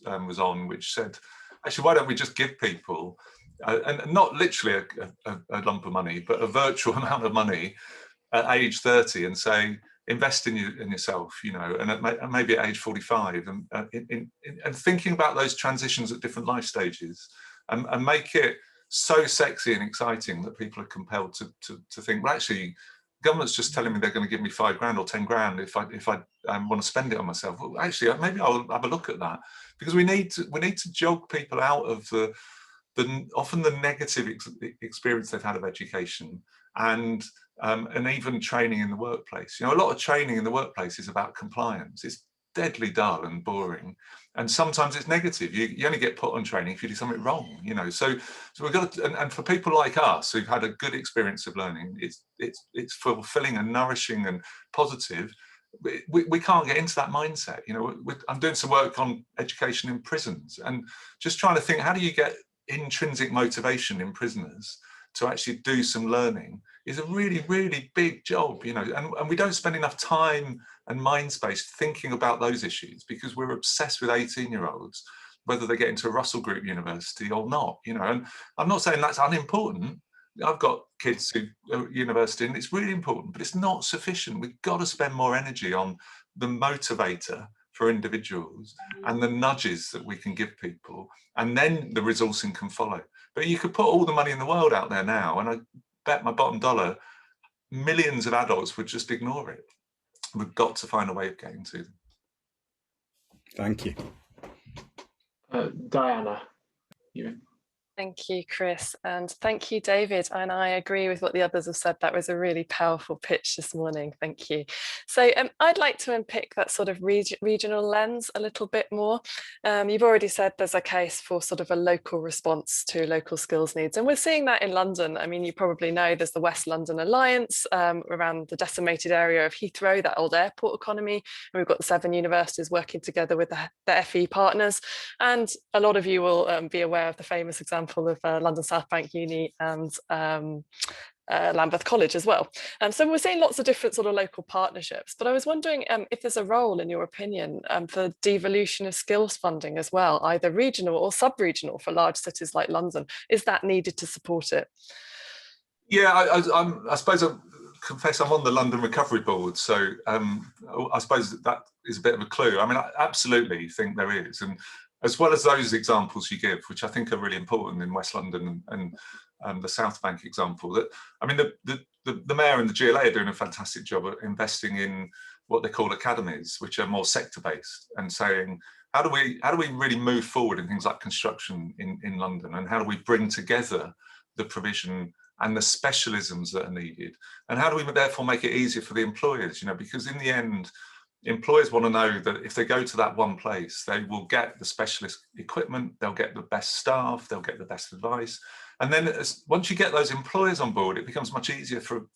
I was on, which said, actually, why don't we just give people, and not literally a lump of money, but a virtual amount of money at age 30 and say, invest in yourself, you know, and maybe at age 45, and thinking about those transitions at different life stages, and make it so sexy and exciting that people are compelled to think, well, actually, government's just telling me they're going to give me 5 grand or 10 grand if I want to spend it on myself. Well, actually, maybe I'll have a look at that, because we need to jog people out of the often the negative experience they've had of education and even training in the workplace. You know, a lot of training in the workplace is about compliance. It's deadly dull and boring, and sometimes it's negative. You only get put on training if you do something wrong. You know, so we've got to, and for people like us who've had a good experience of learning, it's fulfilling and nourishing and positive. We can't get into that mindset. You know, I'm doing some work on education in prisons and just trying to think, how do you get intrinsic motivation in prisoners to actually do some learning is a really, really big job, you know, and we don't spend enough time and mind space thinking about those issues because we're obsessed with 18-year-olds, whether they get into a Russell Group university or not, you know. And I'm not saying that's unimportant. I've got kids who are at university and it's really important, but it's not sufficient. We've got to spend more energy on the motivator for individuals and the nudges that we can give people, and then the resourcing can follow. But you could put all the money in the world out there now, and I bet my bottom dollar millions of adults would just ignore it. We've got to find a way of getting to them. Thank you. Diana. Thank you, Chris, and thank you, David. And I agree with what the others have said. That was a really powerful pitch this morning. Thank you. So I'd like to unpick that sort of regional lens a little bit more. You've already said there's a case for sort of a local response to local skills needs. And we're seeing that in London. I mean, you probably know there's the West London Alliance around the decimated area of Heathrow, that old airport economy. And we've got the 7 universities working together with the FE partners. And a lot of you will be aware of the famous example of London South Bank Uni and Lambeth College as well. So we're seeing lots of different sort of local partnerships, but I was wondering if there's a role, in your opinion, for devolution of skills funding as well, either regional or sub-regional for large cities like London. Is that needed to support it? Yeah, I suppose I confess I'm on the London Recovery Board, so I suppose that is a bit of a clue. I mean, I absolutely think there is, and as well as those examples you give, which I think are really important in West London and the South Bank example, that I mean, the Mayor and the GLA are doing a fantastic job at investing in what they call academies, which are more sector-based, and saying, how do we really move forward in things like construction in London, and how do we bring together the provision and the specialisms that are needed, and how do we therefore make it easier for the employers, you know, because in the end, employers want to know that if they go to that one place, they will get the specialist equipment, they'll get the best staff, they'll get the best advice. And then once you get those employers on board, it becomes much easier for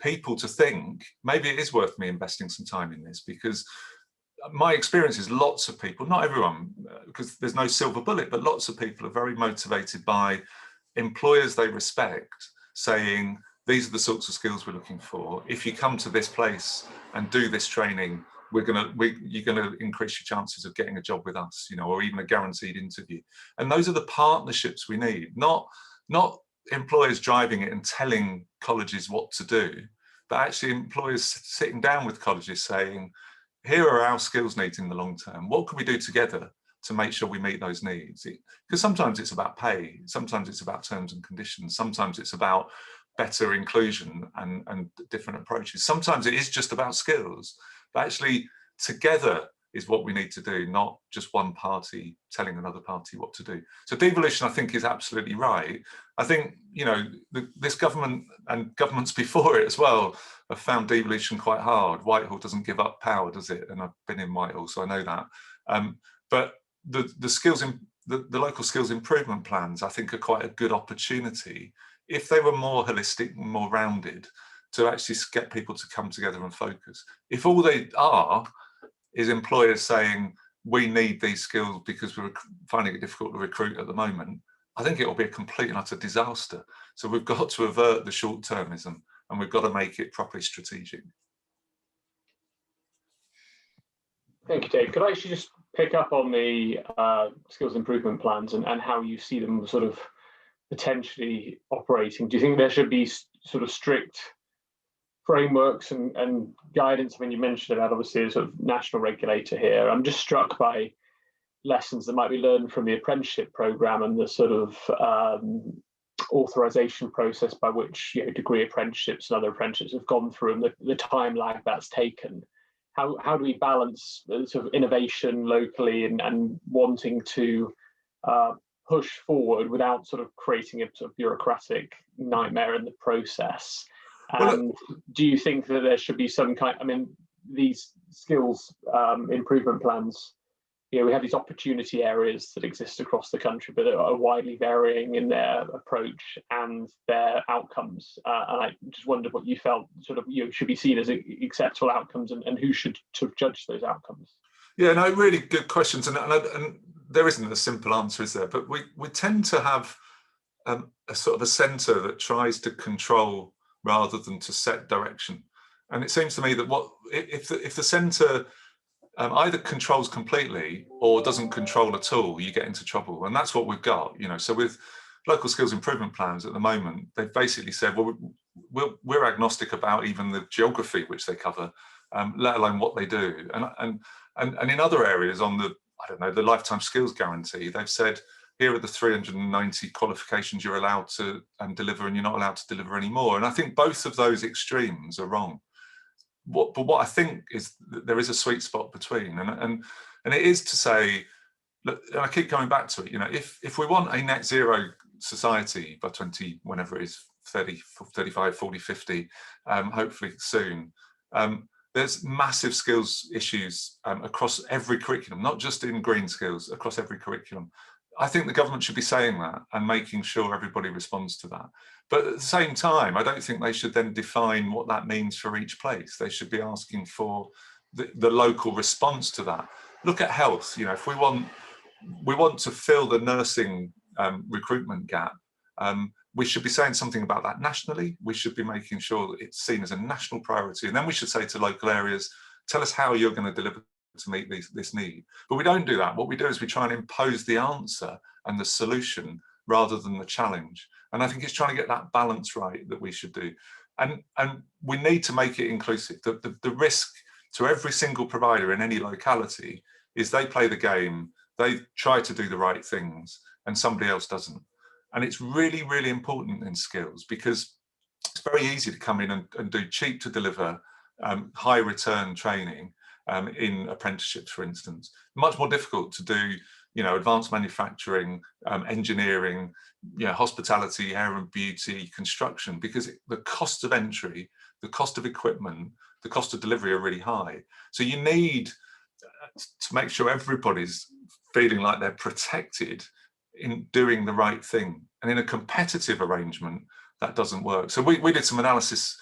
people to think, maybe it is worth me investing some time in this, because my experience is lots of people, not everyone, because there's no silver bullet, but lots of people are very motivated by employers they respect saying, these are the sorts of skills we're looking for. If you come to this place and do this training, you're going to increase your chances of getting a job with us, you know, or even a guaranteed interview. And those are the partnerships we need, not employers driving it and telling colleges what to do, but actually employers sitting down with colleges saying, here are our skills needs in the long term. What can we do together to make sure we meet those needs? Because sometimes it's about pay, sometimes it's about terms and conditions, sometimes it's about better inclusion and different approaches. Sometimes it is just about skills, but actually together is what we need to do, not just one party telling another party what to do. So devolution, I think, is absolutely right. I think, you know, this government and governments before it as well have found devolution quite hard. Whitehall doesn't give up power, does it? And I've been in Whitehall, so I know that. But the skills in the local skills improvement plans, I think, are quite a good opportunity if they were more holistic, more rounded, to actually get people to come together and focus. If all they are is employers saying, we need these skills because we're finding it difficult to recruit at the moment, I think it will be a complete and utter disaster. So we've got to avert the short-termism and we've got to make it properly strategic. Thank you, Dave. Could I actually just pick up on the skills improvement plans and how you see them sort of potentially operating? Do you think there should be sort of strict frameworks and guidance? I mean, you mentioned about obviously a sort of national regulator here. I'm just struck by lessons that might be learned from the apprenticeship program and the sort of authorization process by which, you know, degree apprenticeships and other apprenticeships have gone through, and the time lag that's taken. How do we balance sort of innovation locally and wanting to push forward without sort of creating a sort of bureaucratic nightmare in the process? And do you think that there should be some kind, I mean, these skills improvement plans, you know, we have these opportunity areas that exist across the country, but are widely varying in their approach and their outcomes. And I just wondered what you felt sort of, you know, should be seen as acceptable outcomes, and who should sort of judge those outcomes? Yeah, no, really good questions. And there isn't a simple answer, is there? But we tend to have a sort of a centre that tries to control rather than to set direction. And it seems to me that if the centre either controls completely or doesn't control at all, you get into trouble. And that's what we've got, you know. So with local skills improvement plans at the moment, they've basically said, well, we're agnostic about even the geography which they cover, let alone what they do. And in other areas on the, I don't know, the lifetime skills guarantee, they've said, here are the 390 qualifications you're allowed to deliver, and you're not allowed to deliver any more. And I think both of those extremes are wrong. But what I think is that there is a sweet spot between, and it is to say, look, and I keep coming back to it, you know, if we want a net zero society by 20, whenever it is, 30, 35, 40, 50, hopefully soon, there's massive skills issues across every curriculum, not just in green skills, across every curriculum. I think the government should be saying that and making sure everybody responds to that. But at the same time, I don't think they should then define what that means for each place. They should be asking for the local response to that. Look at health. You know, if we want to fill the nursing recruitment gap, we should be saying something about that nationally. We should be making sure that it's seen as a national priority. And then we should say to local areas, tell us how you're going to deliver to meet this need. But we don't do that. What we do is we try and impose the answer and the solution rather than the challenge. And I think it's trying to get that balance right that we should do. And we need to make it inclusive. The risk to every single provider in any locality is they play the game, they try to do the right things, and somebody else doesn't. And it's really, really important in skills, because it's very easy to come in and do cheap to deliver, high return training in apprenticeships, for instance. Much more difficult to do, you know, advanced manufacturing, engineering, you know, hospitality, hair and beauty, construction, because the cost of entry, the cost of equipment, the cost of delivery are really high. So you need to make sure everybody's feeling like they're protected in doing the right thing. And in a competitive arrangement, that doesn't work. So we did some analysis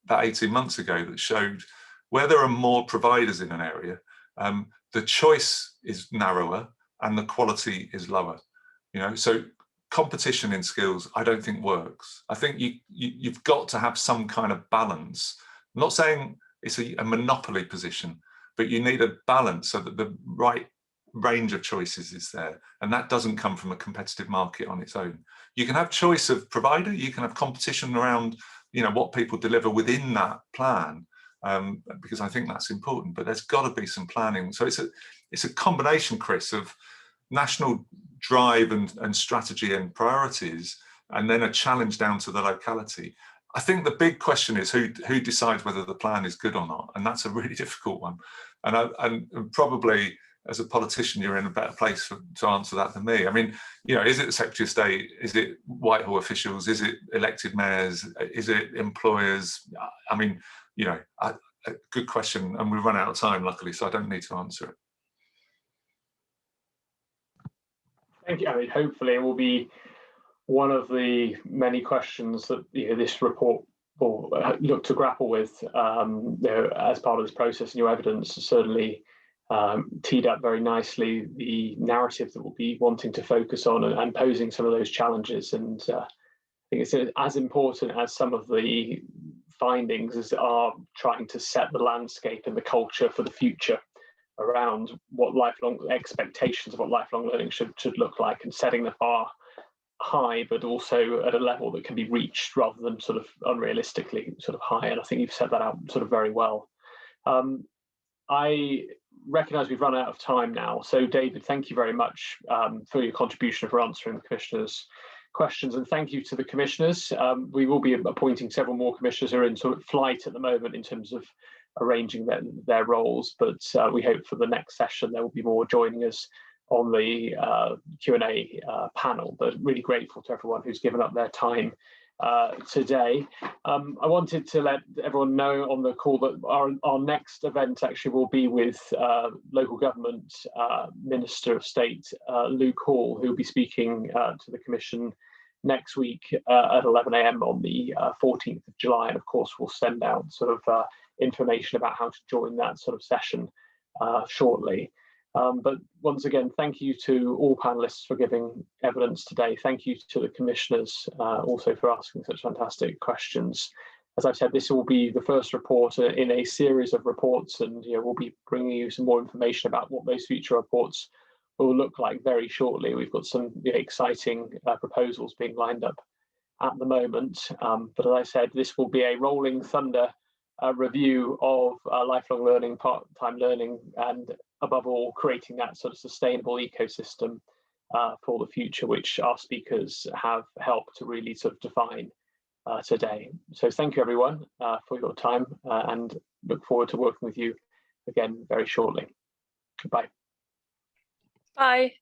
about 18 months ago that showed where there are more providers in an area, the choice is narrower and the quality is lower. You know, so competition in skills, I don't think works. I think you've got to have some kind of balance. I'm not saying it's a monopoly position, but you need a balance so that the right range of choices is there, and that doesn't come from a competitive market on its own. You can have choice of provider, you can have competition around, you know, what people deliver within that plan, because I think that's important, but there's got to be some planning. So it's a combination, Chris, of national drive and strategy and priorities, and then a challenge down to the locality. I think the big question is who decides whether the plan is good or not, and that's a really difficult one. And probably as a politician, you're in a better place to answer that than me. I mean, you know, is it the Secretary of State? Is it Whitehall officials? Is it elected mayors? Is it employers? I mean, you know, a good question, and we've run out of time, luckily, so I don't need to answer it. Thank you. I mean, hopefully it will be one of the many questions that, you know, this report will look to grapple with, you know, as part of this process. New evidence certainly teed up very nicely the narrative that we'll be wanting to focus on and posing some of those challenges. And I think it's as important as some of the findings are trying to set the landscape and the culture for the future around what lifelong expectations of what lifelong learning should look like, and setting the bar high, but also at a level that can be reached rather than sort of unrealistically sort of high. And I think you've set that out sort of very well. I recognise we've run out of time now. So David, thank you very much for your contribution for answering the Commissioner's questions, and thank you to the Commissioners. We will be appointing several more Commissioners who are in sort of flight at the moment in terms of arranging their roles, but we hope for the next session there will be more joining us on the Q&A panel. But really grateful to everyone who's given up their time today. I wanted to let everyone know on the call that our next event actually will be with Local Government Minister of State Luke Hall, who will be speaking to the Commission next week at 11 AM on the 14th of July. And of course, we'll send out sort of information about how to join that sort of session shortly. But once again, thank you to all panelists for giving evidence today. Thank you to the commissioners also for asking such fantastic questions. As I've said, this will be the first report in a series of reports, and we'll be bringing you some more information about what those future reports will look like very shortly. We've got some exciting proposals being lined up at the moment. But as I said, this will be a rolling thunder review of lifelong learning, part-time learning, and above all, creating that sort of sustainable ecosystem for the future, which our speakers have helped to really sort of define today. So thank you everyone for your time and look forward to working with you again very shortly. Goodbye. Bye.